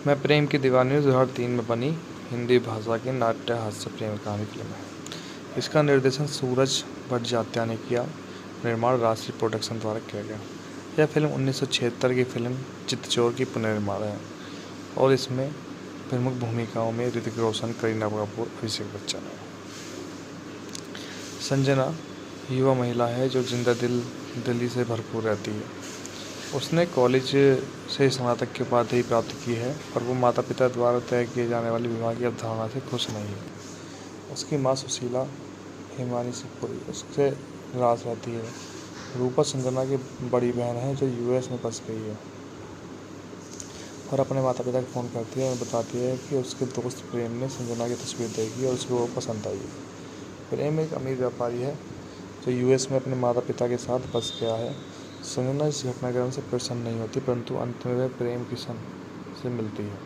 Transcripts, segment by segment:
मैं प्रेम की दीवानी 2003 में बनी हिंदी भाषा की नाट्य हास्य प्रेम कहानी फिल्म है। इसका निर्देशन सूरज भट्टाचार्य ने किया। निर्माण राष्ट्रीय प्रोडक्शन द्वारा किया गया। यह फिल्म 1976 की फिल्म चितचोर की पुनर्निर्माण है और इसमें प्रमुख भूमिकाओं में ऋतिक रोशन, करीना कपूर, अभिषेक बच्चन है। संजना युवा महिला है जो जिंदा दिली से भरपूर रहती है। उसने कॉलेज से स्नातक की उपाधि प्राप्त की है और वो माता पिता द्वारा तय किए जाने वाले विवाह की अवधारणा से खुश नहीं है। उसकी माँ सुशीला हिमानी शिवपुरी उससे नाराज रहती है। रूपा संजना की बड़ी बहन है जो यूएस में बस गई है और अपने माता पिता को फ़ोन करती है और बताती है कि उसके दोस्त प्रेम ने संजना की तस्वीर देखी और उसको वो पसंद आई है। प्रेम एक अमीर व्यापारी है जो यूएस में अपने माता पिता के साथ बस गया है। संजना इस घटनाक्रम से प्रसन्न नहीं होती, परंतु अंत में वह प्रेम किशन से मिलती है।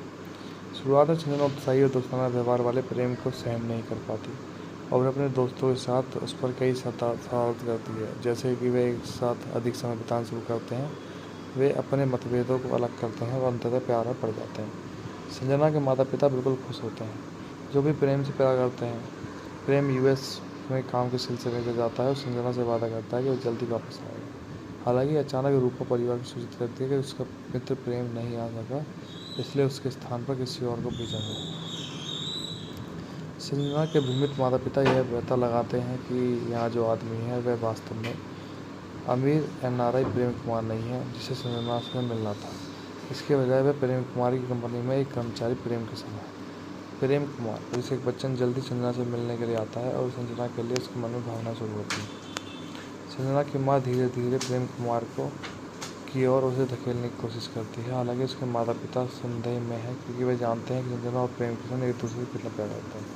शुरुआत में संजना उत्साही और दोस्ताना व्यवहार वाले प्रेम को सहन नहीं कर पाती और अपने दोस्तों के साथ उस पर कई शरारत करती है, जैसे कि वे एक साथ अधिक समय बिताना शुरू करते हैं। वे अपने मतभेदों को अलग करते हैं और अंततः प्यार में पड़ जाते हैं। संजना के माता पिता बिल्कुल खुश होते हैं, जो भी प्रेम से प्यार करते हैं। प्रेम यूएस में काम के सिलसिले में जाता है और संजना से वादा करता है कि वो जल्दी वापस आएगा। हालांकि अचानक रूपा परिवार को सूचित करती है कि उसका मित्र प्रेम नहीं आ सका, इसलिए उसके स्थान पर किसी और को भेजा गया। संजना के भ्रमित माता पिता यह पता लगाते हैं कि यहाँ जो आदमी है वह वास्तव में अमीर एनआरआई प्रेम कुमार नहीं है जिसे संजना से मिलना था। इसके बजाय वह प्रेम कुमार की कंपनी में एक कर्मचारी प्रेम किशन है। प्रेम कुमार अभिषेक बच्चन जल्दी संजना से मिलने के लिए आता है और संजना के लिए उसके मन में भावना शुरू होती है। संजना की माँ धीरे धीरे प्रेम कुमार की ओर उसे धकेलने की कोशिश करती है। हालांकि उसके माता पिता संदेह में हैं क्योंकि वे जानते हैं कि संजना और प्रेम किशन एक दूसरे को कितना प्यार करते हैं।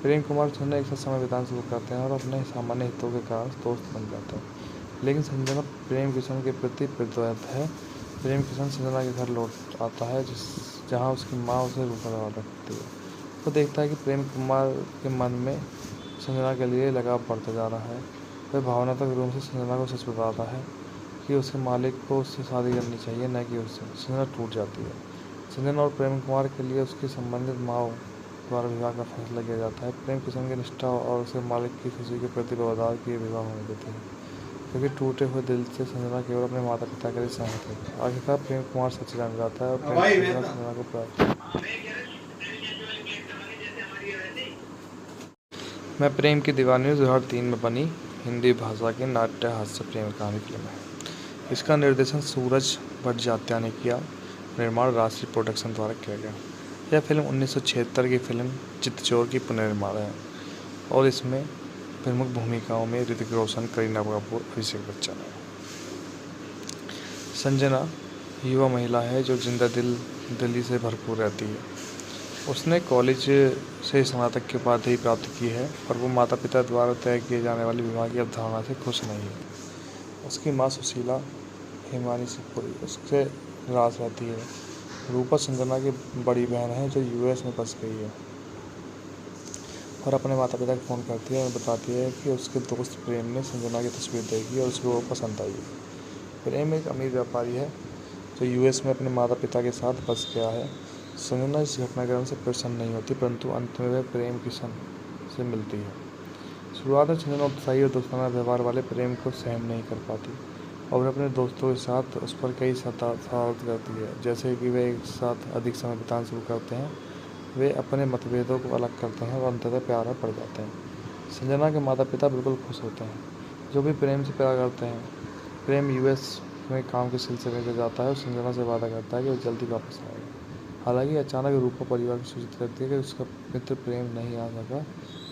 प्रेम कुमार और संजना एक साथ समय बिताना शुरू करते हैं और अपने सामान्य हितों के कारण दोस्त बन जाते हैं, लेकिन संजना प्रेम किशन के प्रति प्रतिबद्ध है। प्रेम किशन संजना के घर लौट आता है जहाँ उसकी माँ उसे रूखा रखती है। वो देखता है कि प्रेम कुमार के मन में संजना के लिए लगाव बढ़ता जा रहा है। वह भावनात्मक रूप से संजना को सच बताता है कि उसके मालिक को उससे शादी करनी चाहिए, न कि उससे। संजना टूट जाती है। संजना और प्रेम कुमार के लिए उसकी संबंधित माँ द्वारा विवाह का फैसला किया जाता है। प्रेम किशन की निष्ठा और उसके मालिक की खुशी के प्रति वफादार किए विवाह होने देते हैं, क्योंकि टूटे हुए दिल से संजना केवल अपने माता पिता के लिए सहमत है। आखिरकार प्रेम कुमार सच जान जाता है और प्रेम संजना को प्राप्त। मैं प्रेम की दीवानी 2003 में बनी हिंदी भाषा की नाट्य हास्य प्रेम कहानी फिल्म है। इसका निर्देशन सूरज भट्टाचार्य ने किया। निर्माण राष्ट्रीय प्रोडक्शन द्वारा किया गया। यह फिल्म 1976 की फिल्म चितचोर की पुनर्निर्माण है और इसमें प्रमुख भूमिकाओं में ऋतिक रोशन, करीना कपूर, अभिषेक बच्चन है। संजना युवा महिला है जो जिंदा दिली से भरपूर रहती है। उसने कॉलेज से स्नातक की उपाधि प्राप्त की है और वो माता पिता द्वारा तय किए जाने वाले विवाह की अवधारणा से खुश नहीं है। उसकी माँ सुशीला हिमानी शिवपुरी उससे नाराज रहती है। रूपा संजना की बड़ी बहन है जो यूएस में बस गई है और अपने माता पिता को फ़ोन करती है और बताती है कि उसके दोस्त प्रेम ने संजना की तस्वीर देखी और उसको वो पसंद आई है। प्रेम एक अमीर व्यापारी है जो यूएस में अपने माता पिता के साथ बस गया है। संजना इस घटनाक्रम से प्रसन्न नहीं होती, परंतु अंत में वह प्रेम किशन से मिलती है। शुरुआत में संजना उत्साही और दोस्ताना व्यवहार वाले प्रेम को सहन नहीं कर पाती और अपने दोस्तों के साथ उस पर कई शरारत करती है, जैसे कि वे एक साथ अधिक समय बिताना शुरू करते हैं। वे अपने मतभेदों को अलग करते हैं और अंततः प्यार में पड़ जाते हैं। संजना के माता पिता बिल्कुल खुश होते हैं, जो भी प्रेम से प्यार करते हैं। प्रेम यूएस में काम के सिलसिले में जाता है और संजना से वादा करता है कि वो जल्दी वापस आएगा। हालांकि अचानक रूपा परिवार को सूचित करती है कि उसका मित्र प्रेम नहीं आ सका,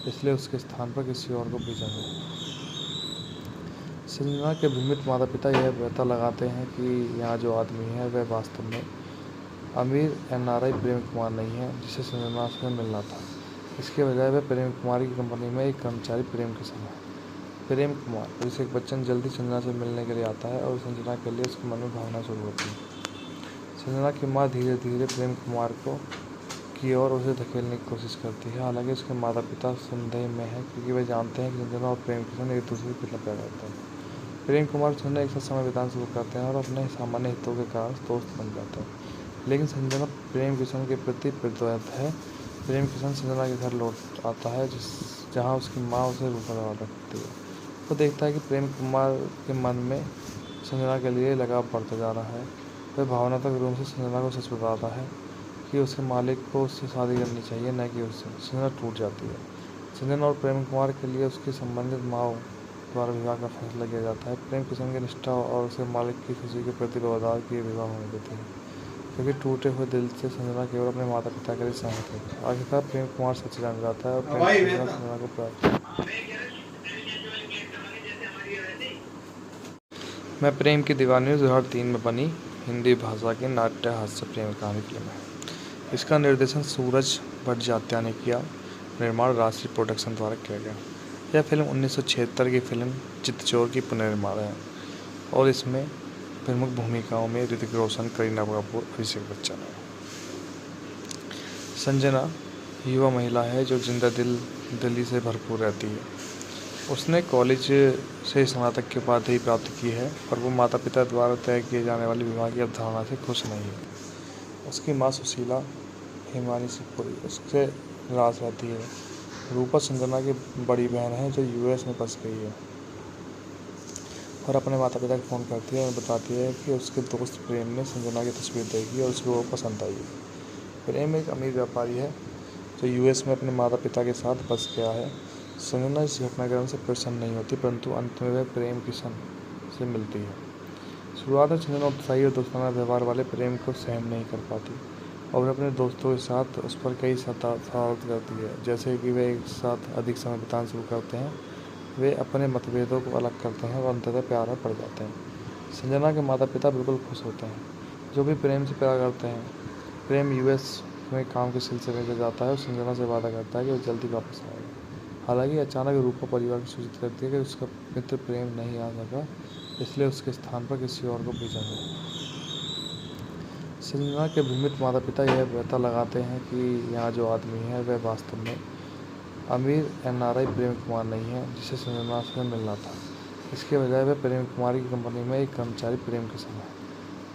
इसलिए उसके स्थान पर किसी और को भेजा गया। संजना के भ्रमित माता पिता यह पता लगाते हैं कि यहाँ जो आदमी है वह वास्तव में अमीर एनआरआई प्रेम कुमार नहीं है जिसे संजना से मिलना था। इसके बजाय वह प्रेम कुमार की कंपनी में एक कर्मचारी प्रेम किशन है। प्रेम कुमार अभिषेक बच्चन जल्दी संजना से मिलने के लिए आता है और संजना के लिए उसके मन में भावना शुरू होती है। संजना की माँ धीरे धीरे प्रेम कुमार की ओर उसे धकेलने की कोशिश करती है। हालांकि उसके माता पिता संदेह में हैं क्योंकि वे जानते हैं कि संजना और प्रेम किशन एक दूसरे को कितना प्यार करते हैं। प्रेम कुमार और संजना एक साथ समय बिताना शुरू करते हैं और अपने सामान्य हितों के कारण दोस्त बन जाते हैं, लेकिन संजना प्रेम किशन के प्रति प्रतिबद्ध है। प्रेम किशन संजना के घर लौट आता है जहाँ उसकी माँ उसे रूखा रखती है। वो देखता है कि प्रेम कुमार के मन में संजना के लिए लगाव बढ़ता जा रहा है। वह भावनात्मक रूप से संजना को सच बताता है कि उसके मालिक को उससे शादी करनी चाहिए, न कि उससे। संजना टूट जाती है। संजना और प्रेम कुमार के लिए उसकी संबंधित माँ द्वारा विवाह का फैसला किया जाता है। प्रेम किशन की निष्ठा और उसके मालिक की खुशी के प्रति बवदार किए विवाह होने देते हैं, क्योंकि टूटे हुए दिल से संजना केवल अपने माता पिता के लिए सहमत है। आखिरकार प्रेम कुमार सच जान जाता है और प्रेम संजना संजना को प्राप्त। मैं प्रेम की दीवानी 2003 में बनी हिंदी भाषा की नाट्य हास्य प्रेम कहानी फिल्म है। इसका निर्देशन सूरज भट्टाचार्य ने किया। निर्माण राष्ट्रीय प्रोडक्शन द्वारा किया गया। यह फिल्म 1976 की फिल्म चितचोर की पुनर्निर्माण है और इसमें प्रमुख भूमिकाओं में ऋतिक रोशन, करीना कपूर, अभिषेक बच्चन है। संजना युवा महिला है जो जिंदा दिली से भरपूर रहती है। उसने कॉलेज से स्नातक की उपाधि प्राप्त की है और वो माता पिता द्वारा तय किए जाने वाली विवाह की अवधारणा से खुश नहीं है। उसकी माँ सुशीला हिमानी शिवपुरी उससे नाराज रहती है। रूपा संजना की बड़ी बहन है जो यूएस में फंस गई है और अपने माता पिता को फ़ोन करती है और बताती है कि उसके दोस्त प्रेम ने संजना की तस्वीर देखी और उसको वो पसंद आई है। प्रेम एक अमीर व्यापारी है जो यूएस में अपने माता पिता के साथ फंस गया है। संजना इस घटनाक्रम से प्रसन्न नहीं होती, परंतु अंत में वह प्रेम किशन से मिलती है। शुरुआत में संजना उत्साही और दोस्ताना व्यवहार वाले प्रेम को सहन नहीं कर पाती और अपने दोस्तों के साथ उस पर कई शरारत करती है, जैसे कि वे एक साथ अधिक समय बिताना शुरू करते हैं। वे अपने मतभेदों को अलग करते हैं और अंततः प्यार में पड़ जाते हैं। संजना के माता पिता बिल्कुल खुश होते हैं, जो भी प्रेम से प्यार करते हैं। प्रेम यूएस में काम के सिलसिले में जाता है और संजना से वादा करता है कि वो जल्दी वापस आएगा। हालांकि अचानक रूपा परिवार को सूचित करती है कि उसका मित्र प्रेम नहीं आ सका, इसलिए उसके स्थान पर किसी और को भेजा गया। संजना के भ्रमित माता पिता यह पता लगाते हैं कि यहाँ जो आदमी है वह वास्तव में अमीर एनआरआई प्रेम कुमार नहीं है, जिसे संजना से मिलना था। इसके बजाय वह प्रेम कुमार की कंपनी में एक कर्मचारी प्रेम किशन है।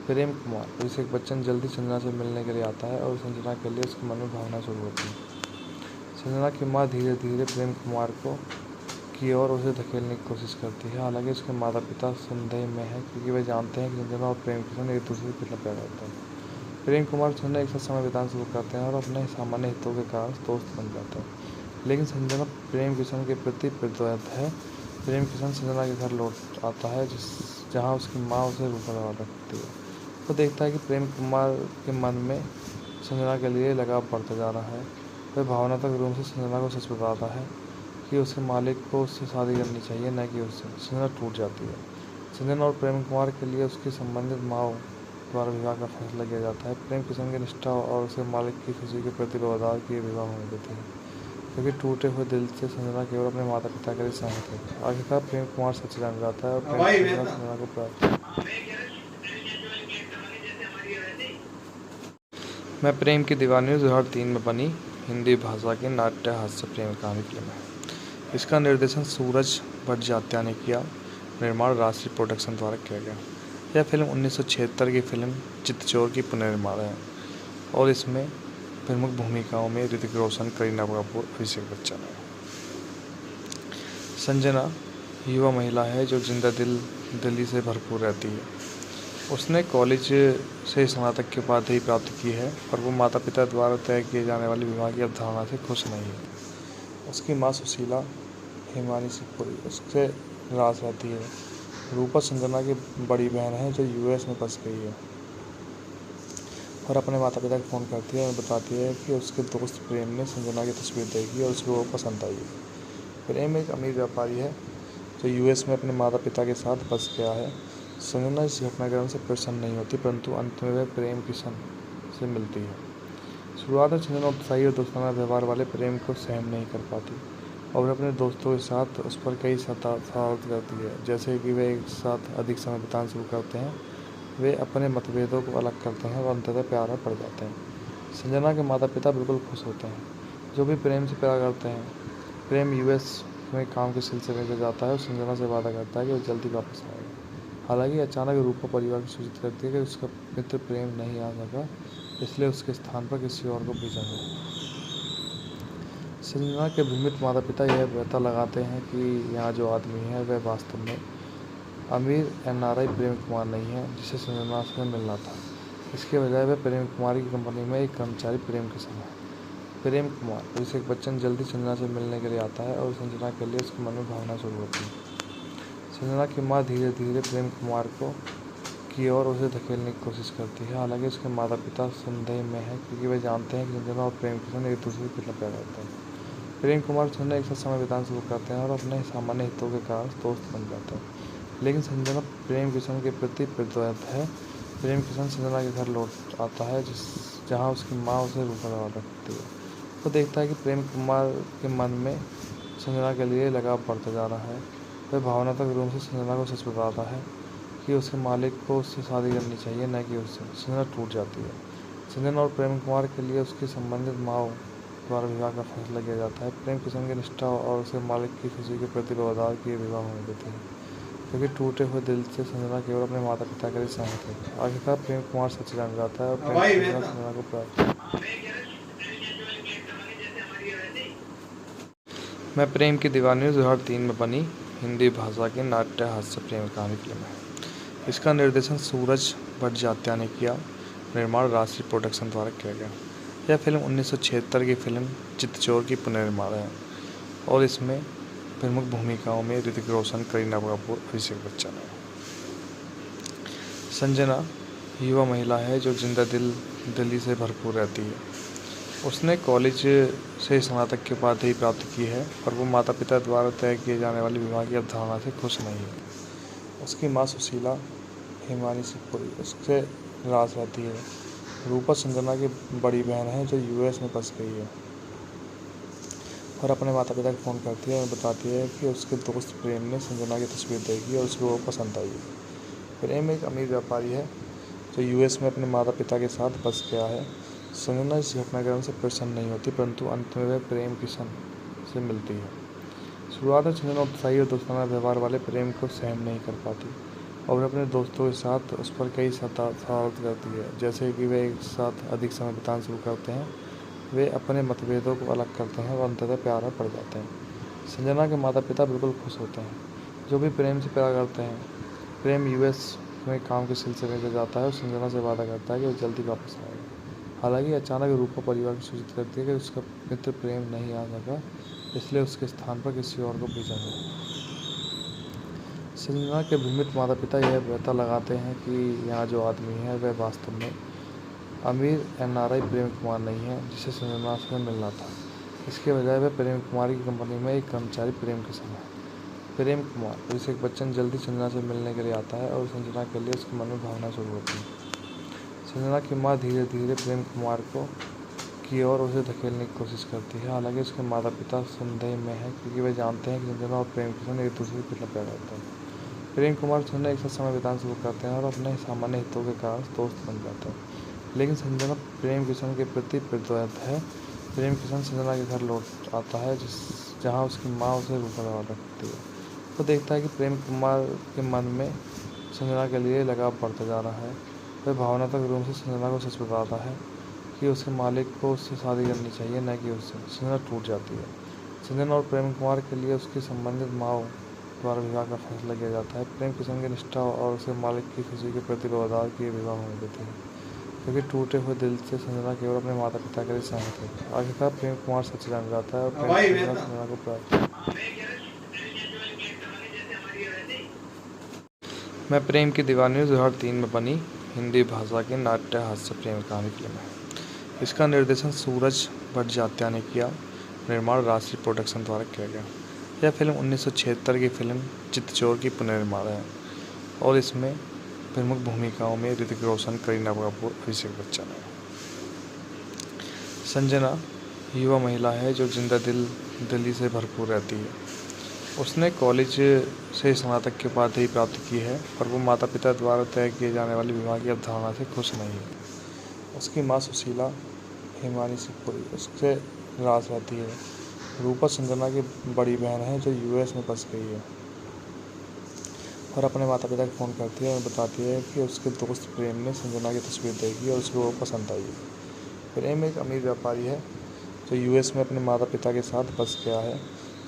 प्रेम कुमार अभिषेक बच्चन जल्दी संजना से मिलने के लिए आता है और संजना के लिए उसके मन में भावना शुरू होती है। संजना की माँ धीरे धीरे प्रेम कुमार की ओर उसे धकेलने की कोशिश करती है। हालांकि उसके माता पिता संदेह में हैं, क्योंकि वे जानते हैं कि संजना और प्रेम किशन एक दूसरे से कितना प्यार करते हैं। प्रेम कुमार और संजना एक साथ समय बिताना शुरू करते हैं और अपने सामान्य हितों के कारण दोस्त बन जाते हैं। लेकिन संजना प्रेम किशन के प्रति प्रतिबद्ध है। प्रेम किशन संजना के घर लौट आता है जहाँ उसकी माँ उसे रूखा रखती है। वो देखता है कि प्रेम कुमार के मन में संजना के लिए लगाव बढ़ता जा रहा है। वह भावनात्मक रूप से संजना को सच बताता है कि उसके मालिक को उससे शादी करनी चाहिए, न कि उससे। संजना टूट जाती है। संजना और प्रेम कुमार के लिए उसकी संबंधित माँ द्वारा विवाह का फैसला किया जाता है। प्रेम किशन की निष्ठा और उसके मालिक की खुशी के प्रति बवदार किए विवाह होने देते हैं, क्योंकि टूटे हुए दिल से संजना केवल अपने माता पिता के लिए सहमत है। आखिरकार प्रेम कुमार सच जान जाता है और प्रेम संजना को प्राप्त। मैं प्रेम की दीवानी 2003 में बनी हिंदी भाषा की नाट्य हास्य प्रेम कहानी फिल्म है। इसका निर्देशन सूरज भट्टाचार्य ने किया। निर्माण राष्ट्रीय प्रोडक्शन द्वारा किया गया। यह फिल्म 1976 की फिल्म चितचोर की पुनर्निर्माण है और इसमें प्रमुख भूमिकाओं में ऋतिक रोशन, करीना कपूर, अभिषेक बच्चन है। संजना युवा महिला है जो जिंदा दिली से भरपूर रहती है। उसने कॉलेज से स्नातक की उपाधि प्राप्त की है और वो माता पिता द्वारा तय किए जाने वाली विवाह की अवधारणा से खुश नहीं है। उसकी माँ सुशीला हिमानी शिवपुरी उससे नाराज रहती है। रूपा संजना की बड़ी बहन है जो यूएस में फंस गई है और अपने माता पिता को फ़ोन करती है और बताती है कि उसके दोस्त प्रेम ने संजना की तस्वीर देखी और उसको वो पसंद आई है। प्रेम एक अमीर व्यापारी है जो यूएस में अपने माता पिता के साथ फंस गया है। संजना इस घटनाक्रम से प्रसन्न नहीं होती, परंतु अंत में वह प्रेम किशन से मिलती है। शुरुआत में संजना उत्साही और दोस्ताना व्यवहार वाले प्रेम को सहन नहीं कर पाती और अपने दोस्तों के साथ उस पर कई शरारत करती है, जैसे कि वे एक साथ अधिक समय बिताना शुरू करते हैं। वे अपने मतभेदों को अलग करते हैं और अंततः प्यार में पड़ जाते हैं। संजना के माता पिता बिल्कुल खुश होते हैं, जो भी प्रेम से प्यार करते हैं। प्रेम यूएस में काम के सिलसिले में जाता है और संजना से वादा करता है कि वो जल्दी वापस आएगा। हालांकि अचानक रूपा परिवार को सूचित करती है कि उसका मित्र प्रेम नहीं आ सका, इसलिए उसके स्थान पर किसी और को भेजा गया। संजना के भ्रमित माता पिता यह पता लगाते हैं कि यहाँ जो आदमी है वह वास्तव में अमीर एनआरआई प्रेम कुमार नहीं है जिसे संजना से मिलना था। इसके बजाय वह प्रेम कुमार की कंपनी में एक कर्मचारी प्रेम किशन है। प्रेम कुमार अभिषेक बच्चन जल्दी संजना से मिलने के लिए आता है और संजना के लिए उसके मन में भावना शुरू होती है। संजना की माँ धीरे धीरे प्रेम कुमार की ओर उसे धकेलने की कोशिश करती है। हालांकि उसके माता पिता संदेह में हैं क्योंकि वे जानते हैं कि संजना और प्रेम किशन एक दूसरे के खिलाफ रहते हैं। प्रेम कुमार और संजना एक साथ समय बिताना शुरू करते हैं और अपने सामान्य हितों के कारण दोस्त बन जाते हैं। लेकिन संजना प्रेम किशन के प्रति प्रतिबद्ध है। प्रेम किशन संजना के घर लौट आता है जहाँ उसकी माँ उसे रूखा रखती है। वो देखता है कि प्रेम कुमार के मन में संजना के लिए लगाव बढ़ता जा रहा है। वह भावनात्मक रूप से संजना को सच बताता है कि उसके मालिक को उससे शादी करनी चाहिए, न कि उससे। संजना टूट जाती है। संजना और प्रेम कुमार के लिए उसकी संबंधित माँ द्वारा विवाह का फैसला किया जाता है। प्रेम किशन की निष्ठा और उसके मालिक की खुशी के प्रति व्यवहार किए विवाह होने देते हैं, क्योंकि टूटे हुए दिल से संजना केवल अपने माता पिता के लिए सहमत है। आखिरकार प्रेम कुमार सच जान जाता है और प्रेम संजना को प्राप्त। मैं प्रेम की दीवानी 2003 में बनी हिंदी भाषा की नाट्य हास्य प्रेम कहानी फिल्म है। इसका निर्देशन सूरज भट्टाचार्य ने किया। निर्माण राष्ट्रीय प्रोडक्शन द्वारा किया गया। यह फिल्म 1976 की फिल्म चितचोर की पुनर्निर्माण है और इसमें प्रमुख भूमिकाओं में ऋतिक रोशन, करीना कपूर, अभिषेक बच्चन है। संजना युवा महिला है जो जिंदा दिली से भरपूर रहती है। उसने कॉलेज से स्नातक की उपाधि प्राप्त की है और वो माता पिता द्वारा तय किए जाने वाली विवाह की अवधारणा से खुश नहीं है। उसकी माँ सुशीला हिमानी शिवपुरी उससे नाराज रहती है। रूपा संजना की बड़ी बहन है जो यूएस में फंस गई है और अपने माता पिता को फ़ोन करती है और बताती है कि उसके दोस्त प्रेम ने संजना की तस्वीर देखी और उसको वो पसंद आई है। प्रेम एक अमीर व्यापारी है जो यूएस में अपने माता पिता के साथ फंस गया है। संजना इस घटनाक्रम से प्रसन्न नहीं होती, परंतु अंत में वह प्रेम किशन से मिलती है। शुरुआत में संजना उत्साही और दोस्ताना व्यवहार वाले प्रेम को सहन नहीं कर पाती और अपने दोस्तों के साथ उस पर कई शरारत करती है, जैसे कि वे एक साथ अधिक समय बिताना शुरू करते हैं। वे अपने मतभेदों को अलग करते हैं और अंततः प्यार में पड़ जाते हैं। संजना के माता पिता बिल्कुल खुश होते हैं, जो भी प्रेम से प्यार करते हैं। प्रेम यूएस में काम के सिलसिले में जाता है और संजना से वादा करता है कि वो जल्दी वापस आएगा। हालांकि अचानक रूपा परिवार को सूचित करती है कि उसका मित्र प्रेम नहीं आ सका, इसलिए उसके स्थान पर किसी और को भेजा गया। संजना के भ्रमित माता पिता यह पता लगाते हैं कि यहाँ जो आदमी है वह वास्तव में अमीर एनआरआई प्रेम कुमार नहीं है जिसे संजना से मिलना था। इसके बजाय वह प्रेम कुमार की कंपनी में एक कर्मचारी प्रेम किशन है। प्रेम कुमार अभिषेक बच्चन जल्दी संजना से मिलने के लिए आता है और संजना के लिए उसके मन में भावना शुरू होती है। संजना की माँ धीरे धीरे प्रेम कुमार की ओर उसे धकेलने की कोशिश करती है। हालांकि उसके माता पिता संदेह में हैं क्योंकि वे जानते हैं कि संजना और प्रेम किशन एक दूसरे के खिलाफ रहते हैं। प्रेम कुमार और संजना एक साथ समय बिताना शुरू करते हैं और अपने सामान्य हितों के कारण दोस्त बन जाते हैं। लेकिन संजना प्रेम किशन के प्रति प्रतिबद्ध है। प्रेम किशन संजना के घर लौट आता है जहाँ उसकी माँ उसे रूखा रखती है। वो देखता है कि प्रेम कुमार के मन में संजना के लिए लगाव बढ़ता जा रहा है। वह भावनात्मक रूप से संजना को सच बताता है कि उसके मालिक को उससे शादी करनी चाहिए, न कि उससे। संजना टूट जाती है। संजना और प्रेम कुमार के लिए उसकी संबंधित माँ द्वारा विवाह का फैसला किया जाता है। प्रेम किशन की निष्ठा और उसके मालिक की खुशी के प्रति व्यवहार किए विवाह होने देते हैं, क्योंकि टूटे हुए दिल से संजना केवल अपने माता पिता के लिए सहमत है। आखिरकार प्रेम कुमार सच जान जाता है और प्रेम संजना को प्राप्त। मैं प्रेम की दीवानी 2003 में बनी हिंदी भाषा की नाट्य हास्य प्रेम कहानी फिल्म है। इसका निर्देशन सूरज भट्टाचार्य ने किया। निर्माण राष्ट्रीय प्रोडक्शन द्वारा किया गया। यह फिल्म 1976 की फिल्म चितचोर की पुनर्निर्माण है और इसमें प्रमुख भूमिकाओं में ऋतिक रोशन, करीना कपूर, अभिषेक बच्चन है। संजना युवा महिला है जो जिंदा दिली से भरपूर रहती है। उसने कॉलेज से स्नातक की उपाधि प्राप्त की है और वो माता पिता द्वारा तय किए जाने वाली विवाह की अवधारणा से खुश नहीं है। उसकी माँ सुशीला हिमानी शिवपुरी उससे नाराज रहती है। रूपा संजना की बड़ी बहन है जो यूएस में फंस गई है और अपने माता पिता को फ़ोन करती है और बताती है कि उसके दोस्त प्रेम ने संजना की तस्वीर देखी और उसको वो पसंद आई है। प्रेम एक अमीर व्यापारी है जो यूएस में अपने माता पिता के साथ बस गया है।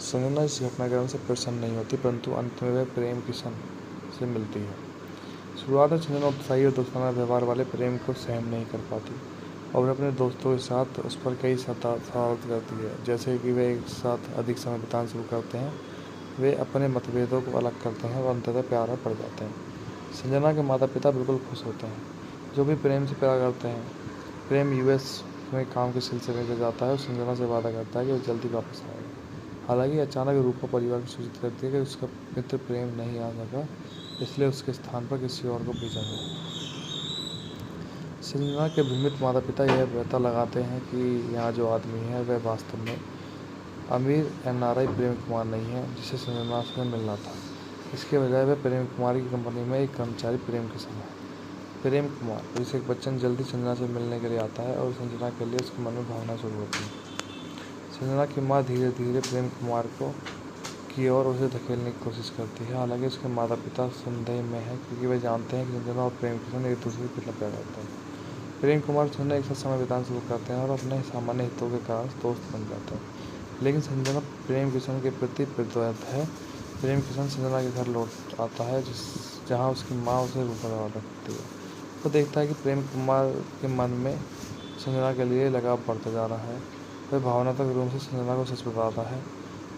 संजना इस घटनाक्रम से प्रसन्न नहीं होती, परंतु अंत में वह प्रेम किशन से मिलती है। शुरुआत में संजना उत्साही और दोस्ताना व्यवहार वाले प्रेम को सहन नहीं कर पाती और अपने दोस्तों के साथ उस पर कई शरारत करती है, जैसे कि वे एक साथ अधिक समय बिताना शुरू करते हैं। वे अपने मतभेदों को अलग करते हैं और अंततः प्यार में पड़ जाते हैं। संजना के माता पिता बिल्कुल खुश होते हैं, जो भी प्रेम से प्यार करते हैं। प्रेम यूएस में काम के सिलसिले में जाता है और संजना से वादा करता है कि वो जल्दी वापस आएगा। हालांकि अचानक रूपा परिवार को सूचित करती है कि उसका मित्र प्रेम नहीं आ सका, इसलिए उसके स्थान पर किसी और को भेजा गया। संजना के भ्रमित माता पिता यह पता लगाते हैं कि यहाँ जो आदमी है वह वास्तव में अमीर एनआरआई प्रेम कुमार नहीं है, जिसे संजना से मिलना था। इसके बजाय वह प्रेम कुमार की कंपनी में एक कर्मचारी प्रेम किशन है। प्रेम कुमार अभिषेक बच्चन जल्दी संजना से मिलने के लिए आता है और संजना के लिए उसके मन में भावना शुरू होती है। संजना की माँ धीरे धीरे प्रेम कुमार की ओर उसे धकेलने की कोशिश करती है। हालांकि उसके माता पिता संदेह में है, क्योंकि वे जानते हैं कि संजना और प्रेम किशन एक दूसरे के कितना प्यार करते हैं। प्रेम कुमार संजना एक साथ समय बिताना शुरू करते हैं और अपने सामान्य हितों के कारण दोस्त बन जाते हैं। लेकिन संजना प्रेम किशन के प्रति प्रतिबद्ध है। प्रेम किशन संजना के घर लौट आता है, जहाँ उसकी माँ उसे रूपा रखती है। वो देखता है कि प्रेम कुमार के मन में संजना के लिए लगाव बढ़ता जा रहा है। वह भावनात्मक रूप से संजना को सच बताता है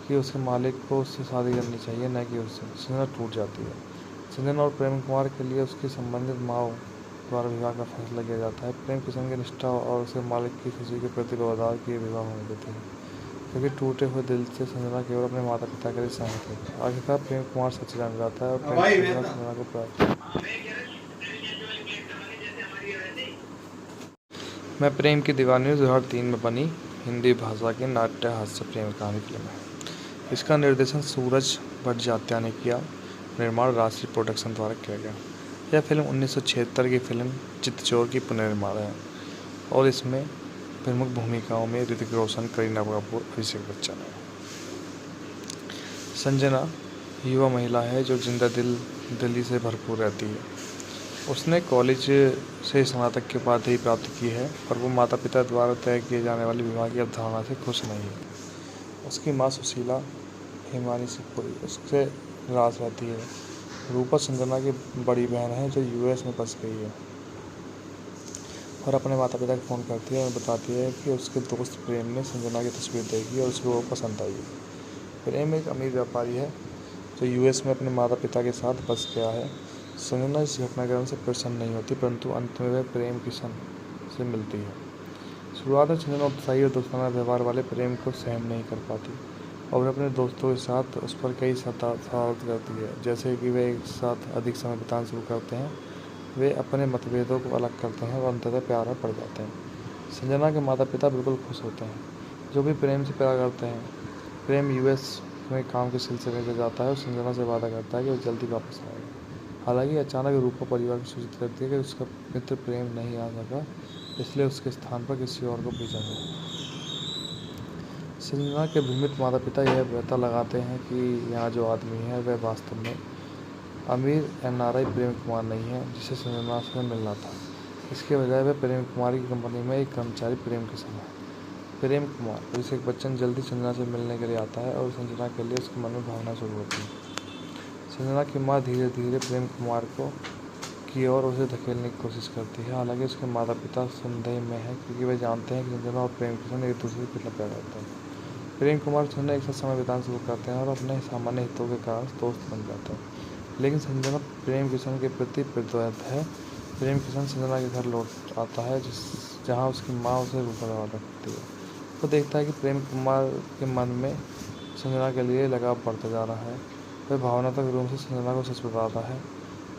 कि उसके मालिक को उससे शादी करनी चाहिए, न कि उससे। संजना टूट जाती है। संजना और प्रेम कुमार के लिए उसकी संबंधित माँ द्वारा विवाह का फैसला किया जाता है। प्रेम किशन की निष्ठा और उसके मालिक की खुशी के प्रति व्यवहार की विवाह होने देती है, क्योंकि टूटे हुए दिल से संजना केवल अपने माता पिता के लिए सहमत है। आखिरकार प्रेम कुमार सच जान जाता है और प्रेम संजना को प्राप्त। मैं प्रेम की दीवानी 2003 में बनी हिंदी भाषा की नाट्य हास्य प्रेम कहानी फिल्म है। इसका निर्देशन सूरज भट्टाचार्य ने किया। निर्माण राष्ट्रीय प्रोडक्शन द्वारा किया गया। यह फिल्म 1976 की फिल्म चितचोर की पुनर्निर्माण है और इसमें प्रमुख भूमिकाओं में ऋतिक रोशन, करीना कपूर, अभिषेक बच्चन है। संजना युवा महिला है जो जिंदा दिली से भरपूर रहती है। उसने कॉलेज से स्नातक की उपाधि प्राप्त की है और वो माता पिता द्वारा तय किए जाने वाले विवाह की अवधारणा से खुश नहीं है। उसकी माँ सुशीला हिमानी सिपुरी उससे नाराज रहती है। रूपा संजना की बड़ी बहन है जो यूएस में बस गई है और अपने माता पिता को फ़ोन करती है और बताती है कि उसके दोस्त प्रेम ने संजना की तस्वीर देखी और उसको वो पसंद आई है। प्रेम एक अमीर व्यापारी है जो यूएस में अपने माता पिता के साथ बस गया है। संजना इस घटनाक्रम से प्रसन्न नहीं होती, परंतु अंत में वह प्रेम किशन से मिलती है। शुरुआत में संजना उत्साही और दोस्ताना व्यवहार वाले प्रेम को सहन नहीं कर पाती और अपने दोस्तों के साथ उस पर कई शरारत करती है, जैसे कि वे एक साथ अधिक समय बिताना शुरू करते हैं। वे अपने मतभेदों को अलग करते हैं और अंततः प्यार में पड़ जाते हैं। संजना के माता पिता बिल्कुल खुश होते हैं, जो भी प्रेम से प्यार करते हैं। प्रेम यूएस में काम के सिलसिले में जाता है और संजना से वादा करता है कि वो जल्दी वापस आएगा। हालांकि अचानक रूपा परिवार को सूचित करती है कि उसका मित्र प्रेम नहीं आ सका, इसलिए उसके स्थान पर किसी और को भेजा गया। संजना के भ्रमित माता पिता यह पता लगाते हैं कि यहाँ जो आदमी है वह वास्तव में अमीर एनआरआई प्रेम कुमार नहीं है, जिसे संजना से मिलना था। इसके बजाय वह प्रेम कुमार की कंपनी में एक कर्मचारी प्रेम किशन है। प्रेम कुमार अभिषेक बच्चन जल्दी संजना से मिलने के लिए आता है और संजना के लिए उसके मन में भावना शुरू होती है। संजना की माँ धीरे धीरे प्रेम कुमार की ओर उसे धकेलने की कोशिश करती है। हालांकि उसके माता पिता संदेह में है, क्योंकि वे जानते हैं कि संजना और प्रेम किशन एक दूसरे के कितना प्यार करते हैं। प्रेम कुमार संजना एक साथ समय बिताना शुरू करते हैं और अपने सामान्य हितों के कारण दोस्त बन जाते हैं। लेकिन संजना प्रेम किशन के प्रति प्रतिबद्ध है। प्रेम किशन संजना के घर लौट आता है, जहाँ उसकी माँ उसे रूपा रखती है। वो देखता है कि प्रेम कुमार के मन में संजना के लिए लगाव बढ़ता जा रहा है। वह भावनात्मक रूप से संजना को सच बताता है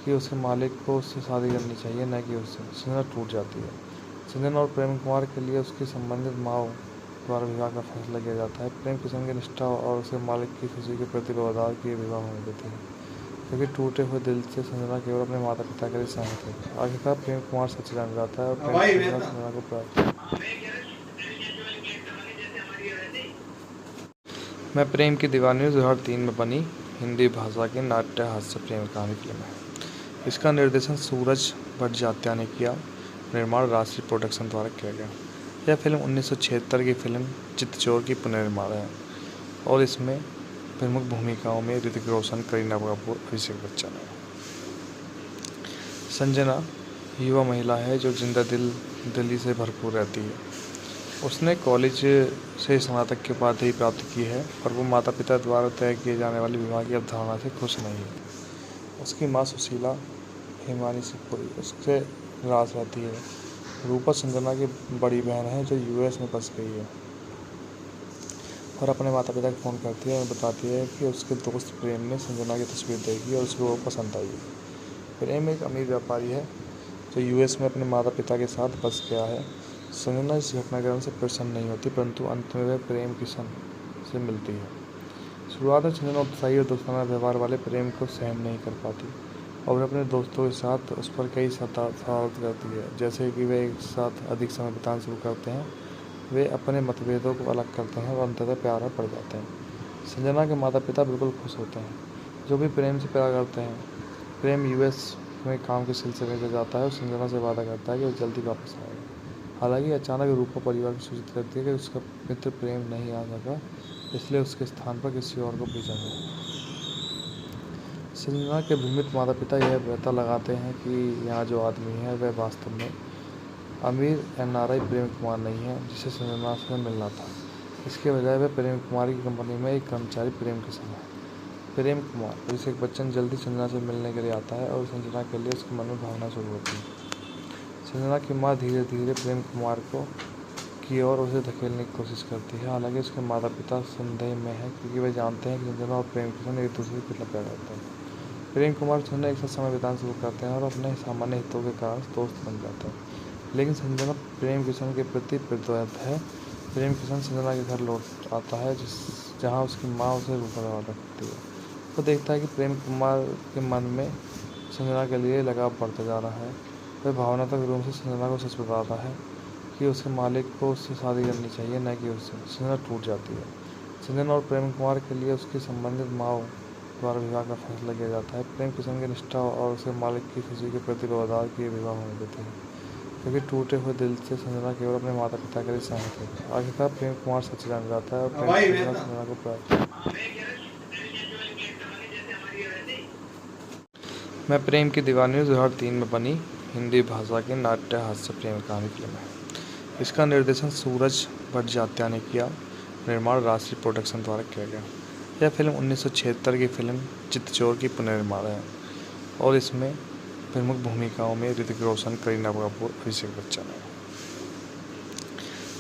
कि उसके मालिक को उससे शादी करनी चाहिए, न कि उससे। संजना टूट जाती है। संजना और प्रेम कुमार के लिए उसकी संबंधित माँ द्वारा विवाह का फैसला किया जाता है। प्रेम किशन की निष्ठा और उसके मालिक की खुशी के प्रति व्यवहार की विवाह होने देती है, क्योंकि टूटे हुए दिल से संजना केवल अपने माता पिता के लिए सहमत है। आखिरकार प्रेम कुमार सच जान जाता है और प्रेम संजना को प्राप्त। मैं प्रेम की दीवानी 2003 में बनी हिंदी भाषा की नाट्य हास्य प्रेम कहानी फिल्म है। इसका निर्देशन सूरज भट्टाचार्य ने किया। निर्माण राष्ट्रीय प्रोडक्शन द्वारा किया गया। यह फिल्म 1976 की फिल्म चितचोर की पुनर्निर्माण है और इसमें प्रमुख भूमिकाओं में ऋतिक रोशन, करीना कपूर, अभिषेक बच्चन है। संजना युवा महिला है जो जिंदा दिली से भरपूर रहती है। उसने कॉलेज से स्नातक की उपाधि प्राप्त की है और वो माता पिता द्वारा तय किए जाने वाले विवाह की अवधारणा से खुश नहीं है। उसकी माँ सुशीला हिमानी शिवपुरी उससे नाराज रहती है। रूपा संजना की बड़ी बहन है जो यूएस में बस गई है और अपने माता पिता को फ़ोन करती है और बताती है कि उसके दोस्त प्रेम ने संजना की तस्वीर देखी और उसको वो पसंद आई है। प्रेम एक अमीर व्यापारी है जो यूएस में अपने माता पिता के साथ बस गया है। संजना इस घटनाक्रम से प्रसन्न नहीं होती, परंतु अंत में वह प्रेम किशन से मिलती है। शुरुआत में संजना उत्साही और दोस्ताना व्यवहार वाले प्रेम को सहन नहीं कर पाती और अपने दोस्तों के साथ उस पर कई शरारत करती है, जैसे कि वे एक साथ अधिक समय बिताना शुरू करते हैं। वे अपने मतभेदों को अलग करते हैं और अंततः प्यार में पड़ जाते हैं। संजना के माता पिता बिल्कुल खुश होते हैं, जो भी प्रेम से प्यार करते हैं। प्रेम यूएस में काम के सिलसिले में जाता है और संजना से वादा करता है कि वो जल्दी वापस आएगा। हालांकि अचानक रूपा परिवार को सूचित करती है कि उसका मित्र प्रेम नहीं आ सका, इसलिए उसके स्थान पर किसी और को भेजा गया। संजना के भ्रमित माता पिता यह पता लगाते हैं कि यहाँ जो आदमी है वह वास्तव में अमीर एनआरआई प्रेम कुमार नहीं है जिसे संजना से मिलना था। इसके बजाय वह प्रेम कुमार की कंपनी में एक कर्मचारी प्रेम किशन है। प्रेम कुमार अभिषेक बच्चन जल्दी संजना से मिलने के लिए आता है और संजना के लिए उसके मन में भावना शुरू होती है। संजना की माँ धीरे धीरे प्रेम कुमार की ओर उसे धकेलने की कोशिश करती है। हालांकि उसके माता पिता संदेह में है क्योंकि वे जानते हैं कि संजना और प्रेम किशन एक दूसरे को कितना प्यार करते हैं। प्रेम कुमार संजना एक साथ समय बिताना शुरू करते हैं और अपने सामान्य हितों के कारण दोस्त बन जाते हैं। लेकिन संजना प्रेम किशन के प्रति प्रतिबद्ध है। प्रेम किशन संजना के घर लौट आता है जहाँ उसकी माँ उसे रूपा रखती है। वो देखता है कि प्रेम कुमार के मन में संजना के लिए लगाव बढ़ता जा रहा है। वह भावनात्मक रूप से संजना को सच बताता है कि उसके मालिक को उससे शादी करनी चाहिए, न कि उससे। संजना टूट जाती है। संजना और प्रेम कुमार के लिए उसकी संबंधित माँ द्वारा विवाह का फैसला किया जाता है। प्रेम किशन की निष्ठा और उसके मालिक की खुशी के प्रति व्यवहार की विवाह होने देते हैं, क्योंकि टूटे हुए दिल से संजना केवल अपने माता पिता के लिए सहमत है। आखिरकार प्रेम कुमार सच जान जाता है और प्रेम संजना को प्राप्त। मैं प्रेम की दीवानी 2003 में बनी हिंदी भाषा की नाट्य हास्य प्रेम कहानी फिल्म है। इसका निर्देशन सूरज भट्टाचार्य ने किया। निर्माण राष्ट्रीय प्रोडक्शन द्वारा किया गया। यह फिल्म 1976 की फिल्म चितचोर की पुनर्निर्माण है और इसमें प्रमुख भूमिकाओं में ऋतिक रोशन, करीना कपूर, अभिषेक बच्चन है।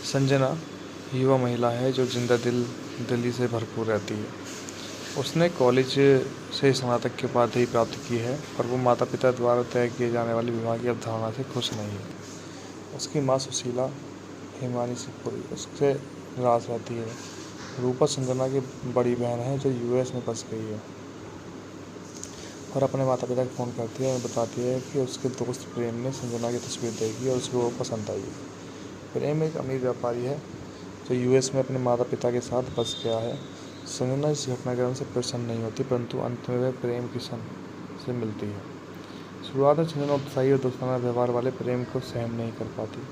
संजना युवा महिला है जो जिंदा दिली से भरपूर रहती है। उसने कॉलेज से स्नातक की उपाधि प्राप्त की है और वो माता पिता द्वारा तय किए जाने वाले विवाह की अवधारणा से खुश नहीं है। उसकी माँ सुशीला हिमानी शिवपुरी उससे नाराज रहती है। रूपा संजना की बड़ी बहन है जो यूएस में बस गई है और अपने माता पिता को फ़ोन करती है और बताती है कि उसके दोस्त प्रेम ने संजना की तस्वीर देखी और उसको वो पसंद आई है। प्रेम एक अमीर व्यापारी है जो यूएस में अपने माता पिता के साथ बस गया है। संजना इस घटनाक्रम से प्रसन्न नहीं होती, परंतु अंत में वह प्रेम किशन से मिलती है। शुरुआत में संजना उत्साही और दोस्ताना व्यवहार वाले प्रेम को सहन नहीं कर पाती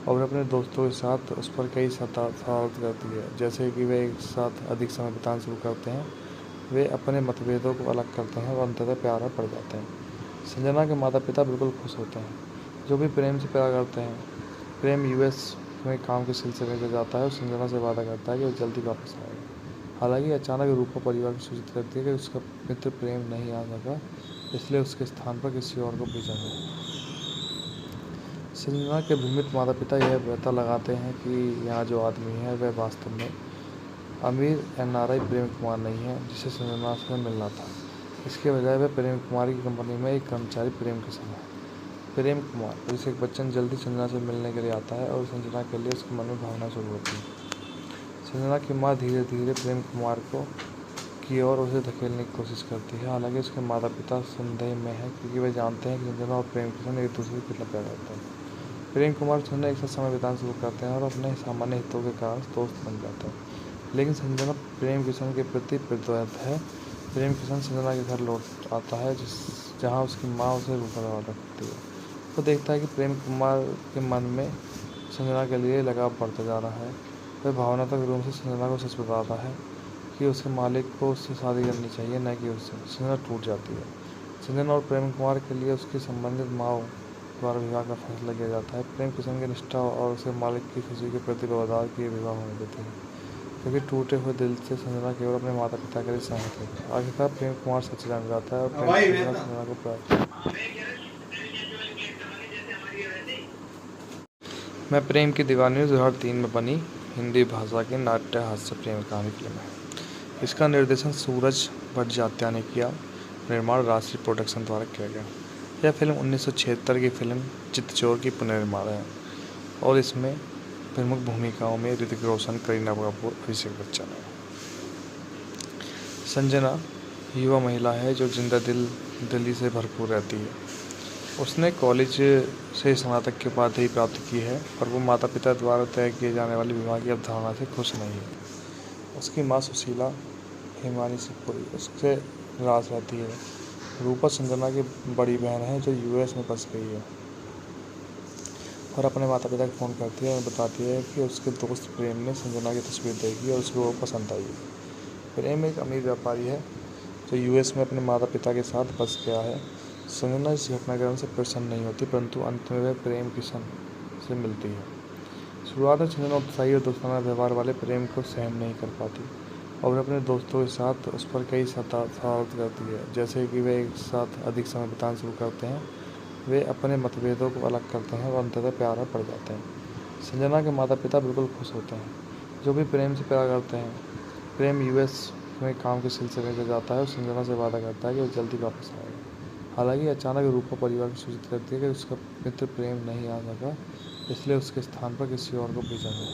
और अपने दोस्तों के साथ उस पर कई शरारत करती है, जैसे कि वे एक साथ अधिक समय बिताना शुरू करते हैं। वे अपने मतभेदों को अलग करते हैं और अंततः प्यार में पड़ जाते हैं। संजना के माता पिता बिल्कुल खुश होते हैं, जो भी प्रेम से प्यार करते हैं। प्रेम यूएस में काम के सिलसिले में जाता है और संजना से वादा करता है कि वो जल्दी वापस आएगा। हालांकि अचानक रूपा परिवार को सूचित करती है कि उसका मित्र प्रेम नहीं आ सका, इसलिए उसके स्थान पर किसी और को भेजा गया। संजना के भ्रमित माता पिता यह पता लगाते हैं कि यहाँ जो आदमी है वह वास्तव में अमीर एनआरआई प्रेम कुमार नहीं है जिसे संजना से मिलना था। इसके बजाय वह प्रेम कुमार की कंपनी में एक कर्मचारी प्रेम किशन है। प्रेम कुमार अभिषेक बच्चन जल्दी संजना से मिलने के लिए आता है और संजना के लिए उसके मन में भावना शुरू होती है। संजना की माँ धीरे धीरे प्रेम कुमार की ओर उसे धकेलने की कोशिश करती है। हालांकि उसके माता पिता संदेह में है क्योंकि वे जानते हैं कि संजना और प्रेम किशन एक दूसरे को कितना प्यार करते हैं। प्रेम कुमार संजना एक साथ समय बिताना शुरू करते हैं और अपने सामान्य हितों के कारण दोस्त बन जाते हैं। लेकिन संजना प्रेम किशन के प्रति प्रतिबद्ध है। प्रेम किशन संजना के घर लौट आता है जहाँ उसकी माँ उसे रूखा रखती है। वो देखता है कि प्रेम कुमार के मन में संजना के लिए लगाव बढ़ता जा रहा है। वह भावनात्मक रूप से संजना को सच बताता है कि उसके मालिक को उससे शादी करनी चाहिए, न कि उससे। संजना टूट जाती है। संजना और प्रेम कुमार के लिए उसकी संबंधित माँ द्वारा विवाह का फैसला किया जाता है। प्रेम किशन की निष्ठा और उसके मालिक की खुशी के प्रति वफादार किए विवाह होने देते हैं, क्योंकि टूटे हुए दिल से संजना केवल अपने माता पिता के लिए सहमत है। आखिरकार प्रेम कुमार सच जान जाता है और प्रेम संजना संजना को प्राप्त। मैं प्रेम की दीवानी 2003 में बनी हिंदी भाषा की नाट्य हास्य प्रेम कहानी फिल्म है। इसका निर्देशन सूरज भट्टाचार्य ने किया। निर्माण राष्ट्रीय प्रोडक्शन द्वारा किया गया। यह फिल्म 1976 की फिल्म चितचोर की पुनर्निर्माण है और इसमें प्रमुख भूमिकाओं में ऋतिक रोशन, करीना कपूर, अभिषेक बच्चन है। संजना युवा महिला है जो जिंदा दिली से भरपूर रहती है। उसने कॉलेज से स्नातक की उपाधि प्राप्त की है और वो माता पिता द्वारा तय किए जाने वाले विवाह की अवधारणा से खुश नहीं है। उसकी माँ सुशीला हिमानी सिपुरी उससे नाराज रहती है। रूपा संजना की बड़ी बहन है जो यूएस में बस गई है और अपने माता पिता को फ़ोन करती है और बताती है कि उसके दोस्त प्रेम ने संजना की तस्वीर देखी और उसको वो पसंद आई है। प्रेम एक अमीर व्यापारी है जो यूएस में अपने माता पिता के साथ बस गया है। संजना इस घटनाक्रम से प्रसन्न नहीं होती, परंतु अंत में वह प्रेम किशन से मिलती है। शुरुआत में संजना उत्साही और दोस्ताना व्यवहार वाले प्रेम को सहन नहीं कर पाती और अपने दोस्तों के साथ उस पर कई शरारत करती है, जैसे कि वे एक साथ अधिक समय बिताना शुरू करते हैं। वे अपने मतभेदों को अलग करते हैं और अंततः प्यार में पड़ जाते हैं। संजना के माता पिता बिल्कुल खुश होते हैं, जो भी प्रेम से प्यार करते हैं। प्रेम यूएस में काम के सिलसिले में जाता है और संजना से वादा करता है कि वो जल्दी वापस आएगा। हालांकि अचानक रूपा परिवार को सूचित करती है कि उसका मित्र प्रेम नहीं आ सका, इसलिए उसके स्थान पर किसी और को भेजा है।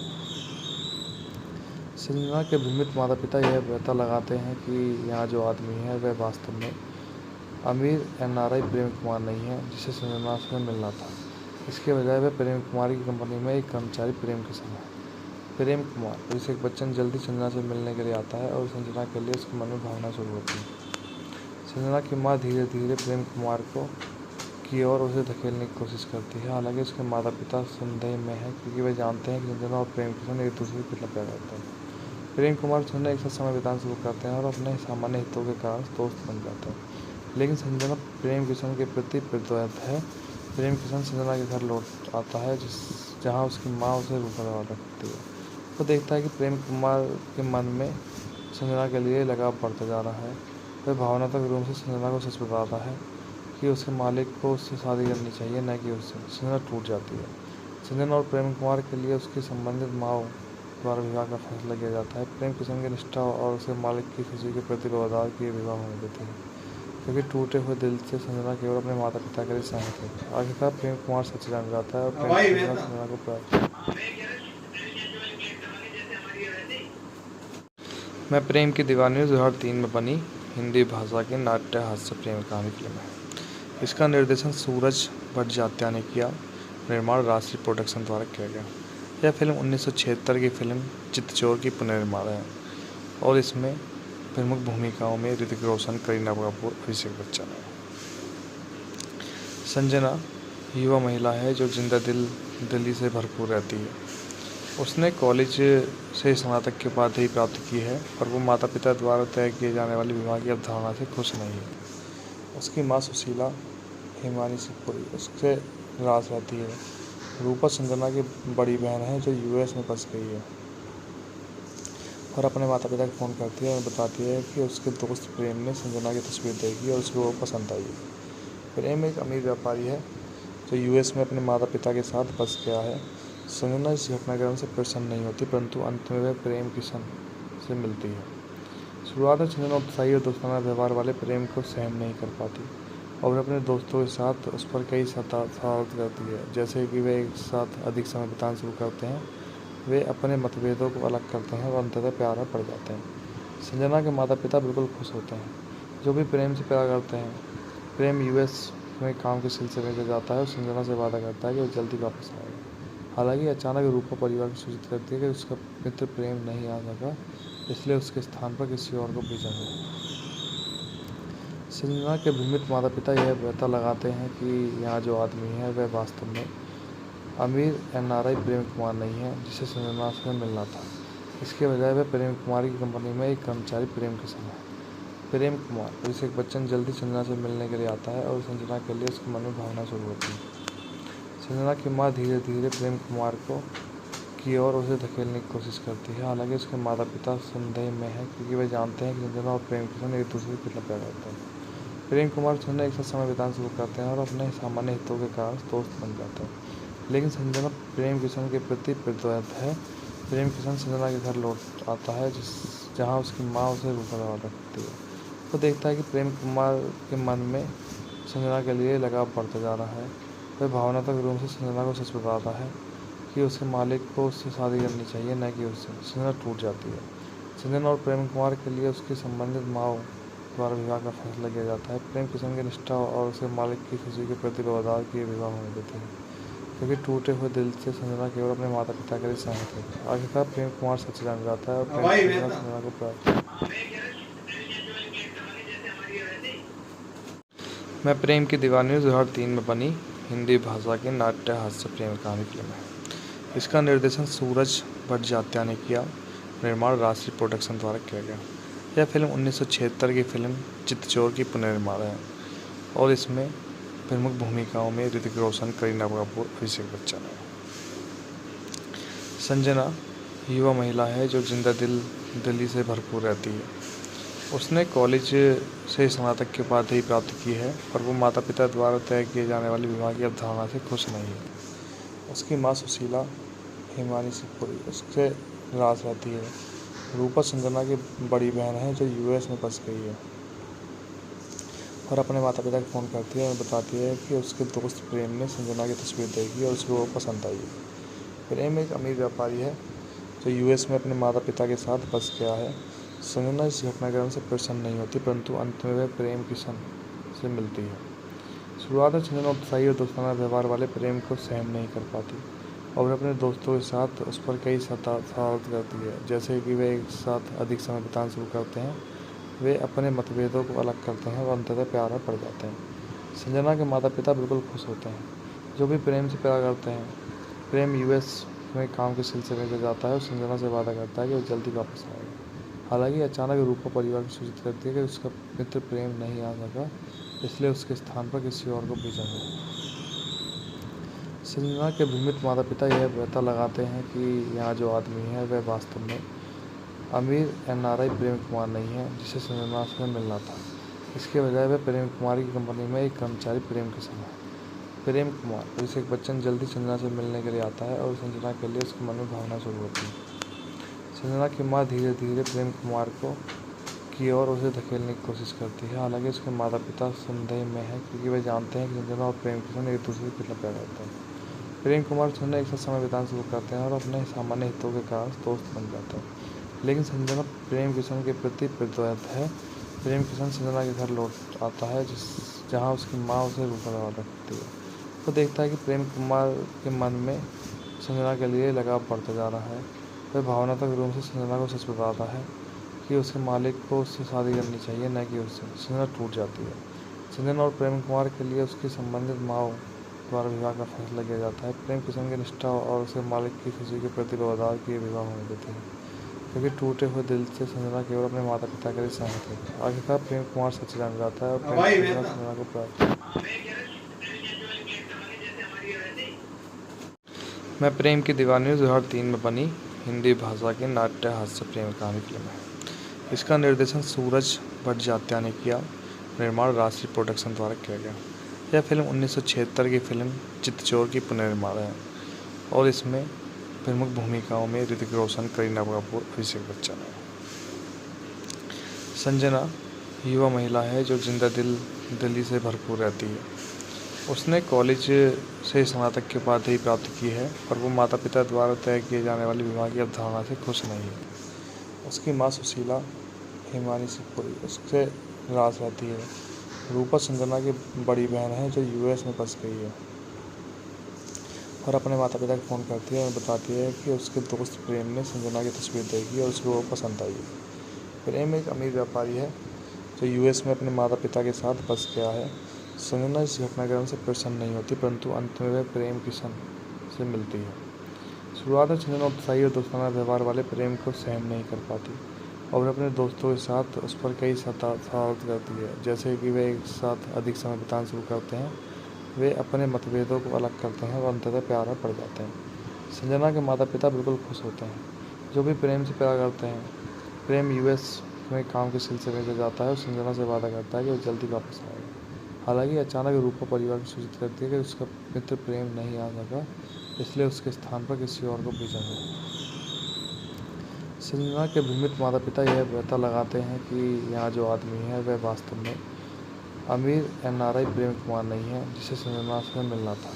संजना के भ्रमित माता पिता यह पता लगाते हैं कि यहाँ जो आदमी है वह वास्तव में अमीर एनआरआई प्रेम कुमार नहीं है, जिसे संजना से मिलना था। इसके बजाय वह प्रेम कुमार की कंपनी में एक कर्मचारी प्रेम किशन है। प्रेम कुमार अभिषेक बच्चन जल्दी संजना से मिलने के लिए आता है और संजना के लिए उसके मन में भावना शुरू होती है। संजना की माँ धीरे धीरे प्रेम कुमार की ओर उसे धकेलने की कोशिश करती है। हालांकि उसके माता पिता संदेह में हैं, क्योंकि वे जानते हैं कि संजना और प्रेम किशन एक दूसरे को कितना प्यार करते हैं। प्रेम कुमार संजना एक साथ समय बिताना शुरू करते हैं और अपने सामान्य हितों के कारण दोस्त बन जाते हैं। लेकिन संजना प्रेम किशन के प्रति प्रतिबद्ध है। प्रेम किशन संजना के घर लौट आता है जहाँ उसकी माँ उसे रूखा रखती है। वो देखता है कि प्रेम कुमार के मन में संजना के लिए लगाव बढ़ता जा रहा है। वह भावनात्मक रूप से संजना को सच बताता है कि उसके मालिक को उससे शादी करनी चाहिए, न कि उससे। संजना टूट जाती है। संजना और प्रेम कुमार के लिए उसकी संबंधित माँ द्वारा विवाह का फैसला किया जाता है। प्रेम किशन की निष्ठा और उसके मालिक की खुशी के प्रति वफादार किए विवाह होने देते हैं, क्योंकि टूटे हुए दिल से संजना केवल अपने माता पिता के लिए सहमत है। आखिरकार प्रेम कुमार सच जान जाता है और प्रेम संजना को प्राप्त। मैं प्रेम की दीवानी 2003 में बनी हिंदी भाषा की नाट्य हास्य प्रेम कहानी फिल्म है। इसका निर्देशन सूरज भट्टाचार्य ने किया। निर्माण राष्ट्रीय प्रोडक्शन द्वारा किया गया। यह फिल्म 1976 की फिल्म चितचोर की पुनर्निर्माण है और इसमें प्रमुख भूमिकाओं में ऋतिक रोशन, करीना कपूर, अभिषेक बच्चन है। संजना युवा महिला है जो जिंदा दिली से भरपूर रहती है। उसने कॉलेज से स्नातक की उपाधि प्राप्त की है और वो माता पिता द्वारा तय किए जाने वाले विवाह की अवधारणा से खुश नहीं है। उसकी माँ सुशीला हिमानी सिपुरी उससे नाराज रहती है। रूपा संजना की बड़ी बहन है जो यूएस में बस गई है और अपने माता पिता को फ़ोन करती है और बताती है कि उसके दोस्त प्रेम ने संजना की तस्वीर देखी और उसको वो पसंद आई है। प्रेम एक अमीर व्यापारी है जो यूएस में अपने माता पिता के साथ बस गया है। संजना इस घटनाक्रम से प्रसन्न नहीं होती, परंतु अंत में वह प्रेम किशन से मिलती है। शुरुआत में संजना उत्साही और दोस्ताना व्यवहार वाले प्रेम को सहन नहीं कर पाती और अपने दोस्तों के साथ उस पर कई शरारत करती है, जैसे कि वे एक साथ अधिक समय बिताना शुरू करते हैं। वे अपने मतभेदों को अलग करते हैं और अंततः प्यार में पड़ जाते हैं। संजना के माता पिता बिल्कुल खुश होते हैं, जो भी प्रेम से प्यार करते हैं। प्रेम यूएस में काम के सिलसिले में जाता है और संजना से वादा करता है कि वो जल्दी वापस आएगा। हालांकि अचानक रूपा परिवार को सूचित करती है कि उसका मित्र प्रेम नहीं आ सका, इसलिए उसके स्थान पर किसी और को भेजा है। संजना के भ्रमित माता-पिता यह पता लगाते हैं कि यहाँ जो आदमी है वह वास्तव में अमीर एनआरआई प्रेम कुमार नहीं है जिसे संजना से मिलना था। इसके बजाय वह प्रेम कुमार की कंपनी में एक कर्मचारी प्रेम किशन है। प्रेम कुमार अभिषेक बच्चन जल्दी संजना से मिलने के लिए आता है और संजना के लिए उसके मन में भावना शुरू होती है। संजना की माँ धीरे धीरे प्रेम कुमार की ओर उसे धकेलने की कोशिश करती है। हालांकि उसके माता पिता संदेह में हैं क्योंकि वे जानते हैं कि संजना और प्रेम किशन एक दूसरे को कितना प्यार करते हैं। प्रेम कुमार और संजना एक साथ समय बिताना शुरू करते हैं और अपने सामान्य हितों के कारण दोस्त बन जाते हैं। लेकिन संजना प्रेम किशन के प्रति प्रतिबद्ध है। प्रेम किशन संजना के घर लौट आता है जहाँ उसकी माँ उसे रूखा रखती है। वो देखता है कि प्रेम कुमार के मन में संजना के लिए लगाव बढ़ता जा रहा है। वह भावनात्मक रूप से संजना को सच बताता है कि उसके मालिक को उससे शादी करनी चाहिए, न कि उससे। संजना टूट जाती है। संजना और प्रेम कुमार के लिए उसकी संबंधित माँ द्वारा विवाह का फैसला किया जाता है। प्रेम किशन की निष्ठा और उसके मालिक की खुशी के प्रति वफादार किए विवाह होने देते हैं, क्योंकि टूटे हुए दिल से संजना केवल अपने माता पिता के लिए सहमत है। आखिरकार प्रेम कुमार सच जान जाता है और प्रेम किशन संजना को प्राप्त। मैं प्रेम की दीवानी 2003 में बनी हिंदी भाषा की नाट्य हास्य प्रेम कहानी फिल्म है। इसका निर्देशन सूरज भट्टाचार्य ने किया। निर्माण राष्ट्रीय प्रोडक्शन द्वारा किया गया। यह फिल्म 1976 की फिल्म चितचोर की पुनर्निर्माण है और इसमें प्रमुख भूमिकाओं में ऋतिक रोशन, करीना कपूर, अभिषेक बच्चन है। संजना युवा महिला है जो जिंदा दिली से भरपूर रहती है। उसने कॉलेज से स्नातक की उपाधि प्राप्त की है और वो माता पिता द्वारा तय किए जाने वाले विवाह की अवधारणा से खुश नहीं है। उसकी माँ सुशीला हिमानी शिवपुरी उससे नाराज रहती है। रूपा संजना की बड़ी बहन है जो यूएस में फंस गई है और अपने माता पिता को फ़ोन करती है और बताती है कि उसके दोस्त प्रेम ने संजना की तस्वीर देखी और उसको वो पसंद आई है। प्रेम एक अमीर व्यापारी है जो यूएस में अपने माता पिता के साथ फंस गया है। संजना इस घटनाक्रम से प्रसन्न नहीं होती, परंतु अंत में वह प्रेम किशन से मिलती है। शुरुआत में संजना उत्साही और दोस्ताना व्यवहार वाले प्रेम को सहन नहीं कर पाती और अपने दोस्तों के साथ उस पर कई शरारत करती है, जैसे कि वे एक साथ अधिक समय बिताना शुरू करते हैं। वे अपने मतभेदों को अलग करते हैं और अंततः प्यार में पड़ जाते हैं। संजना के माता पिता बिल्कुल खुश होते हैं, जो भी प्रेम से प्यार करते हैं। प्रेम यूएस में काम के सिलसिले में जाता है और संजना से वादा करता है कि वो जल्दी वापस आएगा। हालांकि अचानक रूपा परिवार को सूचित करती है कि उसका मित्र प्रेम नहीं आ सका, इसलिए उसके स्थान पर किसी और को भेजा है। संजना के भ्रमित माता पिता यह पता लगाते हैं कि यहाँ जो आदमी है वह वास्तव में अमीर एनआरआई प्रेम कुमार नहीं है जिसे संजना से मिलना था। इसके बजाय वह प्रेम कुमार की कंपनी में एक कर्मचारी प्रेम किशन है। प्रेम कुमार अभिषेक बच्चन जल्दी संजना से मिलने के लिए आता है और संजना के लिए उसके मन में भावना शुरू होती है। संजना की माँ धीरे धीरे प्रेम कुमार की ओर उसे धकेलने की कोशिश करती है। हालांकि उसके माता पिता संदेह में हैं क्योंकि वे जानते हैं कि संजना और प्रेम किशन एक दूसरे को कितना प्यार करते हैं। प्रेम कुमार और संजना एक साथ समय बिताना शुरू करते हैं और अपने सामान्य हितों के कारण दोस्त बन जाते हैं। लेकिन संजना प्रेम किशन के प्रति प्रतिबद्ध है। प्रेम किशन संजना के घर लौट आता है जहाँ उसकी माँ उसे रूखा रखती है। वो देखता है कि प्रेम कुमार के मन में संजना के लिए लगाव बढ़ता जा रहा है। वह भावनात्मक रूप से संजना को सच बताता है कि उसके मालिक को उससे शादी करनी चाहिए, न कि उससे। संजना टूट जाती है। संजना और प्रेम कुमार के लिए उसकी संबंधित माँ द्वारा विवाह का फैसला किया जाता है। प्रेम किशन की निष्ठा और उसके मालिक की खुशी के प्रति वफादार किए विवाह होने देते हैं, क्योंकि टूटे हुए दिल से संजना केवल अपने माता पिता के लिए सहमत है। आखिरकार प्रेम कुमार सच जान जाता है और प्रेम किशन संजना को प्राप्त। मैं प्रेम की दीवानी 2003 में बनी हिंदी भाषा की नाट्य हास्य प्रेम कहानी फिल्म है। इसका निर्देशन सूरज भट्टाचार्य ने किया। निर्माण राष्ट्रीय प्रोडक्शन द्वारा किया गया। यह फिल्म 1976 की फिल्म चितचोर की पुनर्निर्माण है और इसमें प्रमुख भूमिकाओं में ऋतिक रोशन, करीना कपूर, अभिषेक बच्चन है। संजना युवा महिला है जो जिंदा दिली से भरपूर रहती है। उसने कॉलेज से स्नातक की उपाधि प्राप्त की है और वो माता पिता द्वारा तय किए जाने वाले विवाह की अवधारणा से खुश नहीं है। उसकी माँ सुशीला हिमानी शिवपुरी उससे नाराज रहती है। रूपा संजना की बड़ी बहन है जो यूएस में फंस गई है और अपने माता पिता को फ़ोन करती है और बताती है कि उसके दोस्त प्रेम ने संजना की तस्वीर देखी और उसको वो पसंद आई है। प्रेम एक अमीर व्यापारी है जो यूएस में अपने माता पिता के साथ बस गया है। संजना इस घटनाक्रम से प्रसन्न नहीं होती, परंतु अंत में वह प्रेम किशन से मिलती है। शुरुआत में संजना उत्साही और दोस्ताना व्यवहार वाले प्रेम को सहन नहीं कर पाती और अपने दोस्तों के साथ उस पर कई शरारत करती है, जैसे कि वे एक साथ अधिक समय बिताना शुरू करते हैं। वे अपने मतभेदों को अलग करते हैं और अंततः प्यार में पड़ जाते हैं। संजना के माता पिता बिल्कुल खुश होते हैं, जो भी प्रेम से प्यार करते हैं। प्रेम यूएस में काम के सिलसिले में जाता है और संजना से वादा करता है कि वो जल्दी वापस आएगा। हालांकि अचानक रूपा परिवार को सूचित करती है कि उसका मित्र प्रेम नहीं आ सका, इसलिए उसके स्थान पर किसी और को भेजा गया। संजना के भ्रमित माता पिता यह पता लगाते हैं कि यहाँ जो आदमी है वह वास्तव में अमीर एनआरआई प्रेम कुमार नहीं है, जिसे संजना से मिलना था।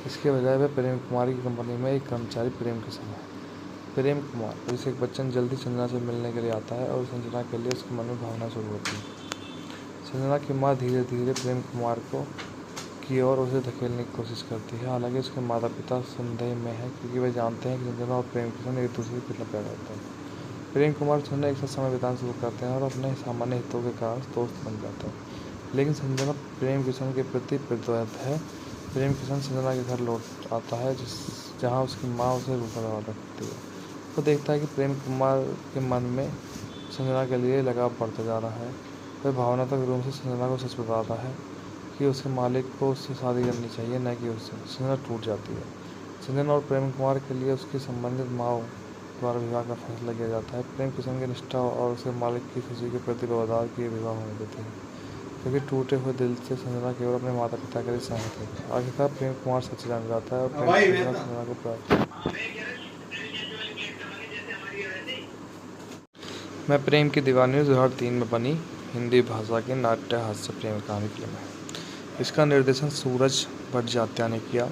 इसके बजाय वह प्रेम कुमार की कंपनी में एक कर्मचारी प्रेम किशन है। प्रेम कुमार अभिषेक बच्चन जल्दी संजना से मिलने के लिए आता है और संजना के लिए उसके मन में भावना शुरू होती है। संजना की माँ धीरे धीरे प्रेम कुमार की ओर उसे धकेलने की कोशिश करती है। हालांकि उसके माता पिता संदेह में हैं, क्योंकि वे जानते हैं कि संजना और प्रेम किशन एक दूसरे के कितना प्यार करते हैं। प्रेम कुमार और संजना एक साथ समय बिताना शुरू करते हैं और अपने सामान्य हितों के कारण दोस्त बन जाते हैं। लेकिन संजना प्रेम किशन के प्रति प्रतिबद्ध है। प्रेम किशन संजना के घर लौट आता है, जहाँ उसकी माँ उसे रूखा रखती है। वो देखता है कि प्रेम कुमार के मन में संजना के लिए लगाव बढ़ता जा रहा है। वह भावनात्मक रूप से संजना को सच बताता है कि उसके मालिक को उससे शादी करनी चाहिए, न कि उससे। संजना टूट जाती है। संजना और प्रेम कुमार के लिए उसकी संबंधित माँ द्वारा विवाह का फैसला किया जाता है। प्रेम किशन की निष्ठा और उसके मालिक की खुशी के प्रति व्यवहार की विवाह होने देती है, क्योंकि टूटे हुए दिल से संजना केवल अपने माता पिता के लिए सहमत है। आखिरकार प्रेम कुमार सच जान जाता है और प्रेम संजना को प्राप्त। मैं प्रेम की दीवानी 2003 में बनी हिंदी भाषा की नाट्य हास्य प्रेम कहानी फिल्म है। इसका निर्देशन सूरज भट्टाचार्य ने किया।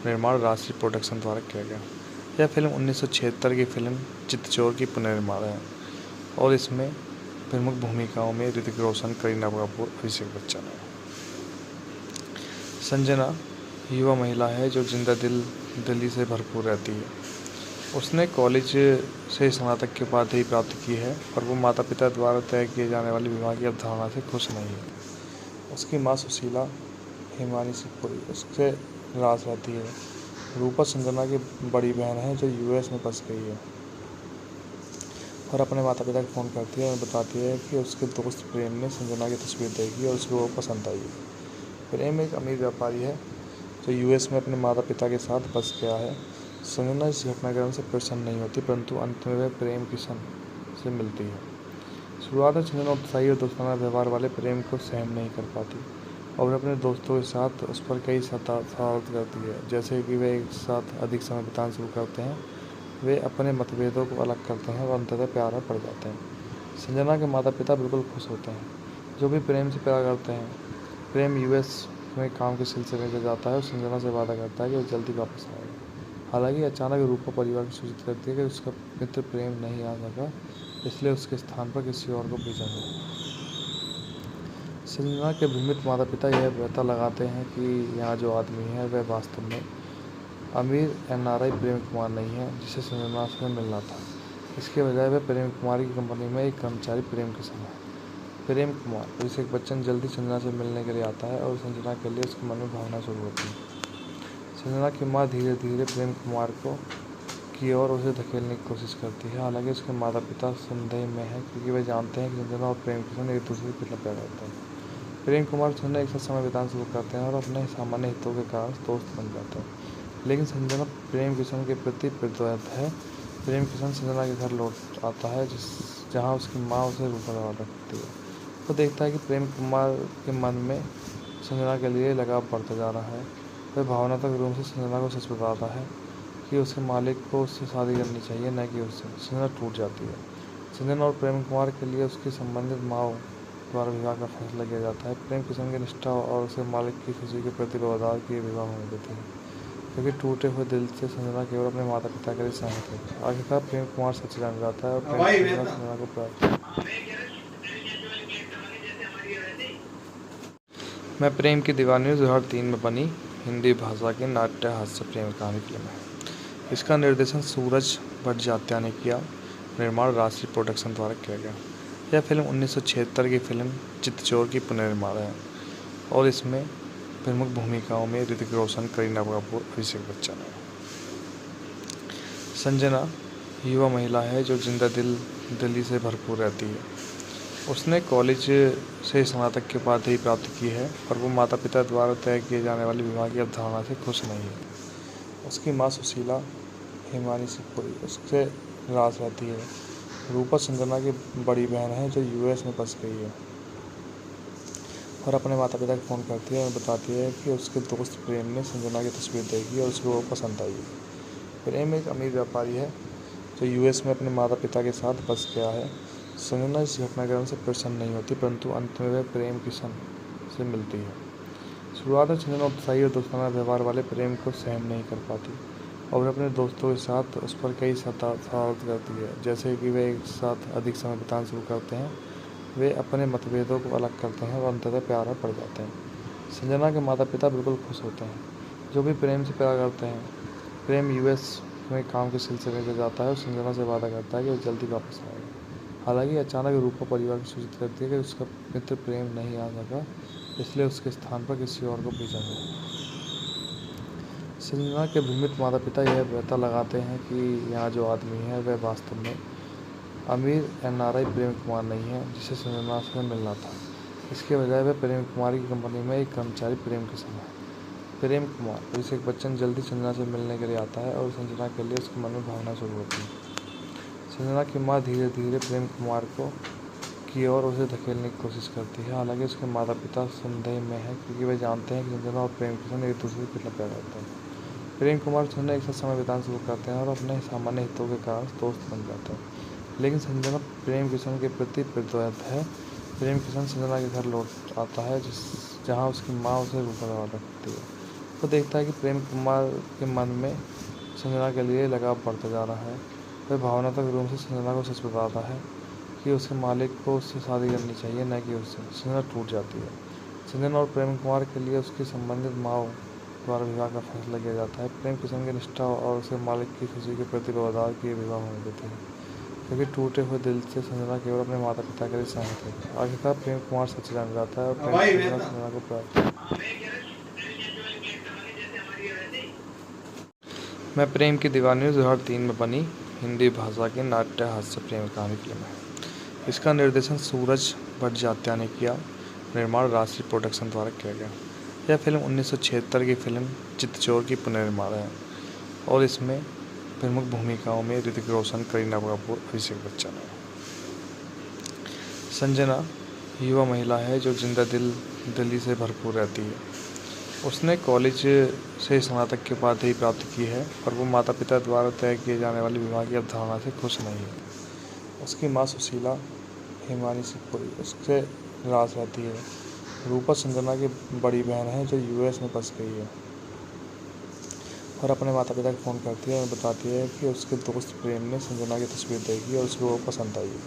निर्माण राष्ट्रीय प्रोडक्शन द्वारा किया गया। यह फिल्म 1976 की फिल्म चितचोर की पुनर्निर्माण है और इसमें प्रमुख भूमिकाओं में ऋतिक रोशन, करीना कपूर, अभिषेक बच्चन है। संजना युवा महिला है जो जिंदा दिली से भरपूर रहती है। उसने कॉलेज से स्नातक की उपाधि प्राप्त की है और वो माता पिता द्वारा तय किए जाने वाले विवाह की अवधारणा से खुश नहीं है। उसकी माँ सुशीला हिमानी सिंह उससे नाराज रहती है। रूपा संजना की बड़ी बहन है जो यूएस में बस गई है और अपने माता पिता को फ़ोन करती है और बताती है कि उसके दोस्त प्रेम ने संजना की तस्वीर देखी और उसको वो पसंद आई है। प्रेम एक अमीर व्यापारी है जो यूएस में अपने माता पिता के साथ बस गया है। संजना इस घटनाक्रम से प्रसन्न नहीं होती, परंतु अंत में वह प्रेम किशन से मिलती है। शुरुआत में संजना उत्साही और दोस्ताना व्यवहार वाले प्रेम को सहन नहीं कर पाती और अपने दोस्तों के साथ उस पर कई शरारत करती है, जैसे कि वे एक साथ अधिक समय बिताना शुरू करते हैं। वे अपने मतभेदों को अलग करते हैं और अंततः प्यार में पड़ जाते हैं। संजना के माता पिता बिल्कुल खुश होते हैं, जो भी प्रेम से प्यार करते हैं। प्रेम यूएस में काम के सिलसिले में जाता है और संजना से वादा करता है कि वो जल्दी वापस आएगा। हालांकि अचानक रूपा परिवार को सूचित करती है कि उसका मित्र प्रेम नहीं आ सका, इसलिए उसके स्थान पर किसी और को भेजा गया। संजना के भ्रमित माता पिता यह पता लगाते हैं कि यहाँ जो आदमी है वह वास्तव में अमीर एनआरआई प्रेम कुमार नहीं है, जिसे संजना से मिलना था। इसके बजाय वह प्रेम कुमार की कंपनी में एक कर्मचारी प्रेम किशन है। प्रेम कुमार अभिषेक बच्चन जल्दी संजना से मिलने के लिए आता है और संजना के लिए उसके मन में भावना शुरू होती है। संजना की माँ धीरे धीरे प्रेम कुमार की ओर उसे धकेलने की कोशिश करती है। हालांकि उसके माता पिता संदेह में हैं, क्योंकि वे जानते हैं कि संजना और प्रेम किशन एक दूसरे के कितना प्यार करते हैं। प्रेम कुमार और संजना एक साथ समय बिताना शुरू करते हैं और अपने सामान्य हितों के कारण दोस्त बन जाते हैं। लेकिन संजना प्रेम किशन के प्रति प्रतिबद्ध है। प्रेम किशन संजना के घर लौट आता है, जहाँ उसकी माँ उसे रूखा रखती है। वो देखता है कि प्रेम कुमार के मन में संजना के लिए लगाव बढ़ता जा रहा है। वह भावनात्मक रूप से संजना को सच बताता है कि उसके मालिक को उससे शादी करनी चाहिए, न कि उससे। संजना टूट जाती है। संजना और प्रेम कुमार के लिए उसकी संबंधित माँ द्वारा विवाह का फैसला किया जाता है। प्रेम किशन की निष्ठा और उसके मालिक की खुशी के प्रति व्यवहार की विवाह होने देती है, क्योंकि टूटे हुए दिल से संजना केवल अपने माता पिता के लिए सहमत है। आखिरकार प्रेम कुमार सच जान जाता है और प्रेम संजना को प्राप्त। मैं प्रेम की दीवानी 2003 में बनी हिंदी भाषा की नाट्य हास्य प्रेम कहानी फिल्म है। इसका निर्देशन सूरज भट्टाचार्य ने किया। निर्माण राष्ट्रीय प्रोडक्शन द्वारा किया गया। यह फिल्म 1976 की फिल्म चितचोर की पुनर्निर्माण है और इसमें प्रमुख भूमिकाओं में ऋतिक रोशन, करीना कपूर, अभिषेक बच्चन है। संजना युवा महिला है जो जिंदा दिली से भरपूर रहती है। उसने कॉलेज से स्नातक की उपाधि प्राप्त की है और वो माता पिता द्वारा तय किए जाने वाले विवाह की अवधारणा से खुश नहीं है। उसकी माँ सुशीला हिमानी शिवपुरी उससे नाराज रहती है। रूपा संजना की बड़ी बहन है जो यूएस में बस गई है और अपने माता पिता को फ़ोन करती है और बताती है कि उसके दोस्त प्रेम ने संजना की तस्वीर देखी और उसको वो पसंद आई है। प्रेम एक अमीर व्यापारी है जो यूएस में अपने माता पिता के साथ बस गया है। संजना इस घटनाक्रम से प्रसन्न नहीं होती, परंतु अंत में वह प्रेम किशन से मिलती है। शुरुआत में संजना उत्साही और दोस्ताना व्यवहार वाले प्रेम को सहन नहीं कर पाती और अपने दोस्तों के साथ उस पर कई शरारत करती है, जैसे कि वे एक साथ अधिक समय बिताना शुरू करते हैं। वे अपने मतभेदों को अलग करते हैं और अंततः प्यार में पड़ जाते हैं। संजना के माता पिता बिल्कुल खुश होते हैं, जो भी प्रेम से प्यार करते हैं। प्रेम यूएस में काम के सिलसिले में जाता है और संजना से वादा करता है कि वो जल्दी वापस आएगा। हालांकि अचानक रूपा परिवार को सूचित करती है कि उसका मित्र प्रेम नहीं आ सका, इसलिए उसके स्थान पर किसी और को भेजा गया। संजना के भ्रमित माता पिता यह पता लगाते हैं कि यहाँ जो आदमी है वह वास्तव में अमीर एनआरआई प्रेम कुमार नहीं है, जिसे संजना से मिलना था। इसके बजाय वह प्रेम कुमार की कंपनी में एक कर्मचारी प्रेम किशन है। प्रेम कुमार अभिषेक बच्चन जल्दी संजना से मिलने के लिए आता है और संजना के लिए उसके मन में भावना शुरू होती है। संजना की माँ धीरे धीरे प्रेम कुमार की ओर उसे धकेलने की कोशिश करती है। हालांकि उसके माता पिता संदेह में हैं, क्योंकि वे जानते हैं कि संजना और प्रेम किशन एक दूसरे से कितना प्यार करते हैं। प्रेम कुमार संजना एक साथ समय बिताना शुरू करते हैं और अपने सामान्य हितों के कारण दोस्त बन जाते हैं। लेकिन संजना प्रेम किशन के प्रति प्रतिबद्ध है। प्रेम किशन संजना के घर लौट आता है जहाँ उसकी माँ उसे रूपा से वादा करती है। वो देखता है कि प्रेम कुमार के मन में संजना के लिए लगाव बढ़ता जा रहा है। वह भावनात्मक रूप से संजना को सच बताता है कि उसके मालिक को उससे शादी करनी चाहिए, न कि उससे। संजना टूट जाती है। संजना और प्रेम कुमार के लिए उसकी संबंधित माँ द्वारा विवाह का फैसला किया जाता है। प्रेम किशन की निष्ठा और उसके मालिक की खुशी के प्रति व्यवहार किए विवाह होने देते हैं, क्योंकि टूटे हुए दिल से संजना केवल अपने माता पिता के लिए सहमत है। आखिरकार प्रेम कुमार सच जान जाता है और प्रेम संजना को प्राप्त। मैं प्रेम की दीवानी 2003 में बनी हिंदी भाषा की नाट्य हास्य प्रेम कहानी फिल्म है। इसका निर्देशन सूरज भट्टाचार्य ने किया। निर्माण राष्ट्रीय प्रोडक्शन द्वारा किया गया। यह फिल्म 1976 की फिल्म चितचोर की पुनर्निर्माण है और इसमें प्रमुख भूमिकाओं में ऋतिक रोशन, करीना कपूर, अभिषेक बच्चन है। संजना युवा महिला है जो जिंदा दिली से भरपूर रहती है। उसने कॉलेज से स्नातक की उपाधि प्राप्त की है और वो माता पिता द्वारा तय किए जाने वाले विवाह की अवधारणा से खुश नहीं है। उसकी माँ सुशीला हिमानी शिवपुरी उससे नाराज रहती है। रूपा संजना की बड़ी बहन है जो यूएस में बस गई है और अपने माता पिता को फ़ोन करती है और बताती है कि उसके दोस्त प्रेम ने संजना की तस्वीर देखी और उसको वो पसंद आई है।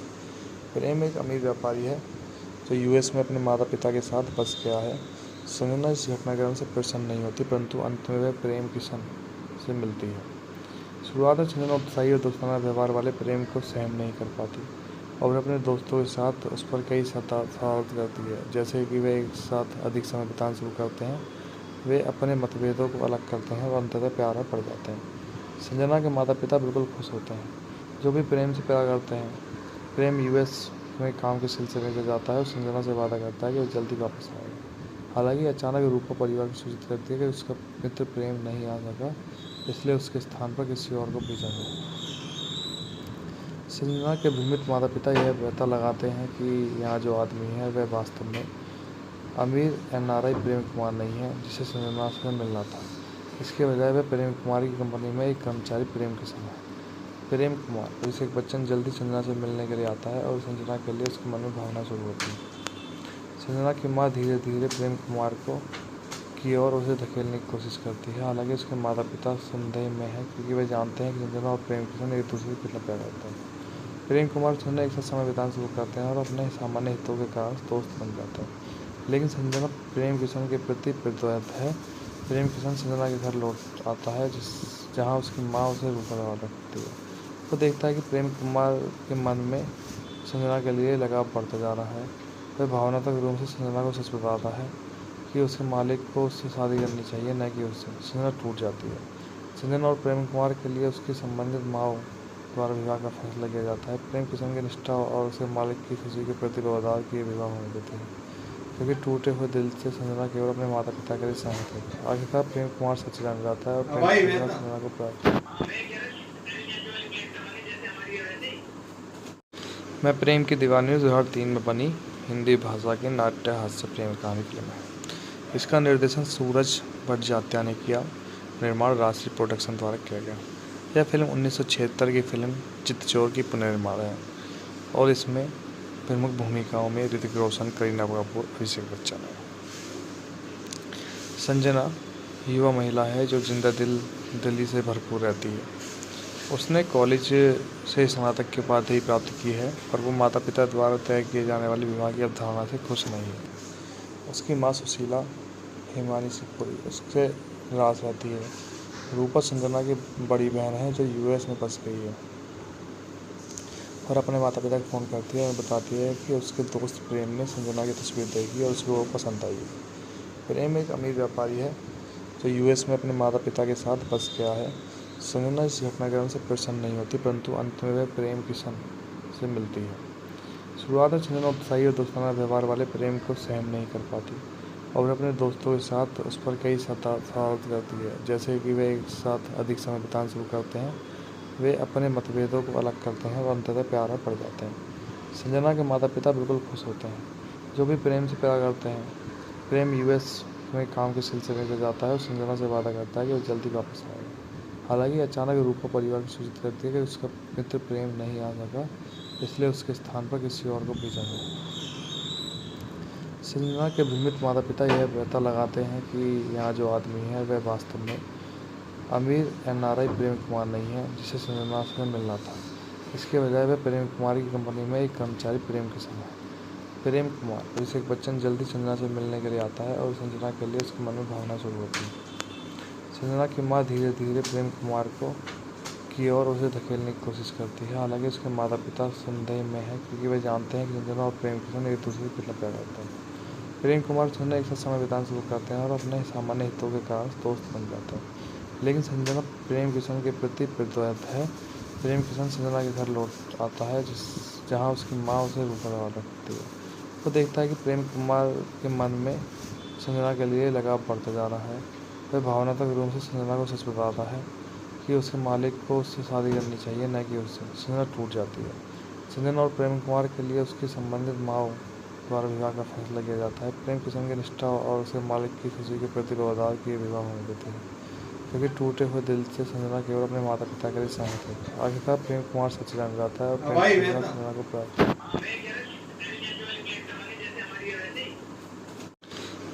प्रेम एक अमीर व्यापारी है जो यूएस में अपने माता पिता के साथ बस गया है। संजना इस घटनाक्रम से प्रसन्न नहीं होती, परंतु अंत में वह प्रेम किशन से मिलती है। शुरुआत में संजना उत्साही और दोस्ताना व्यवहार वाले प्रेम को सहन नहीं कर पाती और अपने दोस्तों के साथ उस पर कई शरारत करती है, जैसे कि वे एक साथ अधिक समय बिताना शुरू करते हैं। वे अपने मतभेदों को अलग करते हैं और अंततः प्यार में पड़ जाते हैं। संजना के माता पिता बिल्कुल खुश होते हैं, जो भी प्रेम से प्यार करते हैं। प्रेम यूएस में काम के सिलसिले में जाता है और संजना से वादा करता है कि वो जल्दी वापस आएगा। हालांकि अचानक रूपा परिवार को सूचित करती है कि उसका मित्र प्रेम नहीं आ सका, इसलिए उसके स्थान पर किसी और को भेजा गया। संजना के भ्रमित माता पिता यह पता लगाते हैं कि यहाँ जो आदमी है वह वास्तव में अमीर एनआरआई प्रेम कुमार नहीं है, जिसे संजना से मिलना था। इसके बजाय वह प्रेम कुमार की कंपनी में एक कर्मचारी प्रेम किशन है। प्रेम कुमार अभिषेक बच्चन जल्दी संजना से मिलने के लिए आता है और संजना के लिए उसके मन में भावना शुरू होती है। संजना की माँ धीरे धीरे प्रेम कुमार की ओर उसे धकेलने की कोशिश करती है। हालांकि उसके माता पिता संदेह में हैं, क्योंकि वे जानते हैं कि संजना और प्रेम किशन एक दूसरे से कितना प्यार करते हैं। प्रेम कुमार संजना एक साथ समय बिताना शुरू करते हैं और अपने सामान्य हितों के कारण दोस्त बन जाते हैं। लेकिन संजना प्रेम किशन के प्रति प्रतिबद्ध है। प्रेम किशन संजना के घर लौट आता है जहाँ उसकी माँ उसे रूपा से वादा करती है। वो देखता है कि प्रेम कुमार के मन में संजना के लिए लगाव बढ़ता जा रहा है। वह भावनात्मक रूप से संजना को सच बताता है कि उसके मालिक को उससे शादी करनी चाहिए, न कि उससे। संजना टूट जाती है। संजना और प्रेम कुमार के लिए उसकी संबंधित माँ द्वारा विवाह का फैसला किया जाता है। प्रेम किशन की निष्ठा और उसके मालिक की खुशी के प्रति व्यवहार किए विवाह होने देते हैं, क्योंकि टूटे हुए दिल से संजना केवल अपने माता पिता के लिए सहमत है। आखिरकार प्रेम कुमार सच जान जाता है और प्रेम संजना को प्यार। मैं प्रेम की दीवानी 2003 में बनी हिंदी भाषा की नाट्य हास्य प्रेम कहानी फिल्म है। इसका निर्देशन सूरज भट्टाचार्य ने किया। निर्माण राष्ट्रीय प्रोडक्शन द्वारा किया गया। यह फिल्म 1976 की फिल्म चित्तचोर की पुनर्निर्माण है और इसमें प्रमुख भूमिकाओं में ऋतिक रोशन, करीना कपूर, अभिषेक बच्चन है। संजना युवा महिला है जो जिंदा दिली से भरपूर रहती है। उसने कॉलेज से स्नातक की उपाधि प्राप्त की है और वो माता पिता द्वारा तय किए जाने वाले विवाह की अवधारणा से खुश नहीं है। उसकी माँ सुशीला हिमानी शिवपुरी उससे नाराज रहती है। रूपा संजना की बड़ी बहन है जो यूएस में बस गई है और अपने माता पिता को फ़ोन करती है और बताती है कि उसके दोस्त प्रेम ने संजना की तस्वीर देखी और उसको वो पसंद आई है। प्रेम एक अमीर व्यापारी है जो यूएस में अपने माता पिता के साथ बस गया है। संजना इस घटनाक्रम से प्रसन्न नहीं होती, परंतु अंत में वह प्रेम किशन से मिलती है। शुरुआत में संजना उत्साही और दोस्ताना व्यवहार वाले प्रेम को सहन नहीं कर पाती और अपने दोस्तों के साथ उस पर कई शरारत करती है, जैसे कि वे एक साथ अधिक समय बिताना शुरू करते हैं। वे अपने मतभेदों को अलग करते हैं और अंततः प्यार में पड़ जाते हैं। संजना के माता पिता बिल्कुल खुश होते हैं, जो भी प्रेम से प्यार करते हैं। प्रेम यूएस में काम के सिलसिले में जाता है और संजना से वादा करता है कि वो जल्दी वापस आएगा। हालांकि अचानक रूपा परिवार को सूचित करती है कि उसका मित्र प्रेम नहीं आ सका, इसलिए उसके स्थान पर किसी और को भेजा है। संजना के भ्रमित माता पिता यह पता लगाते हैं कि यहाँ जो आदमी है वह वास्तव में अमीर एनआरआई प्रेम कुमार नहीं है, जिसे संजना से मिलना था। इसके बजाय वह प्रेम कुमार की कंपनी में एक कर्मचारी प्रेम किशन है। प्रेम कुमार अभिषेक बच्चन जल्दी संजना से मिलने के लिए आता है और संजना के लिए उसके मन में भावना शुरू होती है। संजना की माँ धीरे धीरे प्रेम कुमार की ओर उसे धकेलने की कोशिश करती है। हालांकि उसके माता पिता संदेह में हैं, क्योंकि वे जानते हैं कि संजना और प्रेम किशन एक दूसरे से कितना प्यार करते हैं। प्रेम कुमार संजना एक साथ समय बिताना शुरू करते हैं और अपने सामान्य हितों के कारण दोस्त बन जाते हैं। लेकिन संजना प्रेम किशन के प्रति प्रतिबद्ध है। प्रेम किशन संजना के घर लौट आता है जहाँ उसकी माँ उसे रूपा रखती है। वो देखता है कि प्रेम कुमार के मन में संजना के लिए लगाव बढ़ता जा रहा है। वह भावनात्मक रूप से संजना को सच बताता है कि उसके मालिक को उससे शादी करनी चाहिए, न कि उससे। संजना टूट जाती है। संजना और प्रेम कुमार के लिए उसकी संबंधित माँ द्वारा विवाह का फैसला किया जाता है। प्रेम किशन की निष्ठा और उसके मालिक की खुशी के प्रति व्यवहार किए विवाह होने देते हैं, क्योंकि टूटे हुए दिल से संजना केवल अपने माता पिता के लिए सहमत है। आखिरकार प्रेम कुमार सच जान जाता है और प्रेम संजना को प्यार।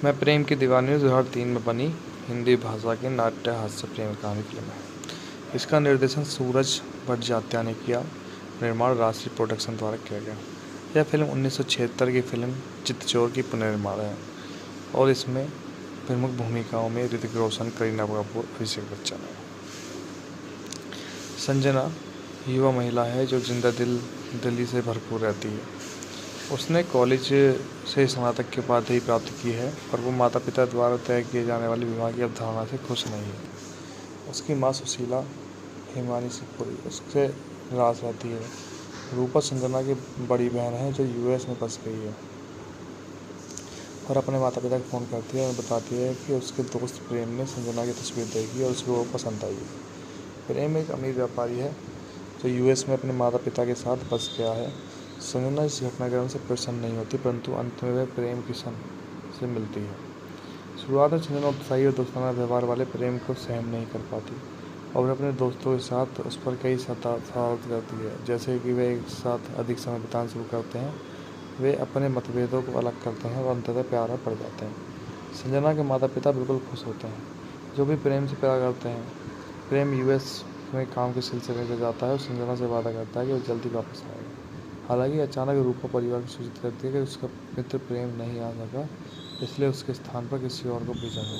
मैं प्रेम की दीवानी 2003 में बनी हिंदी भाषा की नाट्य हास्य प्रेम कहानी फिल्म है। इसका निर्देशन सूरज भट्टाचार्य ने किया। निर्माण राष्ट्रीय प्रोडक्शन द्वारा किया गया। यह फिल्म 1976 की फिल्म चित्तचोर की पुनर्निर्माण है और इसमें प्रमुख भूमिकाओं में ऋतिक रोशन, करीना कपूर, अभिषेक बच्चन है। संजना युवा महिला है जो जिंदा दिली से भरपूर रहती है। उसने कॉलेज से स्नातक की उपाधि प्राप्त की है और वो माता पिता द्वारा तय किए जाने वाले विवाह की अवधारणा से खुश नहीं है। उसकी माँ सुशीला हिमानी शिवपुरी उससे नाराज रहती है। रूपा संजना की बड़ी बहन है जो यूएस में बस गई है और अपने माता पिता को फ़ोन करती है और बताती है कि उसके दोस्त प्रेम ने संजना की तस्वीर देखी और उसको वो पसंद आई है। प्रेम एक अमीर व्यापारी है जो यूएस में अपने माता पिता के साथ बस गया है। संजना इस घटनाक्रम से प्रसन्न नहीं होती, परंतु अंत में वह प्रेम किशन से मिलती है। शुरुआत में संजना उत्साही और दोस्ताना व्यवहार वाले प्रेम को सहन नहीं कर पाती और अपने दोस्तों के साथ उस पर कई शरारत करती है, जैसे कि वे एक साथ अधिक समय बिताना शुरू करते हैं। वे अपने मतभेदों को अलग करते हैं और अंततः प्यार में पड़ जाते हैं। संजना के माता पिता बिल्कुल खुश होते हैं, जो भी प्रेम से प्यार करते हैं। प्रेम यूएस में काम के सिलसिले में जाता है और संजना से वादा करता है कि वो जल्दी वापस आएगा। हालांकि अचानक रूपा परिवार को सूचित करती है कि उसका मित्र प्रेम नहीं आ सका, इसलिए उसके स्थान पर किसी और को भेजा है।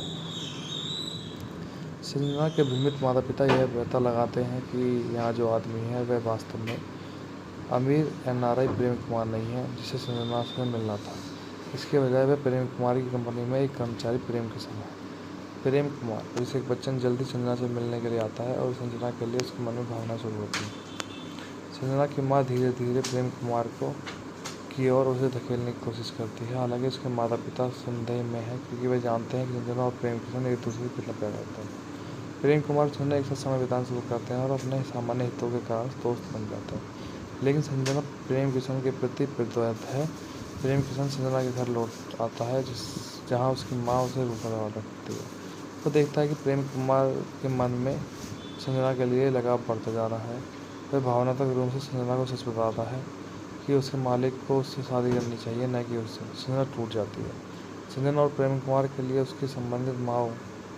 संजना के भ्रमित माता पिता यह पता लगाते हैं कि यहाँ जो आदमी है वह वास्तव में अमीर एनआरआई प्रेम कुमार नहीं है जिसे संजना से मिलना था। इसके बजाय वह प्रेम कुमार की कंपनी में एक कर्मचारी प्रेम किशन है। प्रेम कुमार अभिषेक बच्चन जल्दी संजना से मिलने के लिए आता है और संजना के लिए उसके मन में भावना शुरू होती है। संजना की माँ धीरे धीरे प्रेम कुमार की ओर उसे धकेलने की कोशिश करती है। हालांकि उसके माता पिता संदेह में हैं क्योंकि वे जानते हैं कि संजना और प्रेम किशन एक दूसरे के कितना प्यार करते हैं। प्रेम कुमार और संजना एक साथ समय बिताना शुरू करते हैं और अपने सामान्य हितों के कारण दोस्त बन जाते हैं। लेकिन संजना प्रेम किशन के प्रति प्रतिबद्ध है। प्रेम किशन संजना के घर लौट आता है जहाँ उसकी माँ उसे रूखा रखती है। वो देखता है कि प्रेम कुमार के मन में संजना के लिए लगाव बढ़ता जा रहा है। वह भावनात्मक रूप से संजना को सच बताता है कि उसके मालिक को उससे शादी करनी चाहिए, न कि उससे। संजना टूट जाती है। संजना और प्रेम कुमार के लिए उसकी संबंधित माँ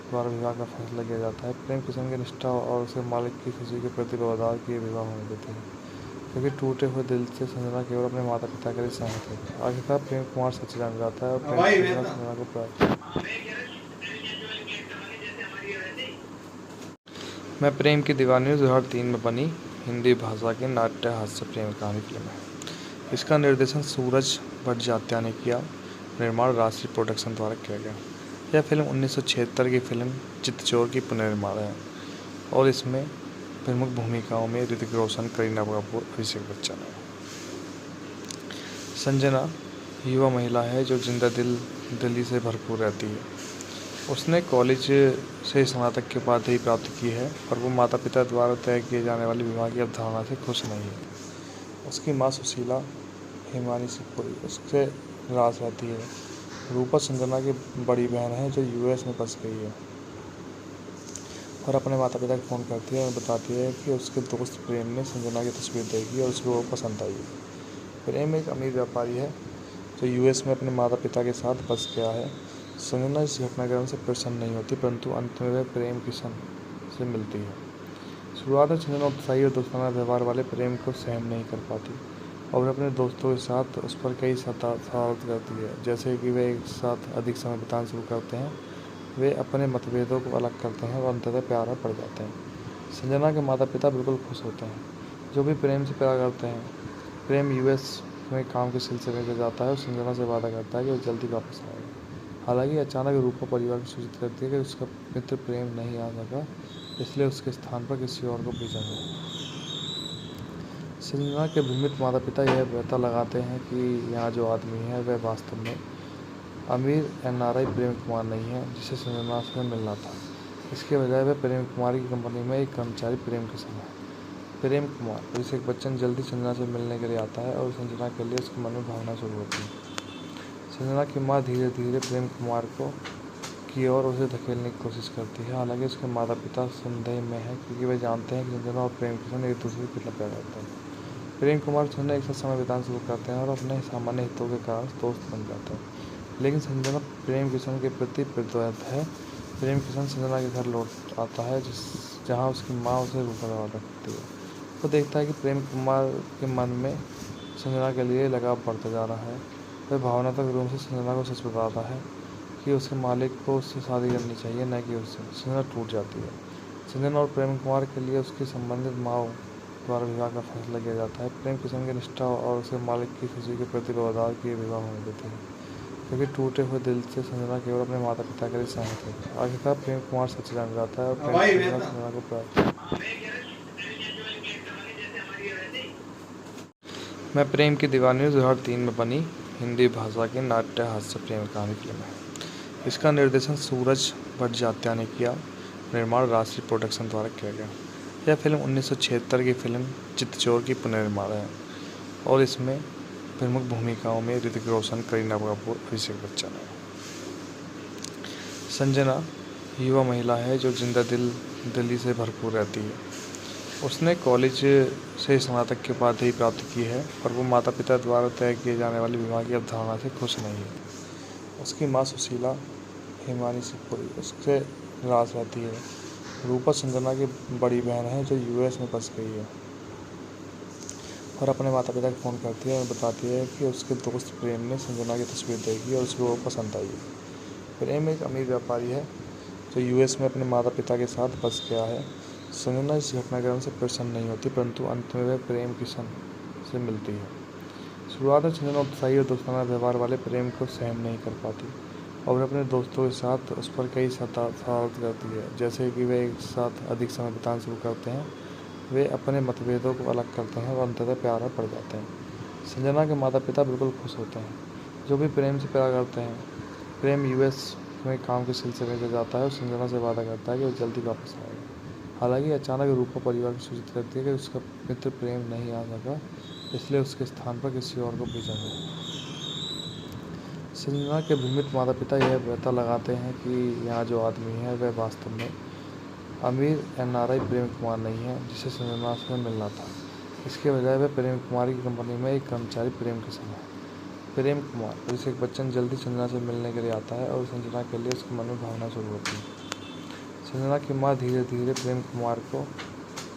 द्वारा विवाह का फैसला किया जाता है। प्रेम किशन की निष्ठा और उसके मालिक की खुशी के प्रति वफादार किए विवाह होने देते हैं, क्योंकि टूटे हुए दिल से संजना केवल अपने माता पिता के लिए सहमत है। आखिरकार प्रेम कुमार सच जान जाता है और प्रेम संजना को प्यार। मैं प्रेम की दीवानी 2003 में बनी हिंदी भाषा की नाट्य हास्य प्रेम कहानी फिल्म है। इसका निर्देशन सूरज भट्टाचार्य ने किया। निर्माण राष्ट्रीय प्रोडक्शन द्वारा किया गया। यह फिल्म 1976 की फिल्म चित्तचोर की पुनर्निर्माण है और इसमें प्रमुख भूमिकाओं में ऋतिक रोशन, करीना कपूर, अभिषेक बच्चन है। संजना युवा महिला है जो जिंदा दिली से भरपूर रहती है। उसने कॉलेज से स्नातक की उपाधि प्राप्त की है और वो माता पिता द्वारा तय किए जाने वाले विवाह की अवधारणा से खुश नहीं है। उसकी माँ सुशीला हिमानी सिंह उससे नाराज रहती है। रूपा संजना की बड़ी बहन है जो यूएस में बस गई है और अपने माता पिता को फ़ोन करती है और बताती है कि उसके दोस्त प्रेम ने संजना की तस्वीर देखी और उसको वो पसंद आई है। प्रेम एक अमीर व्यापारी है जो यूएस में अपने माता पिता के साथ बस गया है। संजना इस घटनाक्रम से प्रसन्न नहीं होती, परंतु अंत में वह प्रेम किशन से मिलती है। शुरुआत में संजना उत्साही और दोस्ताना व्यवहार वाले प्रेम को सहन नहीं कर पाती और अपने दोस्तों के साथ उस पर कई शरारत करती है, जैसे कि वे एक साथ अधिक समय बिताना शुरू करते हैं। वे अपने मतभेदों को अलग करते हैं और अंततः प्यार में पड़ जाते हैं। संजना के माता पिता बिल्कुल खुश होते हैं, जो भी प्रेम से प्यार करते हैं। प्रेम यूएस में काम के सिलसिले में जाता है और संजना से वादा करता है कि वो जल्दी वापस आएगा। हालांकि अचानक रूपा परिवार को सूचित करती है कि उसका मित्र प्रेम नहीं आ सका, इसलिए उसके स्थान पर किसी और को भेजा है। संजना के भ्रमित माता पिता यह पता लगाते हैं कि यहाँ जो आदमी है वह वास्तव में अमीर एनआरआई प्रेम कुमार नहीं है जिसे संजना से मिलना था। इसके बजाय वह प्रेम कुमार की कंपनी में एक कर्मचारी प्रेम किशन है। प्रेम कुमार अभिषेक बच्चन जल्दी संजना से मिलने के लिए आता है और संजना के लिए उसके मन में भावना शुरू होती है। संजना की माँ धीरे धीरे प्रेम कुमार की ओर उसे धकेलने की कोशिश करती है। हालांकि उसके माता पिता संदेह में हैं क्योंकि वे जानते हैं कि संजना और प्रेम किशन एक दूसरे को कितना प्यार करते हैं। प्रेम कुमार और संजना एक साथ समय बिताना शुरू करते हैं और अपने सामान्य हितों के कारण दोस्त बन जाते हैं। लेकिन संजना प्रेम किशन के प्रति प्रतिबद्ध है। प्रेम किशन संजना के घर लौट आता है जहाँ उसकी माँ उसे रूखा रखती है। वो देखता है कि प्रेम कुमार के मन में संजना के लिए लगाव बढ़ता जा रहा है। वह भावनात्मक रूप से संजना को सच बताता है कि उसके मालिक को उससे शादी करनी चाहिए, न कि उससे। संजना टूट जाती है। संजना और प्रेम कुमार के लिए उसकी संबंधित माँ द्वारा विवाह का फैसला किया जाता है। प्रेम किशन की निष्ठा और उसके मालिक की खुशी के प्रति वफादार किए विवाह होने देते हैं, क्योंकि टूटे हुए दिल से संजना केवल अपने माता पिता के लिए सहमत है। आखिरकार प्रेम कुमार सच जान जाता है और प्रेम संजना को प्यार। मैं प्रेम की दीवानी 2003 में बनी हिंदी भाषा की नाट्य हास्य प्रेम कहानी फिल्म है। इसका निर्देशन सूरज भट्टाचार्य ने किया। निर्माण राष्ट्रीय प्रोडक्शन द्वारा किया गया। यह फिल्म 1976 की फिल्म चित्तचोर की पुनर्निर्माण है और इसमें प्रमुख भूमिकाओं में ऋतिक रोशन, करीना कपूर, अभिषेक बच्चन है। संजना युवा महिला है जो जिंदा दिली से भरपूर रहती है। उसने कॉलेज से स्नातक की उपाधि प्राप्त की है और वो माता पिता द्वारा तय किए जाने वाले विवाह की अवधारणा से खुश नहीं है। उसकी माँ सुशीला हिमानी सिंह उससे नाराज रहती है। रूपा संजना की बड़ी बहन है जो यूएस में बस गई है और अपने माता पिता को फ़ोन करती है और बताती है कि उसके दोस्त प्रेम ने संजना की तस्वीर देखी और उसको वो पसंद आई है। प्रेम एक अमीर व्यापारी है जो यूएस में अपने माता पिता के साथ बस गया है। संजना इस घटनाक्रम से प्रसन्न नहीं होती, परंतु अंत में वह प्रेम किशन से मिलती है। शुरुआत में संजना उत्साही और दोस्ताना व्यवहार वाले प्रेम को सहन नहीं कर पाती और अपने दोस्तों के साथ उस पर कई शरारत करती है, जैसे कि वे एक साथ अधिक समय बिताना शुरू करते हैं। वे अपने मतभेदों को अलग करते हैं और अंततः प्यार में पड़ जाते हैं। संजना के माता पिता बिल्कुल खुश होते हैं, जो भी प्रेम से प्यार करते हैं। प्रेम यूएस में काम के सिलसिले में जाता है और संजना से वादा करता है कि वो जल्दी वापस आएगा। हालांकि अचानक रूपा परिवार को सूचित करती है कि उसका मित्र प्रेम नहीं आ सका, इसलिए उसके स्थान पर किसी और को भेजा है। संजना के भ्रमित माता पिता यह पता लगाते हैं कि यहाँ जो आदमी है वह वास्तव में अमीर एनआरआई प्रेम कुमार नहीं है, जिसे संजना से मिलना था। इसके बजाय वह प्रेम कुमारी की कंपनी में एक कर्मचारी प्रेम किशन है। प्रेम कुमार अभिषेक बच्चन जल्दी संजना से मिलने के लिए आता है और संजना के लिए उसके मन में भावना शुरू होती है। संजना की माँ धीरे धीरे प्रेम कुमार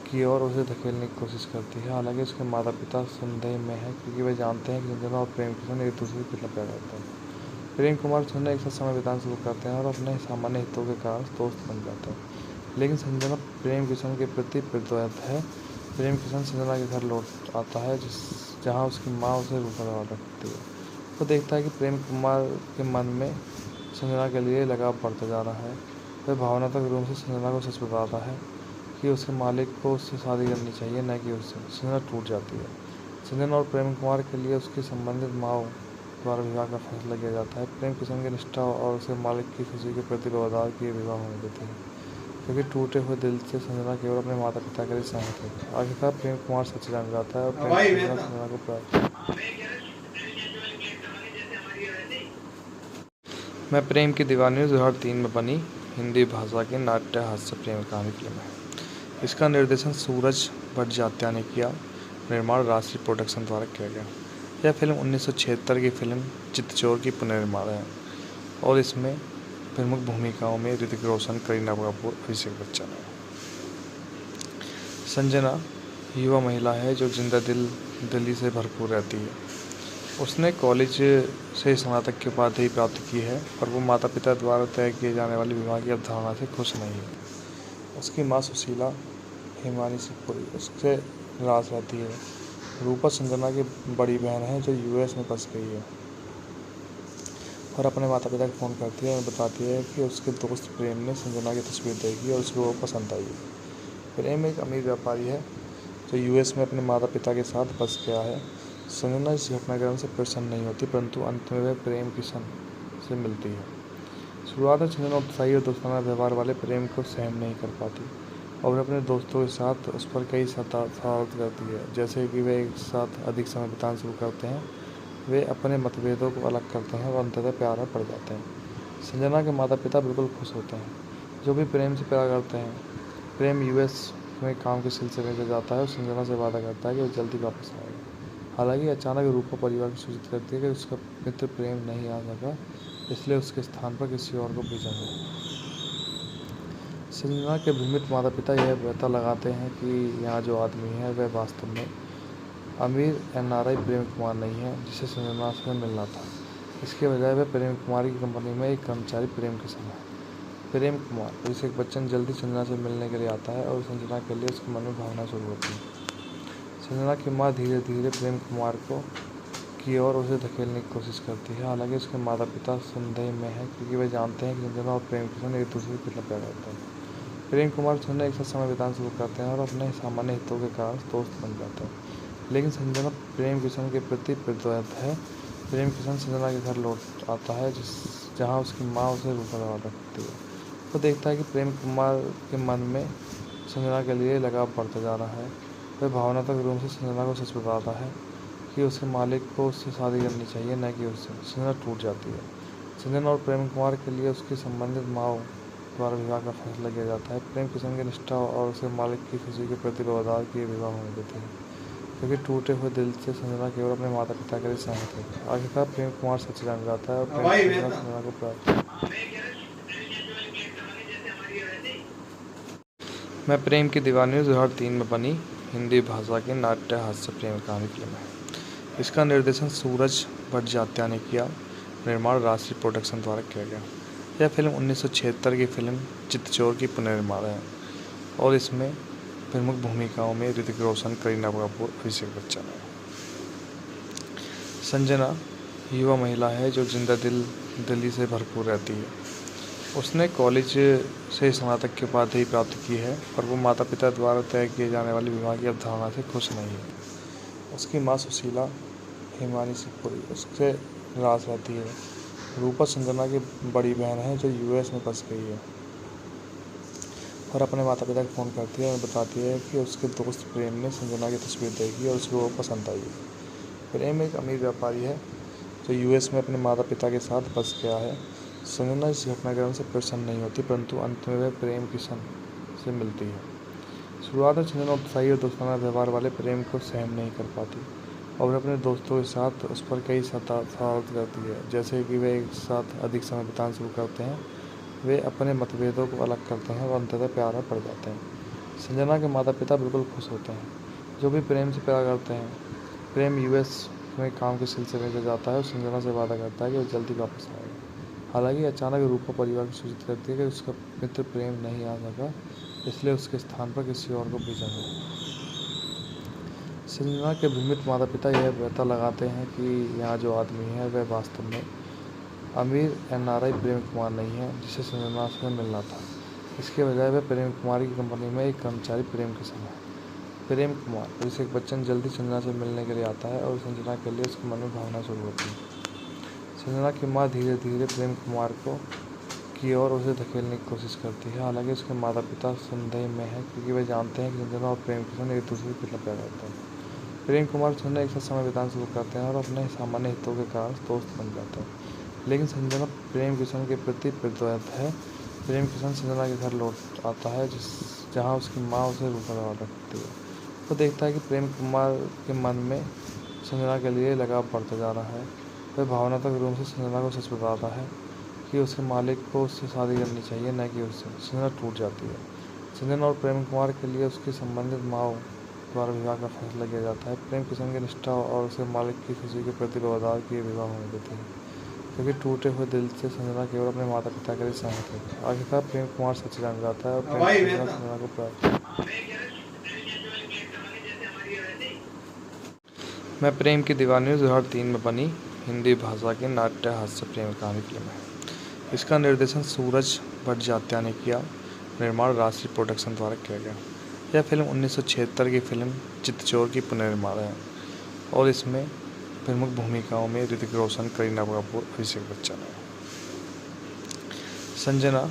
की ओर उसे धकेलने की कोशिश करती है। हालांकि उसके माता पिता संदेह में हैं, क्योंकि वे जानते हैं कि संजना और प्रेम किशन एक दूसरे से कितना प्यार करते हैं। प्रेम कुमार और संजना एक साथ समय बिताना शुरू करते हैं और अपने सामान्य हितों के कारण दोस्त बन जाते हैं। लेकिन संजना प्रेम किशन के प्रति प्रतिबद्ध है। प्रेम किशन संजना के घर लौट आता है, जहाँ उसकी माँ उसे रूखा रखती है। वो देखता है कि प्रेम कुमार के मन में संजना के लिए लगाव बढ़ता जा रहा है। वह भावनात्मक रूप से संजना को सच बताता है कि उसके मालिक को उससे शादी करनी चाहिए, न कि उससे। संजना टूट जाती है। संजना और प्रेम कुमार के लिए उसकी संबंधित माँ द्वारा विवाह का फैसला किया जाता है। प्रेम किशन की निष्ठा और उसके मालिक की खुशी के प्रति वफादार किए विवाह होने देते हैं, क्योंकि टूटे हुए दिल से संजना केवल अपने माता पिता के लिए सहमत है। आखिरकार प्रेम कुमार सच जान जाता है और प्रेम संजना को प्राप्त। मैं प्रेम की दीवानी 2003 में बनी हिंदी भाषा की नाट्य हास्य प्रेम कहानी फिल्म है। इसका निर्देशन सूरज भट्टाचार्य ने किया। निर्माण राष्ट्रीय प्रोडक्शन द्वारा किया गया। यह फिल्म 1976 की फिल्म चितचोर की पुनर्निर्माण है और इसमें प्रमुख भूमिकाओं में ऋतिक रोशन, करीना कपूर, अभिषेक बच्चन है। संजना युवा महिला है जो जिंदा दिली से भरपूर रहती है। उसने कॉलेज से स्नातक की उपाधि प्राप्त की है और वो माता पिता द्वारा तय किए जाने वाले विवाह की अवधारणा से खुश नहीं है। उसकी माँ सुशीला हिमानी सिपुरी उससे नाराज रहती है। रूपा संजना की बड़ी बहन है जो यूएस में बस गई है और अपने माता पिता को फ़ोन करती है और बताती है कि उसके दोस्त प्रेम ने संजना की तस्वीर देखी और उसको वो पसंद आई है। प्रेम एक अमीर व्यापारी है जो यूएस में अपने माता पिता के साथ बस गया है। संजना इस घटनाक्रम से प्रसन्न नहीं होती, परंतु अंत में वह प्रेम किशन से मिलती है। शुरुआत में संजना उत्साही और दोस्ताना व्यवहार वाले प्रेम को सहन नहीं कर पाती और अपने दोस्तों के साथ उस पर कई शरारत करती है, जैसे कि वे एक साथ अधिक समय बिताना शुरू करते हैं। वे अपने मतभेदों को अलग करते हैं और अंततः प्यार में पड़ जाते हैं। संजना के माता पिता बिल्कुल खुश होते हैं, जो भी प्रेम से प्यार करते हैं। प्रेम यूएस में काम के सिलसिले में जाता है और संजना से वादा करता है कि वो जल्दी वापस आएगा। हालांकि अचानक रूपा परिवार को सूचित करती है कि उसका मित्र प्रेम नहीं आ सका, इसलिए उसके स्थान पर किसी और को भेजा है। संजना के भ्रमित माता पिता यह पता लगाते हैं कि यहाँ जो आदमी है वह वास्तव में अमीर एनआरआई प्रेम कुमार नहीं है, जिसे संजना से मिलना था। इसके बजाय वह प्रेम कुमारी की कंपनी में एक कर्मचारी प्रेम किशन है। प्रेम कुमार अभिषेक बच्चन जल्दी संजना से मिलने के लिए आता है और संजना के लिए उसके मन में भावना शुरू होती है। संजना की माँ धीरे धीरे प्रेम कुमार की ओर उसे धकेलने की कोशिश करती है। हालांकि उसके माता पिता संदेह में हैं, क्योंकि वे जानते हैं कि संजना और प्रेम किशन एक दूसरे से कितना प्यार करते हैं। प्रेम कुमार और संजना एक साथ समय बिताना शुरू करते हैं और अपने सामान्य हितों के कारण दोस्त बन जाते हैं। लेकिन संजना प्रेम किशन के प्रति प्रतिबद्ध है। प्रेम किशन संजना के घर लौट आता है, जहाँ उसकी माँ उसे रूखा रखती है। वो देखता है कि प्रेम कुमार के मन में संजना के लिए लगाव बढ़ता जा रहा है। वह भावनात्मक रूप से संजना को सच बताता है कि उसके मालिक को उससे शादी करनी चाहिए, न कि उससे। संजना टूट जाती है। संजना और प्रेम कुमार के लिए उसकी संबंधित माँ द्वारा विवाह का फैसला किया जाता है। प्रेम किशन की निष्ठा और उसके मालिक की खुशी के प्रति वफादार किए विवाह होने देते हैं, क्योंकि टूटे हुए दिल से संजना केवल अपने माता पिता के लिए सहमत है। आखिरकार प्रेम कुमार सच जान जाता है और प्रेम संजना को प्राप्त। मैं प्रेम की दीवानी 2003 में बनी हिंदी भाषा की नाट्य हास्य प्रेम कहानी फिल्म है। इसका निर्देशन सूरज भट्टाचार्य ने किया। निर्माण राष्ट्रीय प्रोडक्शन द्वारा किया गया। यह फिल्म 1976 की फिल्म चितचोर की पुनर्निर्माण है और इसमें प्रमुख भूमिकाओं में ऋतिक रोशन, करीना कपूर, अभिषेक बच्चन है। संजना युवा महिला है जो जिंदा दिली से भरपूर रहती है। उसने कॉलेज से स्नातक की उपाधि प्राप्त की है और वो माता पिता द्वारा तय किए जाने वाली विवाह की अवधारणा से खुश नहीं है। उसकी माँ सुशीला हिमानी शिवपुरी उससे नाराज रहती है। रूपा संजना की बड़ी बहन है जो यूएस में फंस गई है और अपने माता पिता को फ़ोन करती है और बताती है कि उसके दोस्त प्रेम ने संजना की तस्वीर देखी और उसको वो पसंद आई है। प्रेम एक अमीर व्यापारी है जो यूएस में अपने माता पिता के साथ बस गया है। संजना इस घटनाक्रम से प्रसन्न नहीं होती, परंतु अंत में वह प्रेम किशन से मिलती है। शुरुआत में संजना उत्साही और दोस्ताना व्यवहार वाले प्रेम को सहन नहीं कर पाती और वह अपने दोस्तों के साथ उस पर कई शरारत करती है, जैसे कि वे एक साथ अधिक समय बिताना शुरू करते हैं। वे अपने मतभेदों को अलग करते हैं और अंततः प्यार में पड़ जाते हैं। संजना के माता पिता बिल्कुल खुश होते हैं, जो भी प्रेम से प्यार करते हैं। प्रेम यूएस में काम के सिलसिले में जाता है और संजना से वादा करता है कि वह जल्दी वापस आएगा। हालांकि अचानक रूपा परिवार को सूचित करती है कि उसका मित्र प्रेम नहीं आ सका, इसलिए उसके स्थान पर किसी और को भेजा है। संजना के भ्रमित माता पिता यह पता लगाते हैं कि यहाँ जो आदमी है वह वास्तव में अमीर एनआरआई प्रेम कुमार नहीं है जिसे संजना से मिलना था। इसके बजाय वह प्रेम कुमार की कंपनी में एक कर्मचारी प्रेम किशन है। प्रेम कुमार अभिषेक बच्चन जल्दी संजना से मिलने के लिए आता है और संजना के लिए उसके मन में भावना शुरू होती है। संजना की माँ धीरे धीरे प्रेम कुमार की ओर उसे धकेलने की कोशिश करती है। हालांकि उसके माता पिता संदेह में हैं क्योंकि वे जानते हैं कि संजना और प्रेम किशन एक दूसरे के कितना प्यार करते हैं। प्रेम कुमार और संजना एक साथ समय बिताना शुरू करते हैं और अपने सामान्य हितों के कारण दोस्त बन जाते हैं। लेकिन संजना प्रेम किशन के प्रति प्रतिबद्ध है। प्रेम किशन संजना के घर लौट आता है जहाँ उसकी माँ उसे रूखा रखती है। वो देखता है कि प्रेम कुमार के मन में संजना के लिए लगाव बढ़ता जा रहा है। वह भावनात्मक रूप से संजना को सच बताता है कि उसके मालिक को उससे शादी करनी चाहिए, न कि उससे। संजना टूट जाती है। संजना और प्रेम कुमार के लिए उसकी संबंधित माँ द्वारा विवाह का फैसला किया जाता है। प्रेम किशन की निष्ठा और उसके मालिक की खुशी के प्रति वफादार किए विवाह होने देते हैं, क्योंकि टूटे हुए दिल से संजना केवल अपने माता पिता के लिए सहमत है। आखिरकार प्रेम कुमार सच जान जाता है और प्रेम संजना को प्राप्त। मैं प्रेम की दीवानी 2003 में बनी हिंदी भाषा की नाट्य हास्य प्रेम कहानी फिल्म है। इसका निर्देशन सूरज भट्टाचार्य ने किया। निर्माण राष्ट्रीय प्रोडक्शन द्वारा किया गया। यह फिल्म 1976 की फिल्म चितचोर की पुनर्निर्माण है और इसमें प्रमुख भूमिकाओं में ऋतिक रोशन, करीना कपूर, अभिषेक बच्चन है। संजना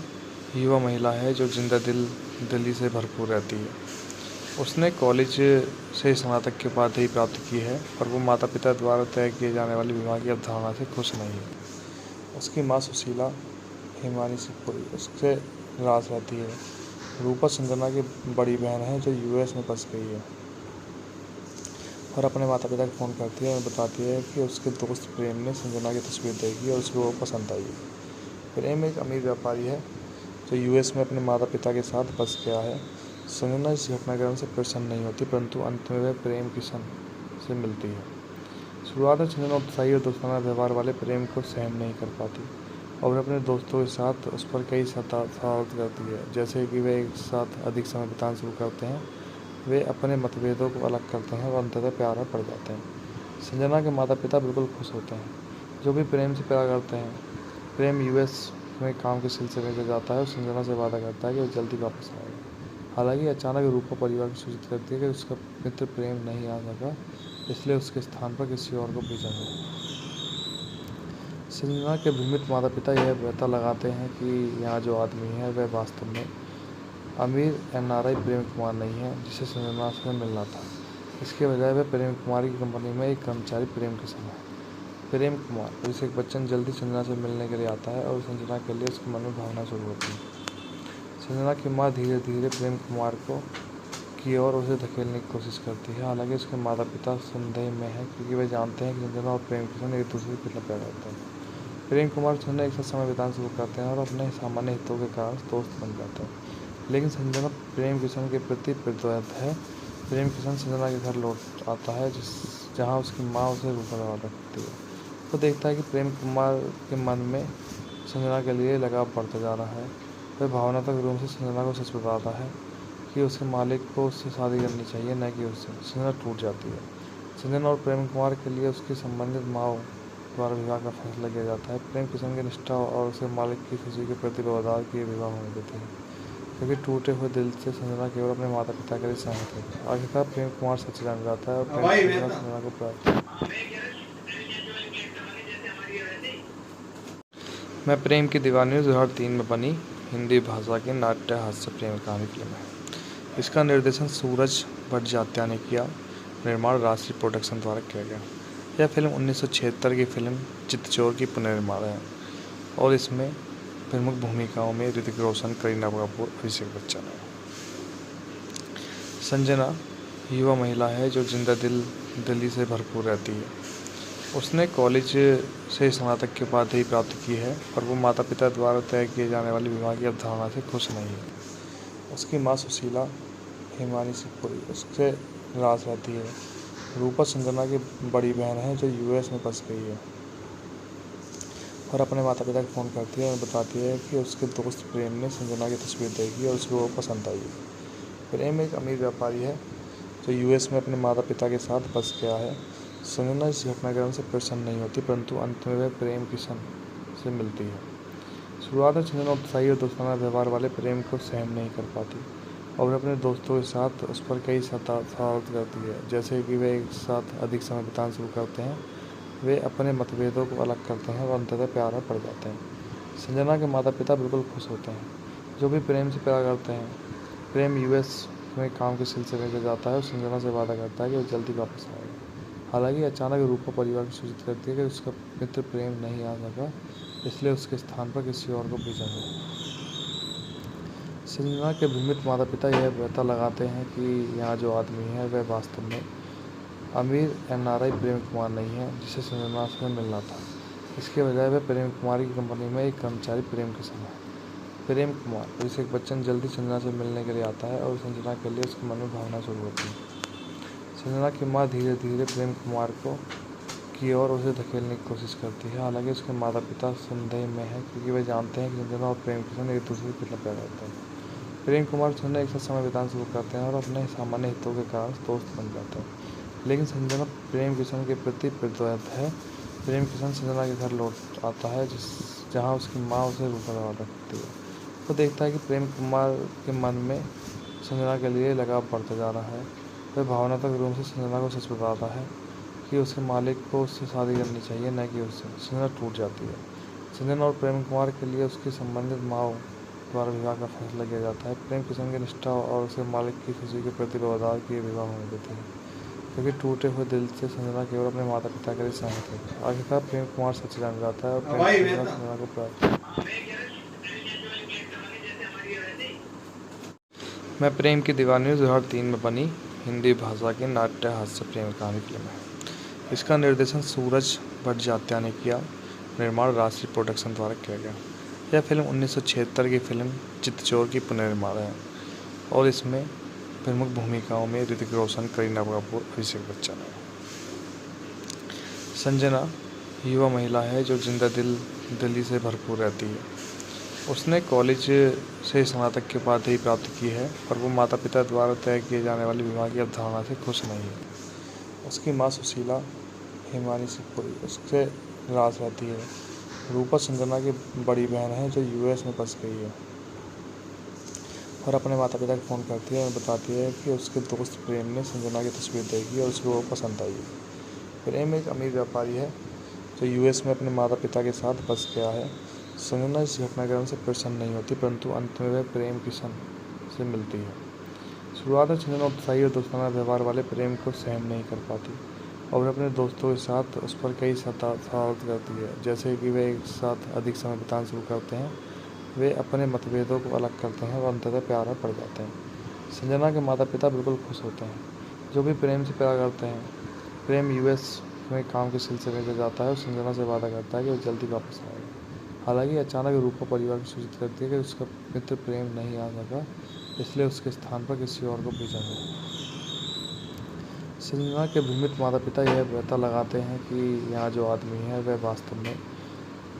युवा महिला है जो जिंदा दिली से भरपूर रहती है। उसने कॉलेज से स्नातक की उपाधि प्राप्त की है और वो माता पिता द्वारा तय किए जाने वाली विवाह की अवधारणा से खुश नहीं है। उसकी माँ सुशीला हिमानी शिवपुरी उससे नाराज रहती है। रूपा संजना की बड़ी बहन है जो यूएस में फंस गई है और अपने माता पिता को फ़ोन करती है और बताती है कि उसके दोस्त प्रेम ने संजना की तस्वीर देखी और उसको वो पसंद आई है। प्रेम एक अमीर व्यापारी है जो यूएस में अपने माता पिता के साथ बस गया है। संजना इस घटनाक्रम से प्रसन्न नहीं होती, परंतु अंत में वह प्रेम किशन से मिलती है। शुरुआत में संजना उत्साही और दोस्ताना व्यवहार वाले प्रेम को सहन नहीं कर पाती और वह अपने दोस्तों के साथ उस पर कई शरारत करती है, जैसे कि वे एक साथ अधिक समय बिताना शुरू करते हैं। वे अपने मतभेदों को अलग करते हैं और अंततः प्यार में पड़ जाते हैं। संजना के माता पिता बिल्कुल खुश होते हैं, जो भी प्रेम से प्यार करते हैं। प्रेम यूएस में काम के सिलसिले में जाता है और संजना से वादा करता है कि वह जल्दी वापस आएगा। हालांकि अचानक रूपा परिवार को सूचित करती है कि उसका मित्र प्रेम नहीं आ सका, इसलिए उसके स्थान पर किसी और को भेजा है। संजना के भ्रमित माता पिता यह पता लगाते हैं कि यहाँ जो आदमी है वह वास्तव में अमीर एनआरआई प्रेम कुमार नहीं है जिसे संजना से मिलना था। इसके बजाय वह प्रेम कुमार की कंपनी में एक कर्मचारी प्रेम किशन है। प्रेम कुमार अभिषेक बच्चन जल्दी संजना से मिलने के लिए आता है और संजना के लिए उसके मन में भावना शुरू होती है। संजना की माँ धीरे धीरे प्रेम कुमार की ओर उसे धकेलने की कोशिश करती है। हालांकि उसके माता पिता संदेह में हैं क्योंकि वे जानते हैं कि संजना और प्रेम किशन एक दूसरे को कितना प्यार करते हैं। प्रेम कुमार और संजना एक साथ समय बिताना शुरू करते हैं और अपने सामान्य हितों के कारण दोस्त बन जाते हैं। लेकिन संजना प्रेम किशन के प्रति प्रतिबद्ध है। प्रेम किशन संजना के घर लौट आता है जहाँ उसकी माँ उसे रूखा रखती है। वो देखता है कि प्रेम कुमार के मन में संजना के लिए लगाव बढ़ता जा रहा है। वह भावनात्मक रूप से संजना को सच बताता है कि उसके मालिक को उससे शादी करनी चाहिए, न कि उससे। संजना टूट जाती है। संजना और प्रेम कुमार के लिए उसकी संबंधित माँ द्वारा विवाह का फैसला किया जाता है। प्रेम किशन की निष्ठा और उसके मालिक की खुशी के प्रति व्यवहार की विवाह होने देते हैं, क्योंकि टूटे हुए दिल से संजना केवल अपने माता पिता के लिए सहमत है। आखिरकार प्रेम कुमार सच जान जाता है और प्रेम किशन संजना को प्राप्त। मैं प्रेम की दीवानी 2003 में बनी हिंदी भाषा की नाट्य हास्य प्रेम कहानी फिल्म है। इसका निर्देशन सूरज भट्टाचार्य ने किया। निर्माण राष्ट्रीय प्रोडक्शन द्वारा किया गया। यह फिल्म 1976 की फिल्म चितचोर की पुनर्निर्माण है और इसमें प्रमुख भूमिकाओं में ऋतिक रोशन, करीना कपूर, अभिषेक बच्चन है। संजना युवा महिला है जो जिंदा दिली से भरपूर रहती है। उसने कॉलेज से स्नातक की उपाधि प्राप्त की है और वो माता पिता द्वारा तय किए जाने वाली विवाह की अवधारणा से खुश नहीं है। उसकी माँ सुशीला हिमानी सिंहपुरी उससे नाराज रहती है। रूपा संजना की बड़ी बहन है जो यूएस में बस गई है और अपने माता पिता को फ़ोन करती है और बताती है कि उसके दोस्त प्रेम ने संजना की तस्वीर देखी और उसको वो पसंद आई है। प्रेम एक अमीर व्यापारी है जो यूएस में अपने माता पिता के साथ बस गया है। संजना इस घटनाक्रम से प्रसन्न नहीं होती, परंतु अंत में वह प्रेम किशन से मिलती है। शुरुआत में संजना उत्साही और दोस्ताना व्यवहार वाले प्रेम को सहन नहीं कर पाती और वह अपने दोस्तों के साथ उस पर कई शरारत करती है, जैसे कि वे एक साथ अधिक समय बिताना शुरू करते हैं। वे अपने मतभेदों को अलग करते हैं और अंततः प्यार में पड़ जाते हैं। संजना के माता पिता बिल्कुल खुश होते हैं, जो भी प्रेम से प्यार करते हैं। प्रेम यूएस में काम के सिलसिले में जाता है और संजना से वादा करता है कि वह जल्दी वापस आएगा। हालांकि अचानक रूपा परिवार को सूचित करती है कि उसका मित्र प्रेम नहीं आ सका, इसलिए उसके स्थान पर किसी और को भेजा है। संजना के भ्रमित माता पिता यह पता लगाते हैं कि यहाँ जो आदमी है वह वास्तव में अमीर एनआरआई प्रेम कुमार नहीं है, जिसे संजना से मिलना था। इसके बजाय वह प्रेम कुमार की कंपनी में एक कर्मचारी प्रेम किशन है। प्रेम कुमार अभिषेक बच्चन जल्दी संजना से मिलने के लिए आता है और संजना के लिए उसके मन में भावना शुरू होती है। संजना की माँ धीरे धीरे प्रेम कुमार की ओर उसे धकेलने की कोशिश करती है। हालांकि उसके माता पिता संदेह में हैं, क्योंकि वे जानते हैं कि संजना और प्रेम किशन एक दूसरे को कितना प्यार करते हैं। प्रेम कुमार और संजना एक साथ समय बिताना शुरू करते हैं और अपने सामान्य हितों के कारण दोस्त बन जाते हैं। लेकिन संजना प्रेम किशन के प्रति प्रतिबद्ध है। प्रेम किशन संजना के घर लौट आता है जहाँ उसकी माँ उसे रूखा रखती है। वो देखता है कि प्रेम कुमार के मन में संजना के लिए लगाव बढ़ता जा रहा है। वह भावनात्मक रूप से संजना को सच बताता है कि उसके मालिक को उससे शादी करनी चाहिए, न कि उससे। संजना टूट जाती है। संजना और प्रेम कुमार के लिए उसकी संबंधित माँ द्वारा विवाह का फैसला किया जाता है। प्रेम किशन की निष्ठा और उसके मालिक की खुशी के प्रति व्यवहार की विवाह होने देते हैं, क्योंकि टूटे हुए दिल से संजना केवल अपने माता पिता के लिए सहमत है। आखिरकार प्रेम कुमार सच जान जाता है और प्रेम किशन संजना को प्राप्त। मैं प्रेम की दीवानी 2003 में बनी हिंदी भाषा की नाट्य हास्य प्रेम कहानी फिल्म है। इसका निर्देशन सूरज भट्टाचार्य ने किया। निर्माण राष्ट्रीय प्रोडक्शन द्वारा किया गया। यह फिल्म 1976 की फिल्म चितचोर की पुनर्निर्माण है और इसमें प्रमुख भूमिकाओं में ऋतिक रोशन, करीना कपूर, अभिषेक बच्चन है। संजना युवा महिला है जो जिंदा दिली से भरपूर रहती है। उसने कॉलेज से स्नातक की उपाधि प्राप्त की है और वो माता पिता द्वारा तय किए जाने वाली विवाह की अवधारणा से खुश नहीं है। उसकी माँ सुशीला हिमानी सिंहपुरी उससे नाराज रहती है। रूपा संजना की बड़ी बहन है जो यूएस में बस गई है और अपने माता पिता को फ़ोन करती है और बताती है कि उसके दोस्त प्रेम ने संजना की तस्वीर देखी और उसको वो पसंद आई है। प्रेम एक अमीर व्यापारी है जो यूएस में अपने माता पिता के साथ बस गया है। संजना इस घटनाक्रम से प्रसन्न नहीं होती, परंतु अंत में वह प्रेम किशन से मिलती है। शुरुआत में संजना उत्साही और दोस्ताना व्यवहार वाले प्रेम को सहन नहीं कर पाती और वे अपने दोस्तों के साथ उस पर कई शरारत करती है, जैसे कि वे एक साथ अधिक समय बिताना शुरू करते हैं। वे अपने मतभेदों को अलग करते हैं और अंततः प्यार में पड़ जाते हैं। संजना के माता पिता बिल्कुल खुश होते हैं, जो भी प्रेम से प्यार करते हैं। प्रेम यूएस में काम के सिलसिले में जाता है और संजना से वादा करता है कि वह जल्दी वापस आएगा। हालांकि अचानक रूपा परिवार को सूचित करती है कि उसका मित्र प्रेम नहीं आ सका, इसलिए उसके स्थान पर किसी और को भेजा है। संजना के भ्रमित माता पिता यह पता लगाते हैं कि यहाँ जो आदमी है वह वास्तव में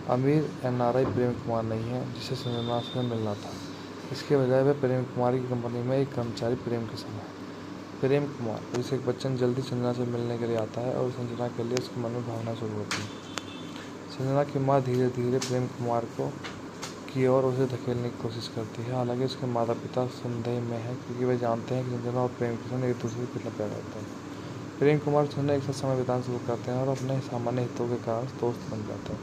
अमीर एनआरआई प्रेम कुमार नहीं है, जिसे संजना से मिलना था। इसके बजाय वह प्रेम कुमार की कंपनी में एक कर्मचारी प्रेम किशन है। प्रेम कुमार अभिषेक बच्चन जल्दी संजना से मिलने के लिए आता है और संजना के लिए उसके मन में भावना शुरू होती है। संजना की माँ धीरे धीरे प्रेम कुमार की ओर उसे धकेलने की कोशिश करती है। हालांकि उसके माता पिता संदेह में हैं क्योंकि वे जानते हैं कि संजना और प्रेम किशन एक दूसरे के कितना प्यार करते हैं। प्रेम कुमार और संजना एक साथ समय बिताना शुरू करते हैं और अपने सामान्य हितों के कारण दोस्त बन जाते हैं।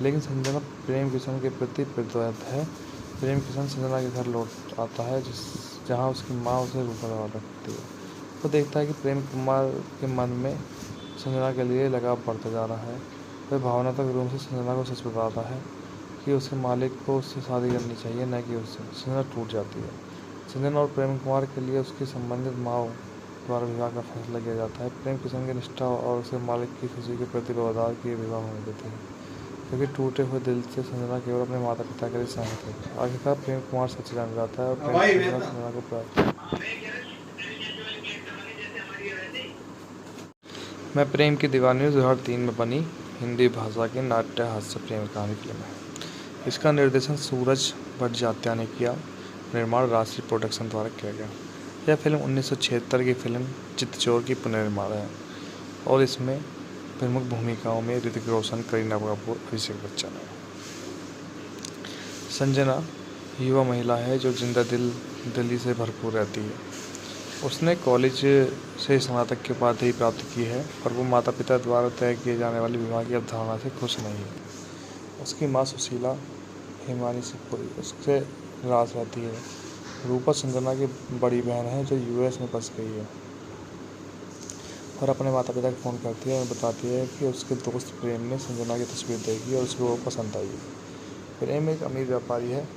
लेकिन संजना प्रेम किशन के प्रति प्रतिबद्ध है। प्रेम किशन संजना के घर लौट आता है जहाँ उसकी माँ उसे रूखा रखती है। वो देखता है कि प्रेम कुमार के मन में संजना के लिए लगाव बढ़ता जा रहा है। वह भावनात्मक रूप से संजना को सच बताता है कि उसके मालिक को उससे शादी करनी चाहिए, न कि उससे। संजना टूट जाती है। संजना और प्रेम कुमार के लिए उसकी संबंधित माँ द्वारा विवाह का फैसला किया जाता है। प्रेम किशन की निष्ठा और उसके मालिक की खुशी के प्रति व्यवहार की विवाह होने देते हैं, क्योंकि टूटे हुए दिल से संजना केवल अपने माता पिता के लिए सहमत है। आखिरकार प्रेम कुमार सच जान जाता है और प्रेम किशन संजना को प्राप्त। मैं प्रेम की दीवानी 2003 में बनी हिंदी भाषा की नाट्य हास्य प्रेम कहानी फिल्म है। इसका निर्देशन सूरज भट्टाचार्य ने किया। निर्माण राष्ट्रीय प्रोडक्शन द्वारा किया गया। यह फिल्म 1976 की फिल्म चितचोर की पुनर्निर्माण है और इसमें प्रमुख भूमिकाओं में ऋतिक रोशन, करीना कपूर, अभिषेक बच्चन है। संजना युवा महिला है जो जिंदा दिली से भरपूर रहती है। उसने कॉलेज से स्नातक की उपाधि प्राप्त की है और वो माता पिता द्वारा तय किए जाने वाली विवाह की अवधारणा से खुश नहीं है। उसकी माँ सुशीला हिमानी शिवपुरी उससे नाराज रहती है। रूपा संजना की बड़ी बहन है जो यूएस में बस गई है और अपने माता पिता को फ़ोन करती है और बताती है कि उसके दोस्त प्रेम ने संजना की तस्वीर देखी और उसको वो पसंद आई है। प्रेम एक अमीर व्यापारी है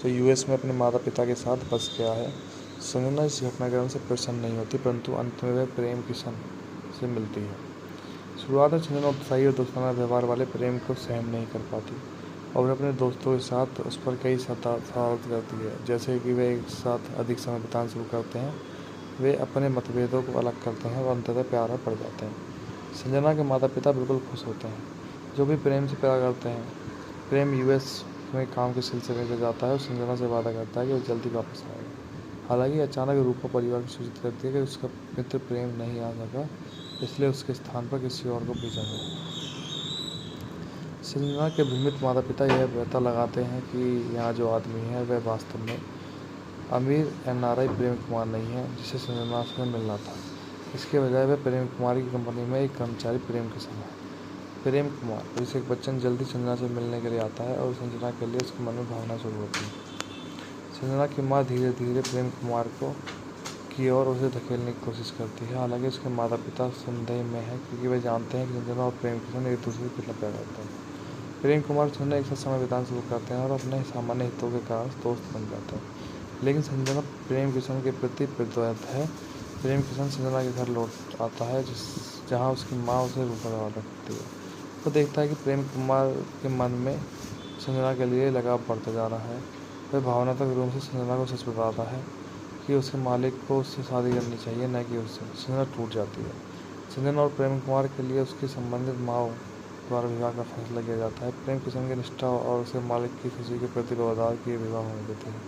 जो यूएस में अपने माता पिता के साथ बस गया है। संजना इस घटनाक्रम से प्रसन्न नहीं होती, परंतु अंत में वह प्रेम किशन से मिलती है। शुरुआत में संजना उत्साही और दोस्ताना व्यवहार वाले प्रेम को सहन नहीं कर पाती और अपने दोस्तों के साथ उस पर कई शरारत करती है, जैसे कि वे एक साथ अधिक समय बिताना शुरू करते हैं। वे अपने मतभेदों को अलग करते हैं और अंततः प्यार में पड़ जाते हैं। संजना के माता पिता बिल्कुल खुश होते हैं, जो भी प्रेम से प्यार करते हैं। प्रेम यूएस में काम के सिलसिले में जाता है और संजना से वादा करता है कि वो जल्दी वापस आएगा। हालांकि अचानक रूपा परिवार को सूचित करती है कि उसका मित्र प्रेम नहीं आ सका, इसलिए उसके स्थान पर किसी और को भेजा गया। संजना के भ्रमित माता पिता यह पता लगाते हैं कि यहाँ जो आदमी है वह वास्तव में अमीर एनआरआई प्रेम कुमार नहीं है, जिसे संजना से मिलना था। इसके बजाय वह प्रेम कुमार की कंपनी में एक कर्मचारी प्रेम किशन है। प्रेम कुमार अभिषेक बच्चन जल्दी संजना से मिलने के लिए आता है और संजना के लिए उसके मन में भावना शुरू होती है। संजना की माँ धीरे धीरे प्रेम कुमार की ओर उसे धकेलने की कोशिश करती है। हालांकि उसके माता पिता संदेह में हैं क्योंकि वे जानते हैं कि संजना और प्रेम किशन एक दूसरे को कितना प्यार करते हैं। प्रेम कुमार और संजना एक साथ समय बिताना शुरू करते हैं और अपने सामान्य हितों के कारण दोस्त बन जाते हैं। लेकिन संजना प्रेम किशन के प्रति प्रतिबद्ध है। प्रेम किशन संजना के घर लौट आता है जहाँ उसकी माँ उसे रूखा रखती है। वो देखता है कि प्रेम कुमार के मन में संजना के लिए लगाव बढ़ता जा रहा है। वह भावनात्मक रूप से संजना को सच बताता है कि उसके मालिक को उससे शादी करनी चाहिए, न कि उससे। संजना टूट जाती है। संजना और प्रेम कुमार के लिए उसकी संबंधित माँ द्वारा विवाह का फैसला किया जाता है। प्रेम किशन की निष्ठा और उसके मालिक की खुशी के प्रति व्यवहार की विवाह होने देते हैं,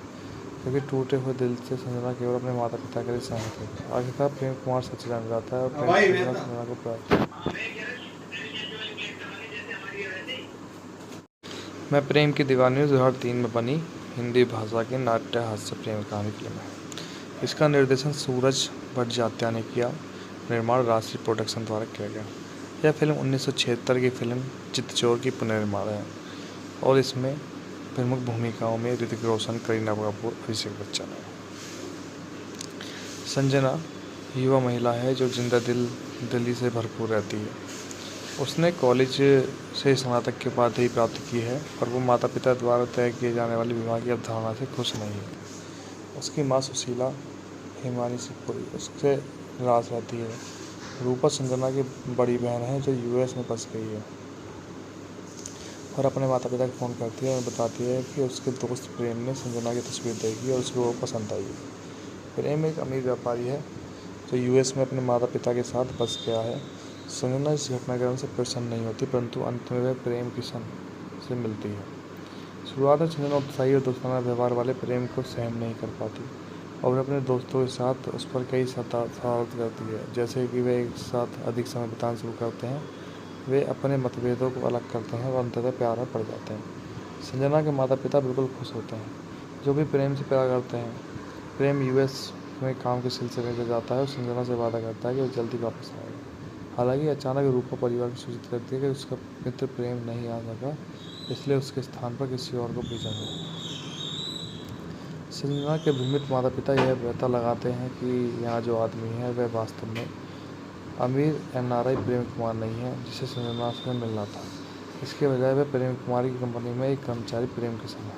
क्योंकि टूटे हुए दिल से संजना केवल अपने माता पिता के लिए सहमत है। आखिरकार प्रेम कुमार सच जान जाता है और प्रेम किशन संजना को प्राप्त। मैं प्रेम की दीवानी 2003 में बनी हिंदी भाषा की नाट्य हास्य प्रेम कहानी फिल्म है। इसका निर्देशन सूरज भट्टाचार्य ने किया। निर्माण राष्ट्रीय प्रोडक्शन द्वारा किया गया। यह फिल्म 1976 की फिल्म चितचोर की पुनर्निर्माण है और इसमें प्रमुख भूमिकाओं में ऋतिक रोशन, करीना कपूर, अभिषेक बच्चन है। संजना युवा महिला है जो जिंदा दिली से भरपूर रहती है। उसने कॉलेज से स्नातक की उपाधि प्राप्त की है और वो माता पिता द्वारा तय किए जाने वाली विवाह की अवधारणा से खुश नहीं है। उसकी माँ सुशीला हिमानी शिवपुरी उससे नाराज रहती है। रूपा संजना की बड़ी बहन है जो यूएस में बस गई है और अपने माता पिता को फ़ोन करती है और बताती है कि उसके दोस्त प्रेम ने संजना की तस्वीर देखी और उसको वो पसंद आई है। प्रेम एक अमीर व्यापारी है जो यूएस में अपने माता पिता के साथ बस गया है। संजना इस घटनाक्रम से प्रसन्न नहीं होती, परंतु अंत में वह प्रेम किशन से मिलती है। शुरुआत में संजना उत्साही और दोस्ताना व्यवहार वाले प्रेम को सहन नहीं कर पाती और अपने दोस्तों के साथ उस पर कई शरारत करती है, जैसे कि वे एक साथ अधिक समय बिताना शुरू करते हैं। वे अपने मतभेदों को अलग करते हैं और अंततः प्यार में पड़ जाते हैं। संजना के माता पिता बिल्कुल खुश होते हैं, जो भी प्रेम से प्यार करते हैं। प्रेम यूएस में काम के सिलसिले में जाता है और संजना से वादा करता है कि वो जल्दी वापस आएगा। हालांकि अचानक रूपा परिवार को सूचित करती है कि उसका मित्र प्रेम नहीं आ सका, इसलिए उसके स्थान पर किसी और को भेजा गया। संजना के भ्रमित माता पिता यह पता लगाते हैं कि यहाँ जो आदमी है वह वास्तव में अमीर एनआरआई प्रेम कुमार नहीं है, जिसे संजना से मिलना था। इसके बजाय वह प्रेम कुमार की कंपनी में एक कर्मचारी प्रेम किशन है।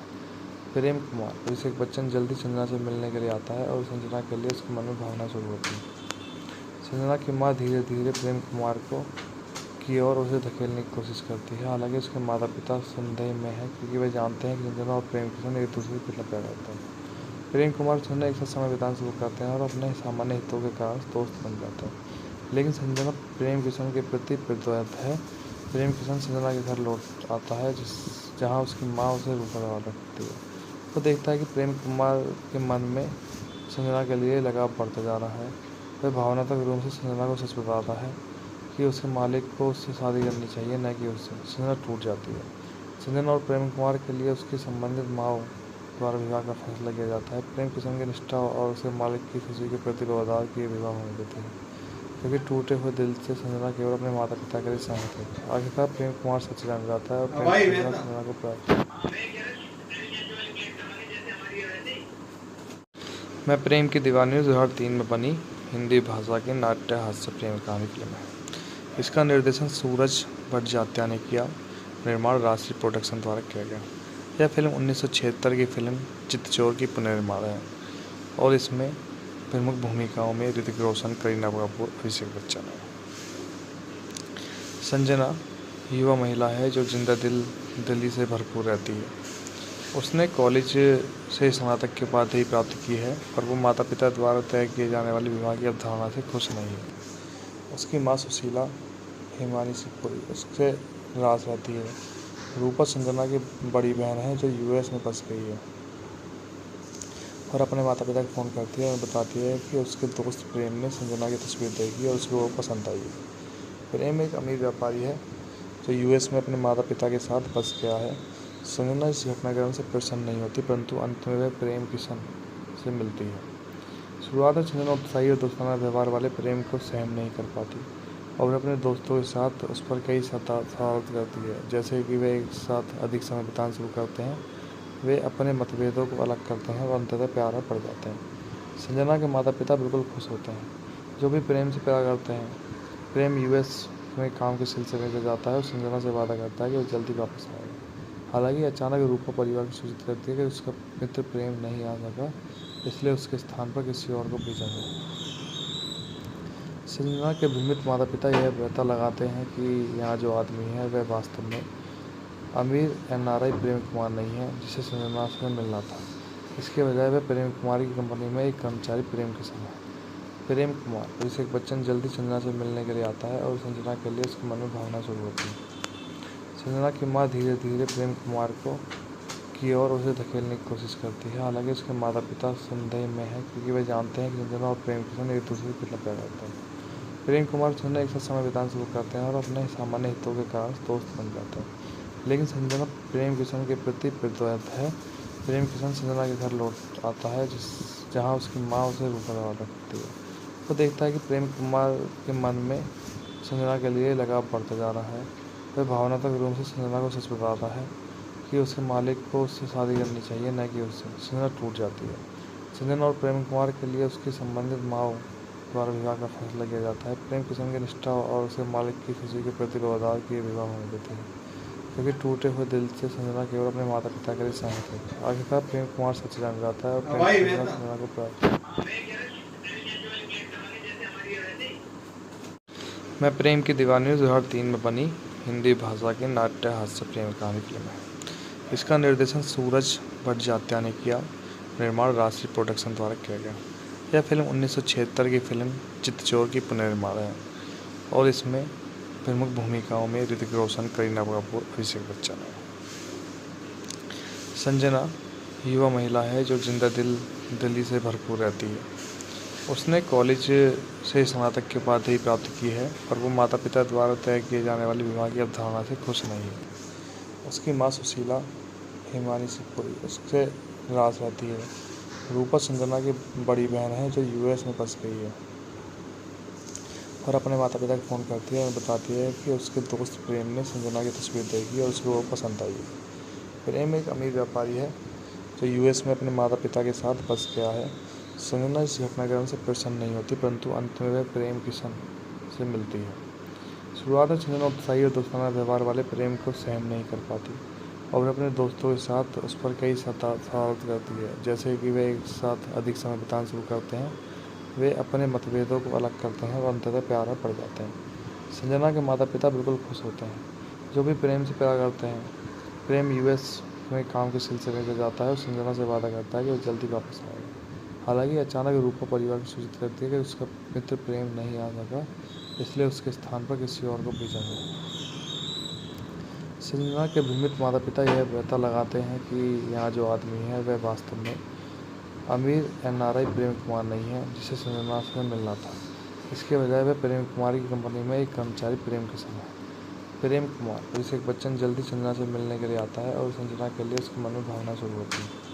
प्रेम कुमार अभिषेक बच्चन जल्दी संजना से मिलने के लिए आता है और संजना के लिए उसके मन में भावना शुरू होती है। संजना की माँ धीरे धीरे प्रेम कुमार की ओर उसे धकेलने की कोशिश करती है। हालांकि उसके माता पिता संदेह में हैं, क्योंकि वे जानते हैं कि संजना और प्रेम किशन एक दूसरे को कितना प्यार करते हैं। प्रेम कुमार संजना एक साथ समय बिताना शुरू करते हैं और अपने सामान्य हितों के कारण दोस्त बन जाते हैं। लेकिन संजना प्रेम किशन के प्रति प्रतिबद्ध है। प्रेम किशन संजना के घर लौट आता है, जहाँ उसकी माँ उसे रूखा रखती है। वो देखता है कि प्रेम कुमार के मन में संजना के लिए लगाव बढ़ता जा रहा है। वह भावनात्मक रूप से संजना को सच बताता है कि उसके मालिक को उससे शादी करनी चाहिए, न कि उससे। संजना टूट जाती है। संजना और प्रेम कुमार के लिए उसकी संबंधित माँ द्वारा विवाह का फैसला किया जाता है। प्रेम किशन की निष्ठा और उसके मालिक की खुशी के प्रति वफादार की विवाह होने देती है, क्योंकि टूटे हुए दिल से संजना केवल अपने माता पिता के लिए सहमत है। आखिरकार प्रेम कुमार सच जान जाता है और प्रेम किशन संजना को प्राप्त। मैं प्रेम की दीवानी 2003 में बनी हिंदी भाषा की नाट्य हास्य प्रेम कहानी फिल्म है। इसका निर्देशन सूरज भट्टाचार्य ने किया। निर्माण राष्ट्रीय प्रोडक्शन द्वारा किया गया। यह फिल्म 1976 की फिल्म चितचोर की पुनर्निर्माण है और इसमें प्रमुख भूमिकाओं में ऋतिक रोशन, करीना कपूर, अभिषेक बच्चन है। संजना युवा महिला है जो जिंदा दिली से भरपूर रहती है। उसने कॉलेज से स्नातक की उपाधि प्राप्त की है और वो माता पिता द्वारा तय किए जाने वाले विवाह की अवधारणा से खुश नहीं है। उसकी माँ सुशीला हेमानी सिपुरी उससे नाराज रहती है। रूपा संजना की बड़ी बहन है जो यूएस में बस गई है और अपने माता पिता को फ़ोन करती है और बताती है कि उसके दोस्त प्रेम ने संजना की तस्वीर देखी और उसको वो पसंद आई है। प्रेम एक अमीर व्यापारी है जो यूएस में अपने माता पिता के साथ बस गया है। संजना इस घटनाक्रम से प्रसन्न नहीं होती, परंतु अंत में वह प्रेम किशन से मिलती है। शुरुआत में संजना उत्साही और दोस्ताना व्यवहार वाले प्रेम को सहन नहीं कर पाती और अपने दोस्तों के साथ उस पर कई शरारत करती है, जैसे कि वे एक साथ अधिक समय बिताना शुरू करते हैं। वे अपने मतभेदों को अलग करते हैं और अंततः प्यार में पड़ जाते हैं। संजना के माता पिता बिल्कुल खुश होते हैं, जो भी प्रेम से प्यार करते हैं। प्रेम यूएस में काम के सिलसिले में जाता है और संजना से वादा करता है कि वो जल्दी वापस आएगा। हालांकि अचानक रूपा परिवार को सूचित करती है कि उसका मित्र प्रेम नहीं आ सका, इसलिए उसके स्थान पर किसी और को भेजा गया। संजना के भ्रमित माता पिता यह पता लगाते हैं कि यहाँ जो आदमी है वह वास्तव में अमीर एनआरआई प्रेम कुमार नहीं है, जिसे संजना से मिलना था। इसके बजाय वह प्रेम कुमार की कंपनी में एक कर्मचारी प्रेम किशन है। प्रेम कुमार अभिषेक बच्चन जल्दी संजना से मिलने के लिए आता है और संजना के लिए उसके मन में भावना शुरू होती है। संजना की माँ धीरे धीरे प्रेम कुमार की ओर उसे धकेलने की कोशिश करती है। हालांकि उसके माता पिता संदेह में हैं, क्योंकि वे जानते हैं कि संजना और प्रेम किशन एक दूसरे को कितना प्यार करते हैं। प्रेम कुमार संजना एक साथ समय बिताना शुरू करते हैं और अपने सामान्य हितों के कारण दोस्त बन जाते हैं। लेकिन संजना प्रेम किशन के प्रति प्रतिबद्ध है। प्रेम किशन संजना के घर लौट आता है, जहाँ उसकी माँ उसे रूखा रखती है। वो देखता है कि प्रेम कुमार के मन में संजना के लिए लगाव बढ़ता जा रहा है। वह भावनात्मक रूप से संजना को सच बताता है कि उसके मालिक को उससे शादी करनी चाहिए, न कि उससे। संजना टूट जाती है। संजना और प्रेम कुमार के लिए उसकी संबंधित माँ द्वारा विवाह का फैसला किया जाता है। प्रेम किशन की निष्ठा और उसके मालिक की खुशी के प्रति वफादार की विवाह होने देती है, क्योंकि टूटे हुए दिल से संजना केवल अपने माता पिता के लिए सहमत है। आखिरकार प्रेम कुमार सच जान जाता है और प्रेम किशन संजना को प्राप्त। मैं प्रेम की दीवानी 2003 में बनी हिंदी भाषा की नाट्य हास्य प्रेम कहानी फिल्म है। इसका निर्देशन सूरज भट्टाचार्य ने किया। निर्माण राष्ट्रीय प्रोडक्शन द्वारा किया गया। यह फिल्म 1976 की फिल्म चितचोर की पुनर्निर्माण है और इसमें प्रमुख भूमिकाओं में ऋतिक रोशन, करीना कपूर, अभिषेक बच्चन है। संजना युवा महिला है जो जिंदा दिल्ली से भरपूर रहती है। उसने कॉलेज से स्नातक की उपाधि प्राप्त की है और वो माता पिता द्वारा तय किए जाने वाली विवाह की अवधारणा से खुश नहीं है। उसकी माँ सुशीला हिमानी सिंहपुरी उससे नाराज रहती है। रूपा संजना की बड़ी बहन है जो यूएस में बस गई है और अपने माता पिता को फ़ोन करती है और बताती है कि उसके दोस्त प्रेम ने संजना की तस्वीर देखी और उसको वो पसंद आई है। प्रेम एक अमीर व्यापारी है जो यूएस में अपने माता पिता के साथ बस गया है। संजना इस घटनाक्रम से प्रसन्न नहीं होती, परंतु अंत में वह प्रेम किशन से मिलती है। शुरुआत में संजना उत्साही और दोस्ताना व्यवहार वाले प्रेम को सहन नहीं कर पाती और वह अपने दोस्तों के साथ उस पर कई शरारत करती है, जैसे कि वे एक साथ अधिक समय बिताना शुरू करते हैं। वे अपने मतभेदों को अलग करते हैं और अंततः प्यार में पड़ जाते हैं। संजना के माता पिता बिल्कुल खुश होते हैं, जो भी प्रेम से प्यार करते हैं। प्रेम यूएस में काम के सिलसिले में जाता है और संजना से वादा करता है कि वो जल्दी वापस आएगा। हालांकि अचानक रूपा परिवार को सूचित करती है कि उसका मित्र प्रेम नहीं आ सका, इसलिए उसके स्थान पर किसी और को भेजा है। संजना के भ्रमित माता पिता यह पता लगाते हैं कि यहाँ जो आदमी है वह वास्तव में अमीर एनआरआई प्रेम कुमार नहीं है, जिसे संजना से मिलना था। इसके बजाय वह प्रेम कुमार की कंपनी में एक कर्मचारी प्रेम किशन है। प्रेम कुमार अभिषेक बच्चन जल्दी संजना से मिलने के लिए आता है और संजना के लिए उसके मन में भावना शुरू होती है।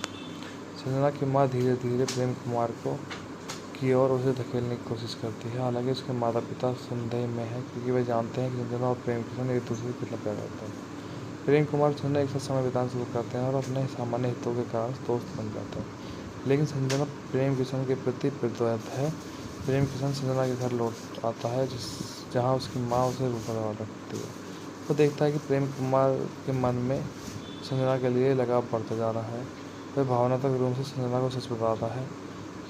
संजना की माँ धीरे धीरे प्रेम कुमार की ओर उसे धकेलने की कोशिश करती है। हालांकि उसके माता पिता संदेह में हैं, क्योंकि वे जानते हैं कि संजना और प्रेम किशन एक दूसरे को कितना प्यार करते हैं। प्रेम कुमार और संजना एक साथ समय बिताना शुरू करते हैं और अपने सामान्य हितों के कारण दोस्त बन जाते हैं। लेकिन संजना प्रेम किशन के प्रति प्रतिबद्ध है। प्रेम किशन संजना के घर लौट आता है जहाँ उसकी माँ उसे रूपा रखती है। वो देखता है कि प्रेम कुमार के मन में संजना के लिए लगाव बढ़ता जा रहा है। वह भावनात्मक रूप से संजना को सच बताता है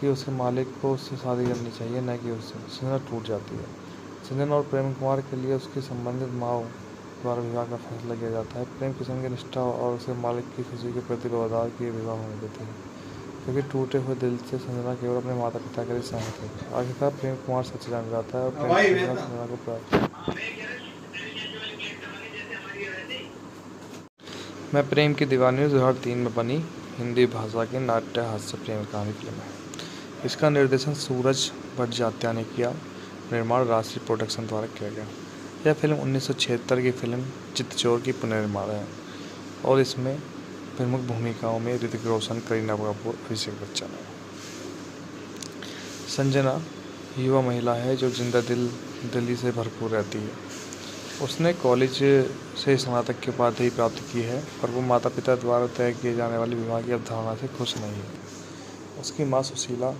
कि उसके मालिक को उससे शादी करनी चाहिए, न कि उससे। संजना टूट जाती है। संजना और प्रेम कुमार के लिए उसकी संबंधित माँ द्वारा विवाह का फैसला किया जाता है। प्रेम किशन की निष्ठा और उसके मालिक की खुशी के प्रति वफादार किए विवाह होने देते हैं, क्योंकि टूटे हुए दिल से संजना केवल अपने माता पिता के लिए सहमत है। आखिरकार प्रेम कुमार सच जान जाता है और प्रेम संजना को प्राप्त। मैं प्रेम की दीवानी 2003 में बनी हिंदी भाषा की नाट्य हास्य प्रेम कहानी फिल्म है। इसका निर्देशन सूरज भट्टाचार्य ने किया। निर्माण राष्ट्रीय प्रोडक्शन द्वारा किया गया। यह फिल्म 1976 की फिल्म चितचोर की पुनर्निर्माण है और इसमें प्रमुख भूमिकाओं में ऋतिक रोशन, करीना कपूर, अभिषेक बच्चन है। संजना युवा महिला है जो जिंदा दिल्ली से भरपूर रहती है। उसने कॉलेज से स्नातक की उपाधि प्राप्त की है और वो माता पिता द्वारा तय किए जाने वाली विवाह की अवधारणा से खुश नहीं है। उसकी माँ सुशीला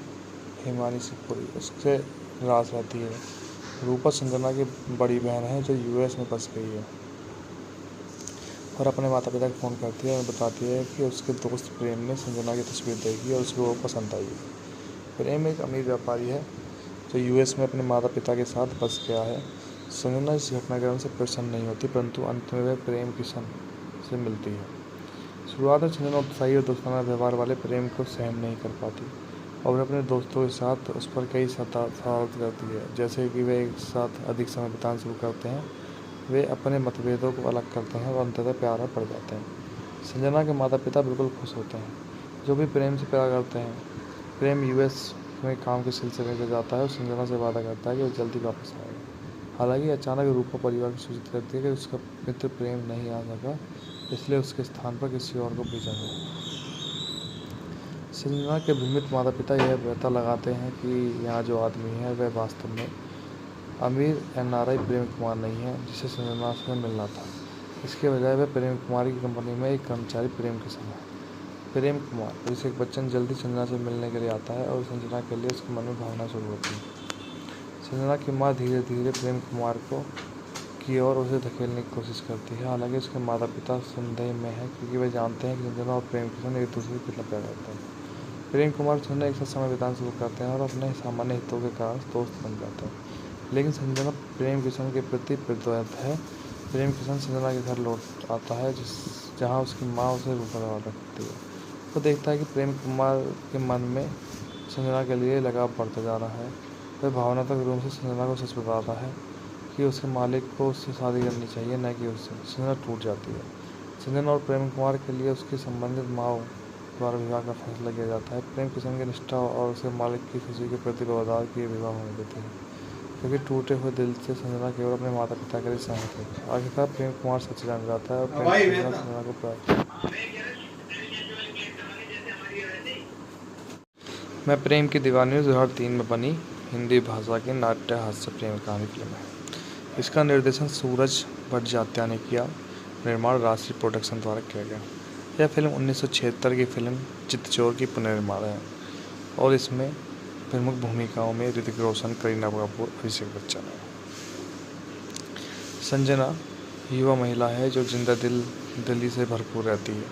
हिमानी सिंहपुरी उससे नाराज रहती है। रूपा संजना की बड़ी बहन है जो यूएस में बस गई है और अपने माता पिता को फ़ोन करती है और बताती है कि उसके दोस्त प्रेम ने संजना की तस्वीर देखी और उसको वो पसंद आई है। प्रेम एक अमीर व्यापारी है जो यूएस में अपने माता पिता के साथ बस गया है। संजना इस घटनाक्रम से प्रसन्न नहीं होती, परंतु अंत में वह प्रेम किशन से मिलती है। शुरुआत में संजना उत्साही और दोस्ताना व्यवहार वाले प्रेम को सहन नहीं कर पाती और वह अपने दोस्तों के साथ उस पर कई शरारत करती है, जैसे कि वे एक साथ अधिक समय बिताना शुरू करते हैं। वे अपने मतभेदों को अलग करते हैं और अंततः प्यार में पड़ जाते हैं। संजना के माता पिता बिल्कुल खुश होते हैं, जो भी प्रेम से प्यार करते हैं। प्रेम यूएस में काम के सिलसिले में जाता है और संजना से वादा करता है कि वो जल्दी वापस आएगा। हालांकि अचानक रूपा परिवार को सूचित करती है कि उसका मित्र प्रेम नहीं आ सका, इसलिए उसके स्थान पर किसी और को भेजा है। संजना के भ्रमित माता पिता यह पता लगाते हैं कि यहाँ जो आदमी है वह वास्तव में अमीर एनआरआई प्रेम कुमार नहीं है, जिसे संजना से मिलना था। इसके बजाय वह प्रेम कुमार की कंपनी में एक कर्मचारी प्रेम किशन है। प्रेम कुमार अभिषेक बच्चन जल्दी संजना से मिलने के लिए आता है और संजना के लिए उसके मन में भावना शुरू होती है। संजना की माँ धीरे धीरे प्रेम कुमार की ओर उसे धकेलने की कोशिश करती है। हालांकि उसके माता पिता संदेह में हैं, क्योंकि वे जानते हैं कि संजना और प्रेम किशन एक दूसरे को कितना प्यार करते हैं। प्रेम कुमार और संजना एक साथ समय बिताना शुरू करते हैं और अपने सामान्य हितों के कारण दोस्त बन जाते हैं। लेकिन संजना प्रेम किशन के प्रति प्रतिबद्ध है। प्रेम किशन संजना के घर लौट आता है जहाँ उसकी माँ उसे रूपा रखती है। वो देखता है कि प्रेम कुमार के मन में संजना के लिए लगाव बढ़ता जा रहा है। वह भावनात्मक रूप से संजना को सच बताता है कि उसके मालिक को उससे शादी करनी चाहिए, न कि उससे। संजना टूट जाती है। संजना और प्रेम कुमार के लिए उसकी संबंधित माँ द्वारा विवाह का फैसला किया जाता है। प्रेम किशन की निष्ठा और उसके मालिक की खुशी के प्रति बवदार किए विवाह होने देते हैं, क्योंकि टूटे हुए दिल से संजना केवल अपने माता पिता के लिए सहमत है। आखिरकार प्रेम कुमार सच जान जाता है और प्रेम संजना को प्राप्त। मैं प्रेम की दीवानी 2003 में बनी हिंदी भाषा की नाट्य हास्य प्रेम कहानी फिल्म है। इसका निर्देशन सूरज भट्टाचार्य ने किया। निर्माण राष्ट्रीय प्रोडक्शन द्वारा किया गया। यह फिल्म 1976 की फिल्म चितचोर की पुनर्निर्माण है और इसमें प्रमुख भूमिकाओं में ऋतिक रोशन, करीना कपूर, अभिषेक बच्चन है। संजना युवा महिला है जो जिंदा दिली से भरपूर रहती है।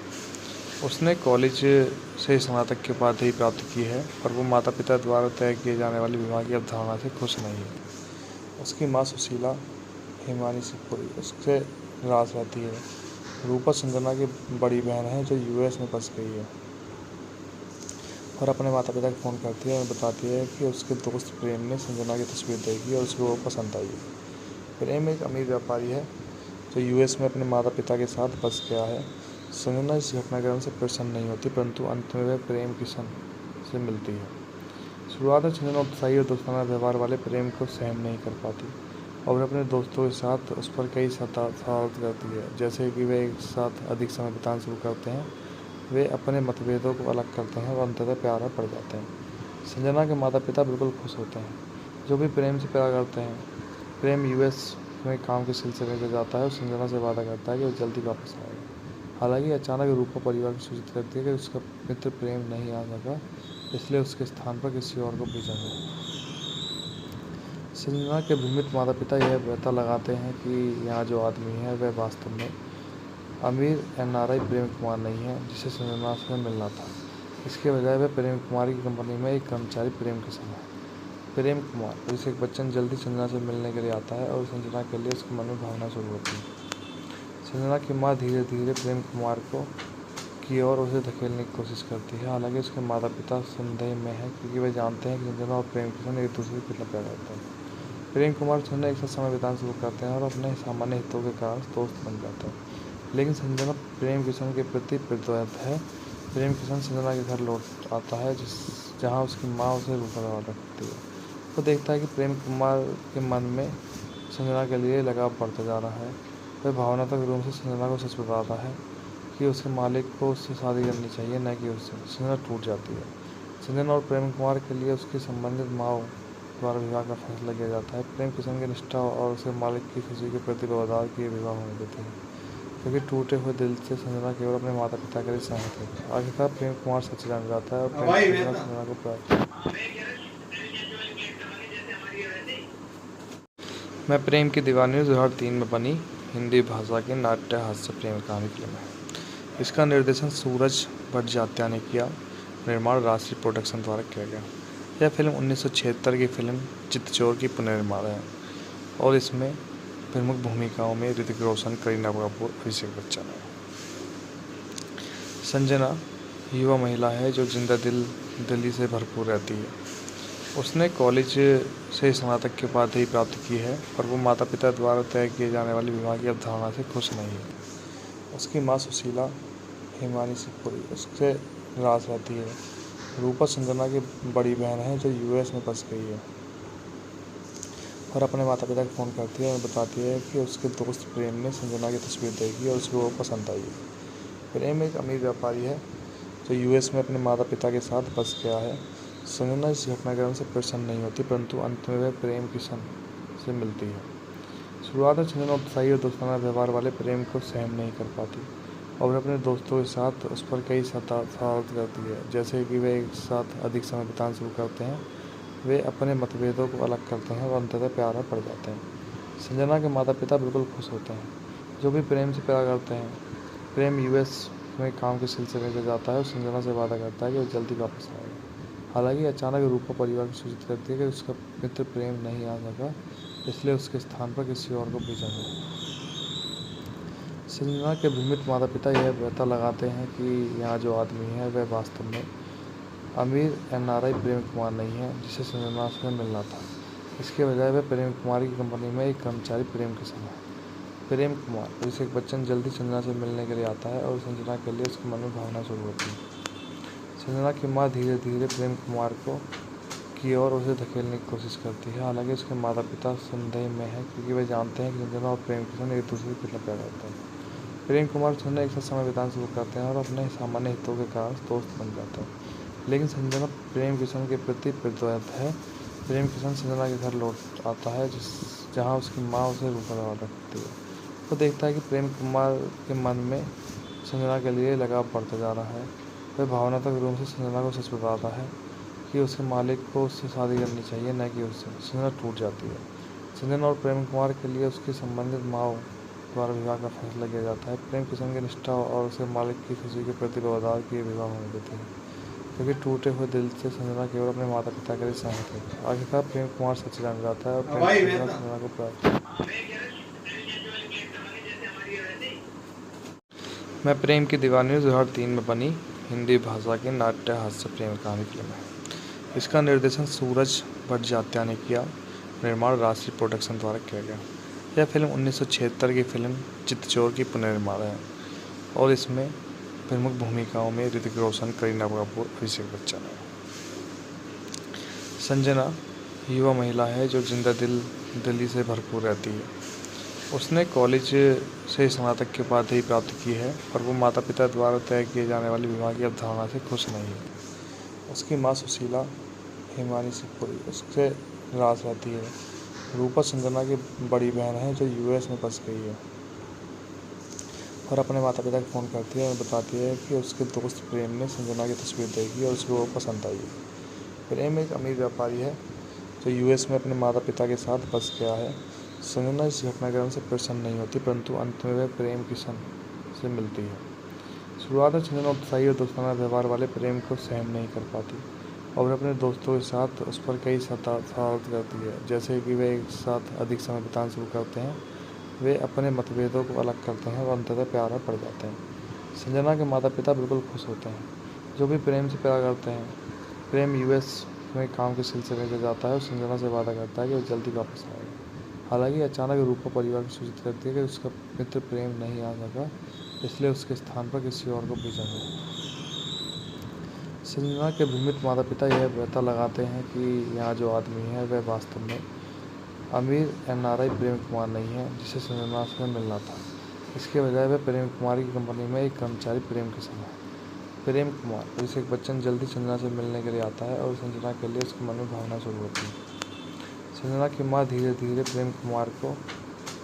उसने कॉलेज से स्नातक की उपाधि प्राप्त की है और वो माता पिता द्वारा तय किए जाने वाले विवाह की अवधारणा से खुश नहीं है। उसकी माँ सुशीला हिमानी सिपुरी उससे नाराज रहती है। रूपा संजना की बड़ी बहन है जो यूएस में फंस गई है और अपने माता पिता को फ़ोन करती है और बताती है कि उसके दोस्त प्रेम ने संजना की तस्वीर देखी और उसको वो पसंद आई है। प्रेम एक अमीर व्यापारी है जो यूएस में अपने माता पिता के साथ फंस गया है। संजना इस घटनाक्रम से प्रसन्न नहीं होती, परंतु अंत में वह प्रेम किशन से मिलती है। शुरुआत में संजना उत्साही और दोस्ताना व्यवहार वाले प्रेम को सहन नहीं कर पाती और अपने दोस्तों के साथ उस पर कई शरारत करती है, जैसे कि वे एक साथ अधिक समय बिताना शुरू करते हैं। वे अपने मतभेदों को अलग करते हैं और अंततः प्यार में पड़ जाते हैं। संजना के माता पिता बिल्कुल खुश होते हैं, जो भी प्रेम से प्यार करते हैं। प्रेम यूएस में काम के सिलसिले में जाता है और संजना से वादा करता है कि वो जल्दी वापस आएगा। हालांकि अचानक रूपा परिवार को सूचित करती है कि उसका मित्र प्रेम नहीं आ सका, इसलिए उसके स्थान पर किसी और को भेजा है। संजना के भ्रमित माता पिता यह पता लगाते हैं कि यहाँ जो आदमी है वह वास्तव में अमीर एनआरआई प्रेम कुमार नहीं है जिसे संजना से मिलना था। इसके बजाय वह प्रेम कुमार की कंपनी में एक कर्मचारी प्रेम किशन है। प्रेम कुमार अभिषेक बच्चन जल्दी संजना से मिलने के लिए आता है और संजना के लिए उसके मन में भावना शुरू होती है। संजना की माँ धीरे धीरे प्रेम कुमार की ओर उसे धकेलने की कोशिश करती है। हालांकि उसके माता पिता संदेह में हैं, क्योंकि वे जानते हैं कि संजना और प्रेम किशन एक दूसरे को कितना प्यार करते हैं। प्रेम कुमार और संजना एक साथ समय बिताना शुरू करते हैं और अपने सामान्य हितों के कारण दोस्त बन जाते हैं। लेकिन संजना प्रेम किशन के प्रति प्रतिबद्ध है। प्रेम किशन संजना के घर लौट आता है जहाँ उसकी माँ उसे रोका रखती है। वो देखता है कि प्रेम कुमार के मन में संजना के लिए लगाव बढ़ता जा रहा है। वह भावनात्मक रूप से संजना को सच बताता है कि उसके मालिक को उससे शादी करनी चाहिए, न कि उससे। संजना टूट जाती है। संजना और प्रेम कुमार के लिए उसकी संबंधित माँ द्वारा विवाह का फैसला किया जाता है। प्रेम किशन की निष्ठा और उसके मालिक की खुशी के प्रति बवदार किए विवाह होने देते हैं, क्योंकि टूटे हुए दिल से संजना केवल अपने माता पिता के लिए सहमत है। आखिरकार प्रेम कुमार सच जान जाता है और प्रेम संजना को प्राप्त। मैं प्रेम की दीवानी 2003 में बनी हिंदी भाषा की नाट्य हास्य प्रेम कहानी फिल्म है। इसका निर्देशन सूरज भट्टाचार्य ने किया। निर्माण राष्ट्रीय प्रोडक्शन द्वारा किया गया। यह फिल्म 1976 की फिल्म चितचोर की पुनर्निर्माण है और इसमें प्रमुख भूमिकाओं में ऋतिक रोशन, करीना कपूर, अभिषेक बच्चन है। संजना युवा महिला है जो जिंदा दिली से भरपूर रहती है। उसने कॉलेज से स्नातक की उपाधि प्राप्त की है और वो माता पिता द्वारा तय किए जाने वाले विवाह की अवधारणा से खुश नहीं है। उसकी माँ सुशीला हिमानी सिपुरी उससे नाराज रहती है। रूपा संजना की बड़ी बहन है जो यूएस में फंस गई है और अपने माता पिता को फ़ोन करती है और बताती है कि उसके दोस्त प्रेम ने संजना की तस्वीर देखी और उसको वो पसंद आई है। प्रेम एक अमीर व्यापारी है जो यूएस में अपने माता पिता के साथ फंस गया है। संजना इस घटनाक्रम से प्रसन्न नहीं होती, परंतु अंत में वह प्रेम किशन से मिलती है। शुरुआत में संजना उत्साही और दोस्ताना व्यवहार वाले प्रेम को सहन नहीं कर पाती और अपने दोस्तों के साथ उस पर कई शरारत करती है, जैसे कि वे एक साथ अधिक समय बिताना शुरू करते हैं। वे अपने मतभेदों को अलग करते हैं और अंततः प्यार में पड़ जाते हैं। संजना के माता पिता बिल्कुल खुश होते हैं, जो भी प्रेम से प्यार करते हैं। प्रेम यूएस में काम के सिलसिले में जाता है और संजना से वादा करता है कि वो जल्दी वापस आएगा। हालांकि अचानक रूपा परिवार को सूचित करती है कि उसका मित्र प्रेम नहीं आ सका, इसलिए उसके स्थान पर किसी और को भेजा है। संजना के भ्रमित माता पिता यह पता लगाते हैं कि यहाँ जो आदमी है वह वास्तव में अमीर एनआरआई प्रेम कुमार नहीं है जिसे संजना से मिलना था। इसके बजाय वह प्रेम कुमार की कंपनी में एक कर्मचारी प्रेम किशन है। प्रेम कुमार अभिषेक बच्चन जल्दी संजना से मिलने के लिए आता है और संजना के लिए उसके मन में भावना शुरू होती है। संजना की माँ धीरे धीरे प्रेम कुमार की ओर उसे धकेलने की कोशिश करती है। हालांकि उसके माता पिता संदेह में हैं क्योंकि वे जानते हैं कि संजना और प्रेम किशन एक दूसरे के खिलाफ प्यार करते हैं। प्रेम कुमार और संजना एक साथ समय बिताना शुरू करते हैं और अपने सामान्य हितों के कारण दोस्त बन जाते हैं। लेकिन संजना प्रेम किशन के प्रति प्रतिबद्ध है। प्रेम किशन संजना के घर लौट आता है जहाँ उसकी माँ उसे रूखा रखती है। वो देखता है कि प्रेम कुमार के मन में संजना के लिए लगाव बढ़ता जा रहा है। वह भावनात्मक रूप से संजना को सच बताता है कि उसके मालिक को उससे शादी करनी चाहिए, न कि उससे। संजना टूट जाती है। संजना और प्रेम कुमार के लिए उसकी संबंधित माँ द्वारा विवाह का फैसला किया जाता है। प्रेम किशन की निष्ठा और उसके मालिक की खुशी के प्रति व्यवहार की विवाह होने देती है, क्योंकि टूटे हुए दिल से संजना केवल अपने माता पिता के लिए सहमत है। आखिरकार प्रेम कुमार सच जान जाता है और प्रेम संजना को प्राप्त। मैं प्रेम की दीवानी 2003 में बनी हिंदी भाषा की नाट्य हास्य प्रेम कहानी फिल्म है। इसका निर्देशन सूरज भट्टाचार्य ने किया। निर्माण राष्ट्रीय प्रोडक्शन द्वारा किया गया। यह फिल्म 1976 की फिल्म चितचोर की पुनर्निर्माण है और इसमें प्रमुख भूमिकाओं में ऋतिक रोशन, करीना कपूर, अभिषेक बच्चन है। संजना युवा महिला है जो जिंदा दिली से भरपूर रहती है। उसने कॉलेज से स्नातक की उपाधि प्राप्त की है और वो माता पिता द्वारा तय किए जाने वाले विवाह की अवधारणा से खुश नहीं है। उसकी माँ सुशीला हिमानी शिवपुरी उससे नाराज रहती है। रूपा संजना की बड़ी बहन है जो यूएस में फंस गई है और अपने माता पिता को फ़ोन करती है और बताती है कि उसके दोस्त प्रेम ने संजना की तस्वीर देखी और उसको वो पसंद आई है। प्रेम एक अमीर व्यापारी है जो यूएस में अपने माता पिता के साथ फंस गया है। संजना इस घटनाक्रम से प्रसन्न नहीं होती, परंतु अंत में वह प्रेम किशन से मिलती है। शुरुआत में संजना उत्साही और दोस्ताना व्यवहार वाले प्रेम को सहन नहीं कर पाती और वे अपने दोस्तों के साथ उस पर कई शरारत करती है, जैसे कि वे एक साथ अधिक समय बिताना शुरू करते हैं। वे अपने मतभेदों को अलग करते हैं और अंततः प्यार में पड़ जाते हैं। संजना के माता पिता बिल्कुल खुश होते हैं, जो भी प्रेम से प्यार करते हैं। प्रेम यूएस में काम के सिलसिले में जाता है और संजना से वादा करता है कि वो जल्दी वापस आएगा। हालांकि अचानक रूपा परिवार को सूचित करती है कि उसका मित्र प्रेम नहीं आ सका, इसलिए उसके स्थान पर किसी और को भेजा है। संजना के भ्रमित माता पिता यह पता लगाते हैं कि यहाँ जो आदमी है वह वास्तव में अमीर एनआरआई प्रेम कुमार नहीं है, जिसे संजना से मिलना था। इसके बजाय वह प्रेम कुमार की कंपनी में एक कर्मचारी प्रेम किशन है। प्रेम कुमार अभिषेक बच्चन जल्दी संजना से मिलने के लिए आता है और संजना के लिए उसके मन में भावना शुरू होती है। संजना की माँ धीरे धीरे प्रेम कुमार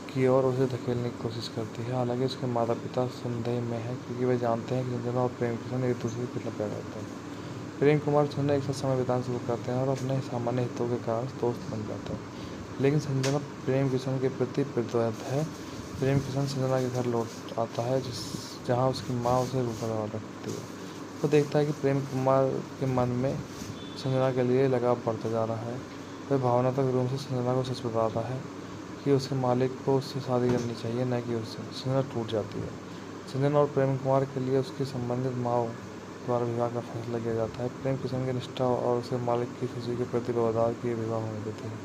की ओर उसे धकेलने की कोशिश करती है। हालांकि उसके माता पिता संदेह में हैं क्योंकि वे जानते हैं कि संजना और प्रेम किशन एक दूसरे के खिलाफ प्यार करते हैं। प्रेम कुमार और संजना एक साथ समय बिताना शुरू करते हैं और अपने सामान्य हितों के कारण दोस्त बन जाते हैं। लेकिन संजना प्रेम किशन के प्रति प्रतिबद्ध है। प्रेम किशन संजना के घर लौट आता है जहाँ उसकी माँ उसे रूखा रखती है। वो देखता है कि प्रेम कुमार के मन में संजना के लिए लगाव बढ़ता जा रहा है। वह भावनात्मक रूप से संजना को सच बताता है कि उसके मालिक को उससे शादी करनी चाहिए, न कि उससे। संजना टूट जाती है। संजना और प्रेम कुमार के लिए उसकी संबंधित माँ द्वारा विवाह का फैसला किया जाता है। प्रेम किशन की निष्ठा और उसके मालिक की खुशी के प्रति व्यवहार की विवाह होने देती है,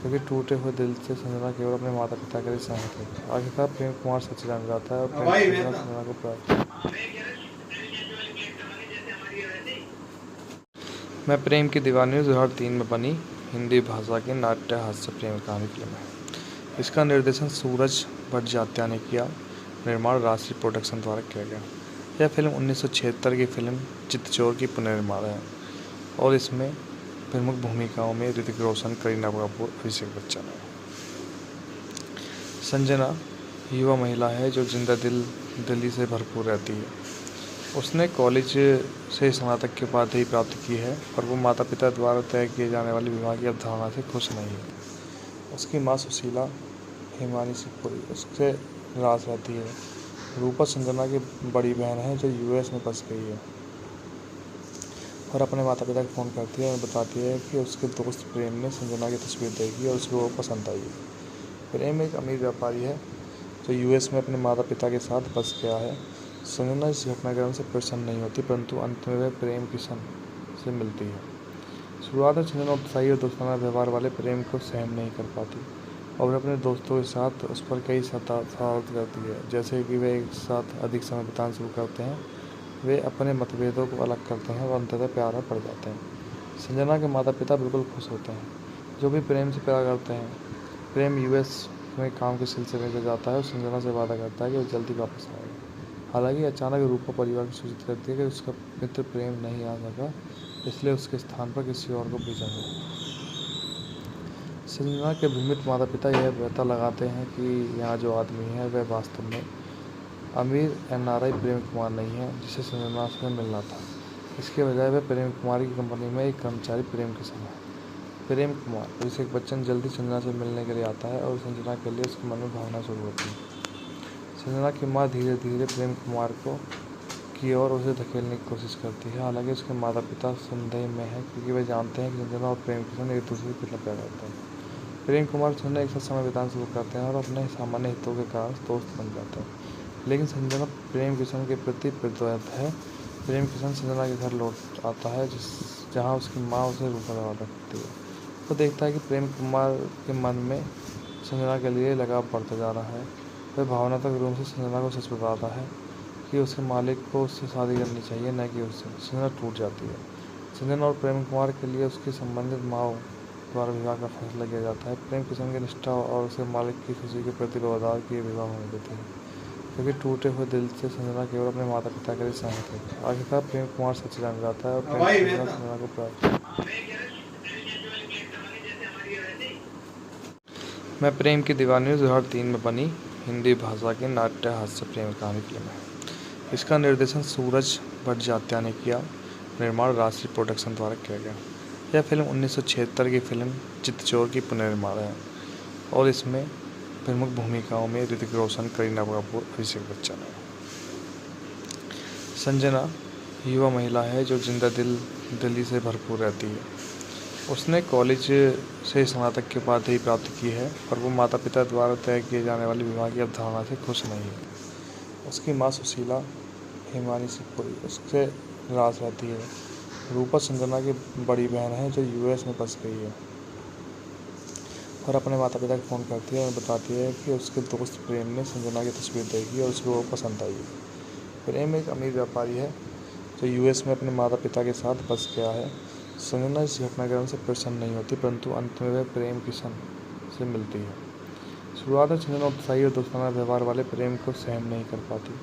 क्योंकि टूटे हुए दिल से संजना केवल अपने माता पिता के लिए सहमत है। आखिरकार प्रेम कुमार सच जान जाता है और प्रेम संजना को प्राप्त। मैं प्रेम की दीवानी 2003 में बनी हिंदी भाषा की नाट्य हास्य प्रेम कहानी फिल्म है। इसका निर्देशन सूरज भट्टाचार्य ने किया। निर्माण राष्ट्रीय प्रोडक्शन द्वारा किया गया। यह फिल्म 1976 की फिल्म चितचोर की पुनर्निर्माण है और इसमें प्रमुख भूमिकाओं में ऋतिक रोशन, करीना कपूर, अभिषेक बच्चन है। संजना युवा महिला है जो जिंदा दिली से भरपूर रहती है। उसने कॉलेज से स्नातक की उपाधि प्राप्त की है और वो माता पिता द्वारा तय किए जाने वाले विवाह की अवधारणा से खुश नहीं है। उसकी माँ सुशीला हिमानी शिवपुरी उससे नाराज रहती है। रूपा संजना की बड़ी बहन है जो यूएस में फंस गई है और अपने माता पिता को फ़ोन करती है और बताती है कि उसके दोस्त प्रेम ने संजना की तस्वीर देखी और उसको वो पसंद आई है। प्रेम एक अमीर व्यापारी है जो यूएस में अपने माता पिता के साथ फंस गया है। संजना इस घटनाक्रम से प्रसन्न नहीं होती, परंतु अंत में वह प्रेम किशन से मिलती है। शुरुआत में संजना उत्साही और दोस्ताना व्यवहार वाले प्रेम को सहन नहीं कर पाती और वे अपने दोस्तों के साथ उस पर कई शरारत करती है, जैसे कि वे एक साथ अधिक समय बिताना शुरू करते हैं। वे अपने मतभेदों को अलग करते हैं और अंततः प्यार में पड़ जाते हैं। संजना के माता पिता बिल्कुल खुश होते हैं। जो भी प्रेम से प्यार करते हैं। प्रेम यूएस में काम के सिलसिले में जाता है और संजना से वादा करता है कि वो जल्दी वापस आएगा। हालांकि अचानक रूपा परिवार को सूचित करती है कि उसका मित्र प्रेम नहीं आ सका, इसलिए उसके स्थान पर किसी और को भेजा गया। संजना के भ्रमित माता पिता यह पता लगाते हैं कि यहाँ जो आदमी है वह वास्तव में अमीर एनआरआई प्रेम कुमार नहीं है, जिसे संजना से मिलना था। इसके बजाय वह प्रेम कुमार की कंपनी में एक कर्मचारी प्रेम किशन है। प्रेम कुमार अभिषेक बच्चन जल्दी संजना से मिलने के लिए आता है और संजना के लिए उसके मन में भावना शुरू होती है। संजना की माँ धीरे धीरे प्रेम कुमार की ओर उसे धकेलने की कोशिश करती है। हालांकि उसके माता पिता संदेह में हैं, क्योंकि वे जानते हैं कि संजना और प्रेम किशन एक दूसरे से कितना प्यार करते हैं। प्रेम कुमार संजना एक साथ समय बिताना शुरू करते हैं और अपने सामान्य हितों के कारण दोस्त बन जाते हैं। लेकिन संजना प्रेम किशन के प्रति प्रतिबद्ध है। प्रेम किशन संजना के घर लौट आता है, जहाँ उसकी माँ उसे रूखा रवादा करती है। वो देखता है कि प्रेम कुमार के मन में संजना के लिए लगाव बढ़ता जा रहा है। वह भावनात्मक रूप से संजना को सच बताता है कि उसके मालिक को उससे शादी करनी चाहिए, न कि उससे। संजना टूट जाती है। संजना और प्रेम कुमार के लिए उसकी संबंधित माँ द्वारा विवाह का फैसला किया जाता है। प्रेम किशन की निष्ठा और उसके मालिक की खुशी के प्रति व्यवहार की विवाह होने देती है, क्योंकि टूटे हुए दिल से संजना केवल अपने माता पिता के लिए सहमत है। आखिरकार प्रेम कुमार सच जान जाता है और प्रेम संजना को प्राप्त। मैं प्रेम की दीवानी 2003 में बनी हिंदी भाषा की नाट्य हास्य प्रेम कहानी फिल्म है। इसका निर्देशन सूरज भट्टाचार्य ने किया। निर्माण राष्ट्रीय प्रोडक्शन द्वारा किया गया। यह फिल्म 1976 की फिल्म चितचोर की पुनर्निर्माण है और इसमें प्रमुख भूमिकाओं में ऋतिक रोशन, करीना कपूर, अभिषेक बच्चन है। संजना युवा महिला है जो जिंदा दिली से भरपूर रहती है। उसने कॉलेज से स्नातक की उपाधि प्राप्त की है और वो माता पिता द्वारा तय किए जाने वाले विवाह की अवधारणा से खुश नहीं है। उसकी माँ सुशीला हेमानी सिंहपुरी उससे नाराज रहती है। रूपा संजना की बड़ी बहन है जो यूएस में बस गई है और अपने माता पिता को फ़ोन करती है और बताती है कि उसके दोस्त प्रेम ने संजना की तस्वीर देखी और उसको वो पसंद आई है। प्रेम एक अमीर व्यापारी है जो यूएस में अपने माता पिता के साथ बस गया है। संजना इस घटनाक्रम से प्रसन्न नहीं होती, परंतु अंत में वह प्रेम किशन से मिलती है। शुरुआत में संजना उत्साही और दोस्ताना व्यवहार वाले प्रेम को सहन नहीं कर पाती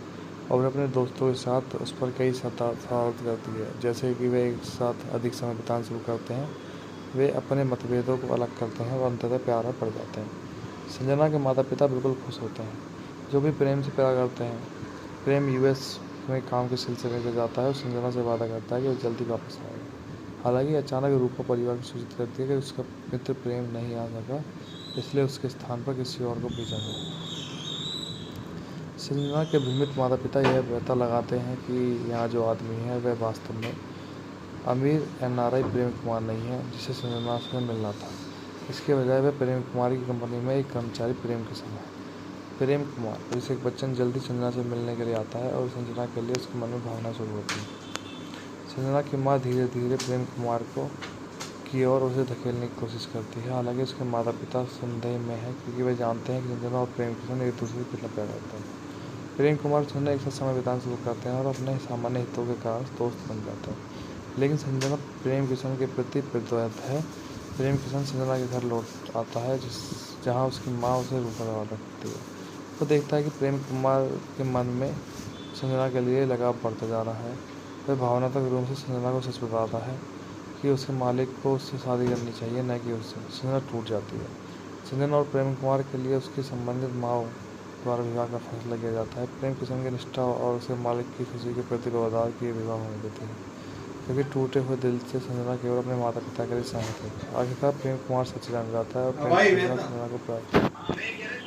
और अपने दोस्तों के साथ उस पर कई शरारत करती है, जैसे कि वे एक साथ अधिक समय बिताना शुरू करते हैं। वे अपने मतभेदों को अलग करते हैं और अंततः प्यार में पड़ जाते हैं। संजना के माता पिता बिल्कुल खुश होते हैं। जो भी प्रेम से प्यार करते हैं। प्रेम यूएस में काम के सिलसिले में जाता है और संजना से वादा करता है कि वो जल्दी वापस आएगा। हालांकि अचानक रूपा परिवार को सूचित करती है कि उसका मित्र प्रेम नहीं आ सका, इसलिए उसके स्थान पर किसी और को भेजा गया। संजना के भ्रमित माता पिता यह पता लगाते हैं कि यहाँ जो आदमी है वह वास्तव में अमीर एनआरआई प्रेम कुमार नहीं है, जिसे संजना से मिलना था। इसके बजाय वह प्रेम कुमार की कंपनी में एक कर्मचारी प्रेम किशन है। प्रेम कुमार अभिषेक बच्चन जल्दी संजना से मिलने के लिए आता है और संजना के लिए उसके मन में भावना शुरू होती है। संजना की माँ धीरे धीरे प्रेम कुमार की ओर उसे धकेलने की कोशिश करती है। हालांकि उसके माता पिता संदेह में हैं, क्योंकि वे जानते हैं कि संजना और प्रेम किशन एक दूसरे से कितना प्यार करते हैं। प्रेम कुमार संजना एक साथ समय बिताना शुरू करते हैं और अपने सामान्य हितों के कारण दोस्त बन जाते हैं। लेकिन संजना प्रेम किशन के प्रति प्रतिबद्ध है। प्रेम किशन संजना के घर लौट आता है, जहाँ उसकी माँ उसे रूखा रवादा करती है। वो देखता है कि प्रेम कुमार के मन में संजना के लिए लगाव बढ़ता जा रहा है। वह भावनात्मक रूप से संजना को सच बताता है कि उसके मालिक को उससे शादी करनी चाहिए, न कि उससे। संजना टूट जाती है। संजना और प्रेम कुमार के लिए उसकी संबंधित माँ द्वारा विवाह का फैसला किया जाता है। प्रेम किशन की निष्ठा और उसके मालिक की खुशी के प्रति व्यवहार की विवाह होने देती है, क्योंकि टूटे हुए दिल से संजना केवल अपने माता पिता के लिए सहमत है। आखिरकार प्रेम कुमार सच जान जाता है और प्रेम संजना को प्राप्त।